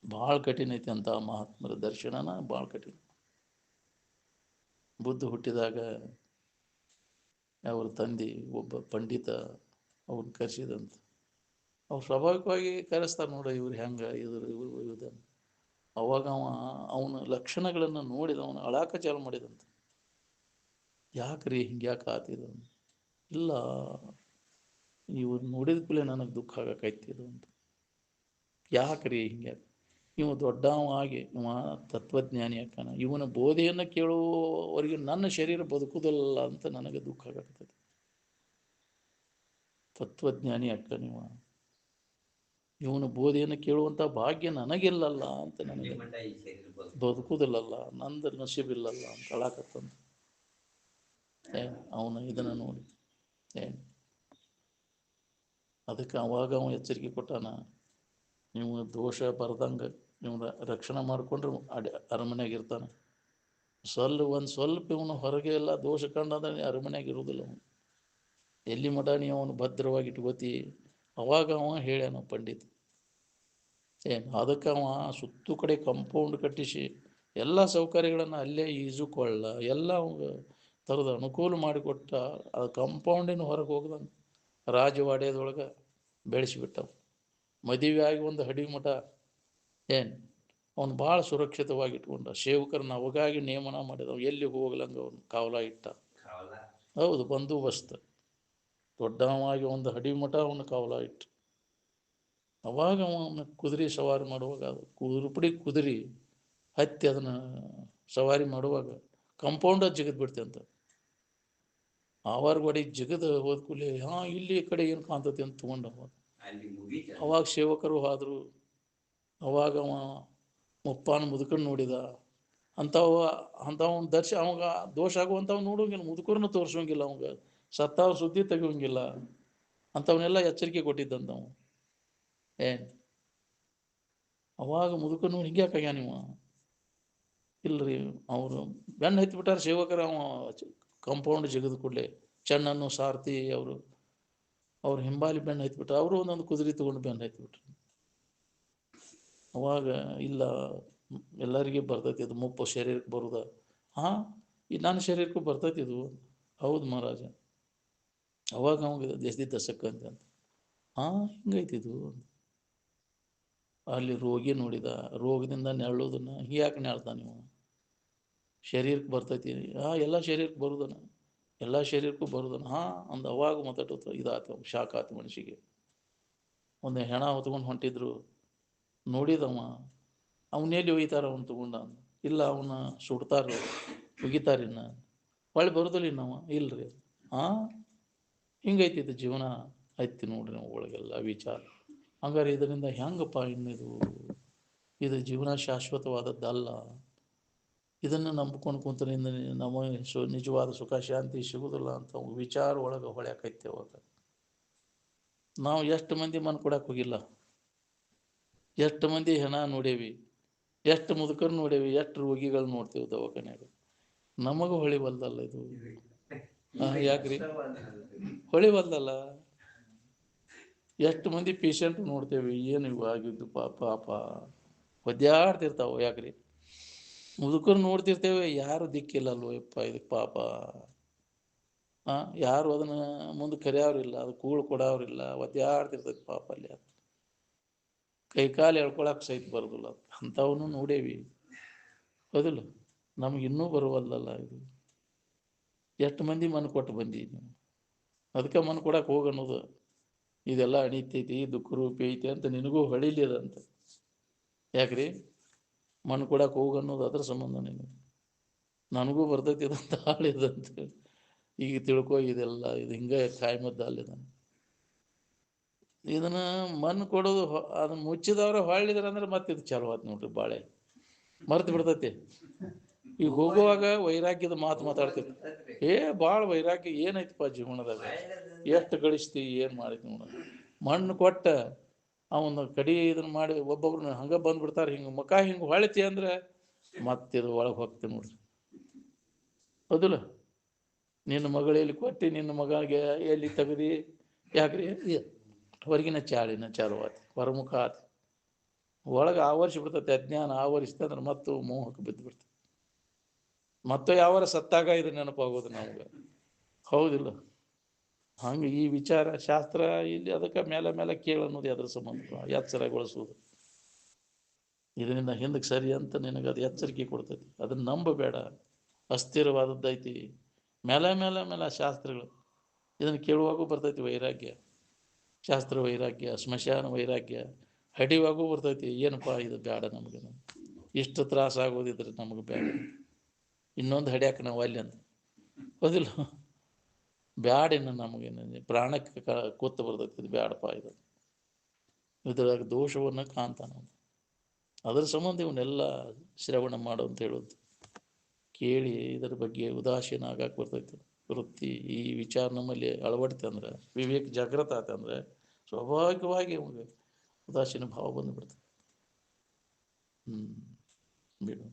ಭಾಳ ಕಠಿಣ ಐತಿ ಅಂತ ಮಹಾತ್ಮರ ದರ್ಶನನ, ಭಾಳ ಕಠಿಣ. ಬುದ್ಧ ಹುಟ್ಟಿದಾಗ ಅವ್ರ ತಂದೆ ಒಬ್ಬ ಪಂಡಿತ ಅವ್ರನ್ನ ಕರೆಸಿದಂತ. ಅವ್ರು ಸ್ವಾಭಾವಿಕವಾಗಿ ಕರೆಸ್ತಾರೆ ನೋಡ, ಇವ್ರು ಹೆಂಗೆ ಇವರು ಇದನ್ನು. ಅವಾಗ ಅವನ ಲಕ್ಷಣಗಳನ್ನು ನೋಡಿದ, ಅವನು ಅಳಾಕ ಚಾಲು ಮಾಡಿದಂತ. ಯಾಕ್ರಿ ಹಿಂಗ್ಯಾಕೆ ಆತಿದ? ಇಲ್ಲ, ಇವ್ರು ನೋಡಿದ ಕೂಡಲೇ ನನಗೆ ದುಃಖ ಆಗಕೈತಿದು ಅಂತ. ಯಾಕ್ರಿ ಹಿಂಗ್ಯಾಕೆ? ಇವ ದೊಡ್ಡವಾಗಿ ಇವ ತತ್ವಜ್ಞಾನಿ ಯಾಕಾನ, ಇವನ ಬೋಧೆಯನ್ನು ಕೇಳುವವರೆಗೆ ನನ್ನ ಶರೀರ ಬದುಕುವುದಿಲ್ಲ ಅಂತ ನನಗೆ ದುಃಖ ಆಗತೈತಿ. ತತ್ವಜ್ಞಾನಿ ಅಕ್ಕನಿವ, ಇವನು ಬೋಧೆಯನ್ನು ಕೇಳುವಂಥ ಭಾಗ್ಯ ನನಗಿಲ್ಲಲ್ಲ ಅಂತ, ನನಗೆ ಬದುಕುವುದಿಲ್ಲಲ್ಲ, ನಂದು ನಸೀಬಿಲ್ಲಲ್ಲ ಅಂತ ಅಳಾಕತ್ತಂತ. ಅವನು ಇದನ್ನು ನೋಡಿ ಅದಕ್ಕೆ ಅವಾಗ ಅವ ಎಚ್ಚರಿಕೆ ಕೊಟ್ಟಾನ, ನೀವು ದೋಷ ಬರ್ದಂಗೆ ನೀವು ರಕ್ಷಣೆ ಮಾಡಿಕೊಂಡ್ರೆ ಅರಮನೆಯಾಗ ಇರ್ತಾನೆ. ಸ್ವಲ್ಪ ಇವನು ಹೊರಗೆ ಎಲ್ಲ ದೋಷ ಕಂಡಂದ್ರೆ ಅರಮನೆಯಾಗ ಇರುವುದಿಲ್ಲ ಅವನು. ಎಲ್ಲಿ ಮಠ ನೀವು ಅವನು ಭದ್ರವಾಗಿ ಇಟ್ಕೋತಿ, ಅವಾಗ ಅವ ಹೇಳ್ಯಾನ ಪಂಡಿತ, ಏನು ಅದಕ್ಕೆ ಅವ ಸುತ್ತು ಕಡೆ ಕಂಪೌಂಡ್ ಕಟ್ಟಿಸಿ ಎಲ್ಲ ಸೌಕರ್ಯಗಳನ್ನು ಅಲ್ಲೇ ಈಜುಕೊಳ್ಳ ಎಲ್ಲ ಅವಂಗೆ ಥರದ ಅನುಕೂಲ ಮಾಡಿಕೊಟ್ಟ ಆ ಕಂಪೌಂಡಿನ ಹೊರಗೆ ಹೋಗ್ದಂಗೆ ರಾಜವಾಡ್ಯದೊಳಗೆ ಬೆಳೆಸಿಬಿಟ್ಟವ. ಮದುವೆ ಆಗಿ ಒಂದು ಹಡಿ ಮಠ ಏನು ಅವನು ಭಾಳ ಸುರಕ್ಷಿತವಾಗಿ ಇಟ್ಕೊಂಡ. ಸೇವಕರನ್ನ ಅವಾಗಾಗಿ ನೇಮನ ಮಾಡಿದವ, ಎಲ್ಲಿ ಹೋಗ್ಲಂಗೆ ಅವನು ಕಾವಲ ಇಟ್ಟ. ಹೌದು, ಬಂದೋಬಸ್ತ್ ದೊಡ್ಡವಾಗಿ ಒಂದು ಹಡಿ ಮಠ ಅವನು ಕಾವಲ ಇಟ್ಟು. ಅವಾಗ ಅವನು ಕುದುರೆ ಸವಾರಿ ಮಾಡುವಾಗ ಅದು ಕುದುರೆ ಹತ್ತಿ ಅದನ್ನು ಸವಾರಿ ಮಾಡುವಾಗ ಕಂಪೌಂಡ ಜಿಗದ್ ಬಿಡ್ತೆ ಅಂತ. ಆವಾರ ಗೋಡಿ ಜಿಗದ ಹೋದ ಕೂಡಲೇ ಇಲ್ಲಿ ಈ ಕಡೆ ಏನು ಕಾಣ್ತತಿ ಅಂತ ತೊಗೊಂಡ ಅವಾಗ ಸೇವಕರು ಆದರು. ಅವಾಗ ಅವ ಮುಪ್ಪಾನ ಮುದುಕನ್ನು ನೋಡಿದ. ಅಂಥವನ್ ಅವಾಗ ದೋಷ ಆಗುವಂಥವ್ ನೋಡೋಂಗಿಲ್ಲ, ಮುದುಕರನ್ನು ತೋರಿಸೋಂಗಿಲ್ಲ, ಅವಾಗ ಸತ್ತವ್ರ ಸುದ್ದಿ ತೆಗಿಯೋಂಗಿಲ್ಲ. ಅಂಥವನ್ನೆಲ್ಲ ಎಚ್ಚರಿಕೆ ಕೊಟ್ಟಿದ್ದಂಥವು. ಏನು ಅವಾಗ ಮುದುಕನು ಹಿಂಗ್ಯಾಕಾಗ್ಯ ನೀವು? ಇಲ್ರಿ, ಅವರು ಬೆನ್ನು ಹತ್ತಿಬಿಟ್ಟಾರ ಸೇವಕರ. ಅವ ಕಂಪೌಂಡ್ ಜಿಗದ ಕೂಡಲೇ ಚೆನ್ನನ್ನು ಸಾರ್ತಿ ಅವ್ರು ಹಿಂಬಾಲಿ ಬೆನ್ನು ಹತ್ತಿಬಿಟ್ರು. ಅವರು ಒಂದೊಂದು ಕುದುರೆ ತಗೊಂಡು ಬೆನ್ನು ಹತ್ತಿಬಿಟ್ರು. ಅವಾಗ ಇಲ್ಲ, ಎಲ್ಲರಿಗೆ ಬರ್ತೈತಿ ಇದು ಮುಪ್ಪು ಶರೀರಕ್ಕೆ ಬರುದ. ಈ ನನ್ನ ಶರೀರಕ್ಕೂ ಬರ್ತೈತಿ ಇದು. ಹೌದು ಮಹಾರಾಜ. ಅವಾಗ ಅವಾಗ ದೇಶದ ದಶಕ್ಕಂತ ಹಿಂಗೈತಿದು. ಅಲ್ಲಿ ರೋಗಿ ನೋಡಿದ, ರೋಗದಿಂದ ನೆರಳೋದನ್ನ ಯಾಕೆ ನೆಳ್ತಾನೆ ನೀವು? ಶರೀರಕ್ಕೆ ಬರ್ತೈತಿ. ಎಲ್ಲ ಶರೀರಕ್ಕೆ ಬರುದನ, ಎಲ್ಲ ಶರೀರಕ್ಕೂ ಬರುದನ. ಅಂದ ಅವಾಗ ಮಾತಾಡೋದು ಇದಾತ, ಶಾಕ್ ಆತು ಮನುಷ್ಯಗೆ. ಒಂದು ಹೆಣ ಹೊತ್ಕೊಂಡು ಹೊಂಟಿದ್ರು, ನೋಡಿದವ ಅವನೆಲ್ಲಿ ಒಯ್ತಾರ ಅವನು ತಗೊಂಡ. ಇಲ್ಲ, ಅವನ್ನ ಸುಡ್ತಾರ, ಒಗಿತಾರಿನ್ನ, ಹೊಳ್ಳಿ ಬರುದಿಲ್ಲ ಇನ್ನವ. ಇಲ್ರಿ, ಹಿಂಗೈತಿದ್ದು ಜೀವನ. ಐತಿ ನೋಡ್ರಿ ನಾವು ಒಳಗೆಲ್ಲ ವಿಚಾರ. ಹಂಗಾರೆ ಇದರಿಂದ ಹೆಂಗಪ್ಪ ಇದು ಜೀವನ ಶಾಶ್ವತವಾದದ್ದಲ್ಲ. ಇದನ್ನು ನಂಬ್ಕೊಂಡು ಕುಂತ್ರೆ ನಮ್ಮ ನಿಜವಾದ ಸುಖ ಶಾಂತಿ ಸಿಗುದಿಲ್ಲ ಅಂತ ವಿಚಾರ ಒಳಗೆ ಹೊಳ್ಯಾಕೈತೆ. ಅವಾಗ ನಾವು ಎಷ್ಟು ಮಂದಿ ಮನ್ ಕೊಡಕ್ಕೆ ಹೋಗಿಲ್ಲ, ಎಷ್ಟು ಮಂದಿ ಹೆಣ ನೋಡೇವಿ, ಎಷ್ಟು ಮುದುಕರು ನೋಡೇವಿ, ಎಷ್ಟು ರೋಗಿಗಳು ನೋಡ್ತೇವೆ ದವಾಖಾನ್ಯಾಗ. ನಮಗೂ ಹೊಳಿವಲ್ದಲ್ಲ ಇದು. ಯಾಕ್ರಿ ಹೊಳಿವಲ್ದಲ್ಲ? ಎಷ್ಟು ಮಂದಿ ಪೇಷಂಟ್ ನೋಡ್ತೇವೆ, ಏನು ಇವು ಆಗಿದ್ದು ಪಾಪ ಒದ್ಯಾಡ್ತಿರ್ತಾವ. ಯಾಕ್ರಿ ಮುದುಕರು ನೋಡ್ತಿರ್ತೇವೆ, ಯಾರು ದಿಕ್ಕಿಲ್ಲಲ್ವ ಯಪ್ಪ ಇದಕ್ಕೆ ಪಾಪ. ಯಾರು ಅದನ್ನ ಮುಂದೆ ಕರೆಯವ್ರಿಲ್ಲ, ಅದು ಕೂಳು ಕೊಡೋರಿಲ್ಲ, ಒದ್ಯಾಡ್ತಿರ್ತೈತಿ ಪಾಪ. ಅಲ್ಲಿ ಕೈಕಾಲು ಎಳ್ಕೊಳಕ್ಕೆ ಸಹಿತ ಬರೋದಿಲ್ಲ. ಅಂಥವನು ನೋಡೇವಿ, ಹೌದಿಲ್ಲ? ನಮ್ಗೆ ಇನ್ನೂ ಬರುವಲ್ಲಲ್ಲ ಇದು. ಎಷ್ಟು ಮಂದಿ ಮನ್ ಕೊಟ್ಟು ಬಂದೀನಿ. ಅದಕ್ಕೆ ಮನ್ ಕೊಡಕ್ಕೆ ಹೋಗನ್ನೋದು. ಇದೆಲ್ಲ ಅಣಿತೈತಿ, ದುಃಖ ರೂಪಿ ಐತಿ ಅಂತ ನಿನಗೂ ಹೊಳಿಲಿ ಅದಂತ. ಯಾಕ್ರಿ ಮನ್ ಕೊಡಕ್ಕೆ ಹೋಗನ್ನೋದು ಅದ್ರ ಸಂಬಂಧ. ನನಗೂ ಬರ್ತೈತಿ ಇದಂತ ಹಾಳಿದಂತ ಈಗ ತಿಳ್ಕೊ. ಇದೆಲ್ಲ ಇದು ಹಿಂಗೆ ಕಾಯ್ಮದ್ದ ಅಲ್ಲಿದ. ಇದನ್ನ ಮಣ್ಣು ಕೊಡೋದು, ಅದನ್ನ ಮುಚ್ಚಿದವ್ರ ಹೊಳ್ಳಿದ್ರ ಅಂದ್ರೆ ಮತ್ತೆ ಇದು ಚಾಲು ಆಯ್ತು ನೋಡ್ರಿ. ಬಾಳೆ ಮರ್ತು ಬಿಡ್ತೈತಿ. ಈಗ ಹೋಗುವಾಗ ವೈರಾಗ್ಯದ ಮಾತು ಮಾತಾಡ್ತಿರ್ತಿ. ಭಾಳ ವೈರಾಗ್ಯ ಏನೈತಪ್ಪ ಜೀವನದಾಗ, ಎಷ್ಟು ಗಳಿಸ್ತಿ, ಏನು ಮಾಡಿದ್ ನೋಡ. ಮಣ್ಣು ಕೊಟ್ಟ ಅವನ್ನ ಕಡಿ ಇದನ್ನ ಮಾಡಿ ಒಬ್ಬೊಬ್ರನ್ನ ಹಂಗ ಬಂದ್ಬಿಡ್ತಾರೆ. ಹಿಂಗೆ ಮುಖ ಹಿಂಗೆ ಹೊಳಿತಿ ಅಂದ್ರೆ ಮತ್ತಿದು ಒಳಗೆ ಹೋಗ್ತೀನಿ ನೋಡ್ರಿ. ಹೌದಿಲ್ಲ? ನಿನ್ನ ಮಗಳಲ್ಲಿ ಕೊಟ್ಟು ನಿನ್ನ ಮಗಳಿಗೆ ಎಲ್ಲಿ ತೆಗದಿ? ಯಾಕ್ರಿ ಹೊರಗಿನ ಚಾಲು ಆತಿ, ಹೊರಮುಖ ಆತಿ. ಒಳಗೆ ಆವರಿಸಿ ಬಿಡ್ತೈತೆ ಅಜ್ಞಾನ. ಆವರಿಸ್ತೆ ಅಂದ್ರೆ ಮತ್ತು ಮೋಹಕ್ಕೆ ಬಿದ್ದು ಬಿಡ್ತದೆ. ಮತ್ತೆ ಯಾವಾರ ಸತ್ತಾಗ ಇದು ನೆನಪಾಗೋದು ನಮ್ಗೆ. ಹೌದಿಲ್ಲ? ಹಂಗೆ ಈ ವಿಚಾರ ಶಾಸ್ತ್ರ ಇಲ್ಲಿ ಅದಕ್ಕೆ ಮೇಲೆ ಮೇಲೆ ಕೇಳನ್ನೋದು ಅದ್ರ ಸಂಬಂಧ ಎಚ್ಚರಗೊಳಿಸೋದು. ಇದರಿಂದ ಹಿಂದಕ್ಕೆ ಸರಿ ಅಂತ ನಿನಗೆ ಅದು ಎಚ್ಚರಿಕೆ ಕೊಡ್ತೈತಿ. ಅದನ್ನ ನಂಬಬೇಡ. ಅಸ್ಥಿರವಾದದ್ದೈತಿ. ಮೇಲೆ ಮೇಲೆ ಮೇಲೆ ಶಾಸ್ತ್ರಗಳು ಇದನ್ನು ಕೇಳುವಾಗೂ ಬರ್ತೈತಿ ವೈರಾಗ್ಯ. ಶಾಸ್ತ್ರ ವೈರಾಗ್ಯ, ಸ್ಮಶಾನ ವೈರಾಗ್ಯ ಹಡಿವಾಗೂ ಬರ್ತೈತಿ. ಏನಪ್ಪ ಇದು ಬೇಡ ನಮಗೆ, ಇಷ್ಟು ತ್ರಾಸ ಆಗೋದಿದ್ರೆ ನಮಗೆ ಬೇಡ, ಇನ್ನೊಂದು ಹಡಿಯಾಕ ನಾವು ಅಲ್ಲಿ ಅಂತ. ಹೌದಿಲ್ಲ? ಬ್ಯಾಡ. ಇನ್ನು ನಮಗೇನು ಪ್ರಾಣಕ್ಕೆ ಕೂತು ಬರ್ತೈತಿ. ಇದು ಬ್ಯಾಡಪ್ಪ, ಇದ್ರಾಗ ದೋಷವನ್ನು ಕಾಣ್ತಾನ. ಅದರ ಸಂಬಂಧ ಇವನ್ನೆಲ್ಲ ಶ್ರವಣ ಮಾಡು ಅಂತ ಹೇಳೋದು. ಕೇಳಿ ಇದರ ಬಗ್ಗೆ ಉದಾಸೀನ ಆಗಕ್ಕೆ ಬರ್ತೈತಿ. ವೃತ್ತಿ ಈ ವಿಚಾರ ನಮ್ಮಲ್ಲಿ ಅಳವಡಿತೆ ಅಂದ್ರೆ, ವಿವೇಕ ಜಾಗೃತ ಆತಂದ್ರೆ ಸ್ವಾಭಾವಿಕವಾಗಿ ನಮಗೆ ಉದಾಸೀನ ಭಾವ ಬಂದುಬಿಡ್ತದೆ. ಬಿಡು.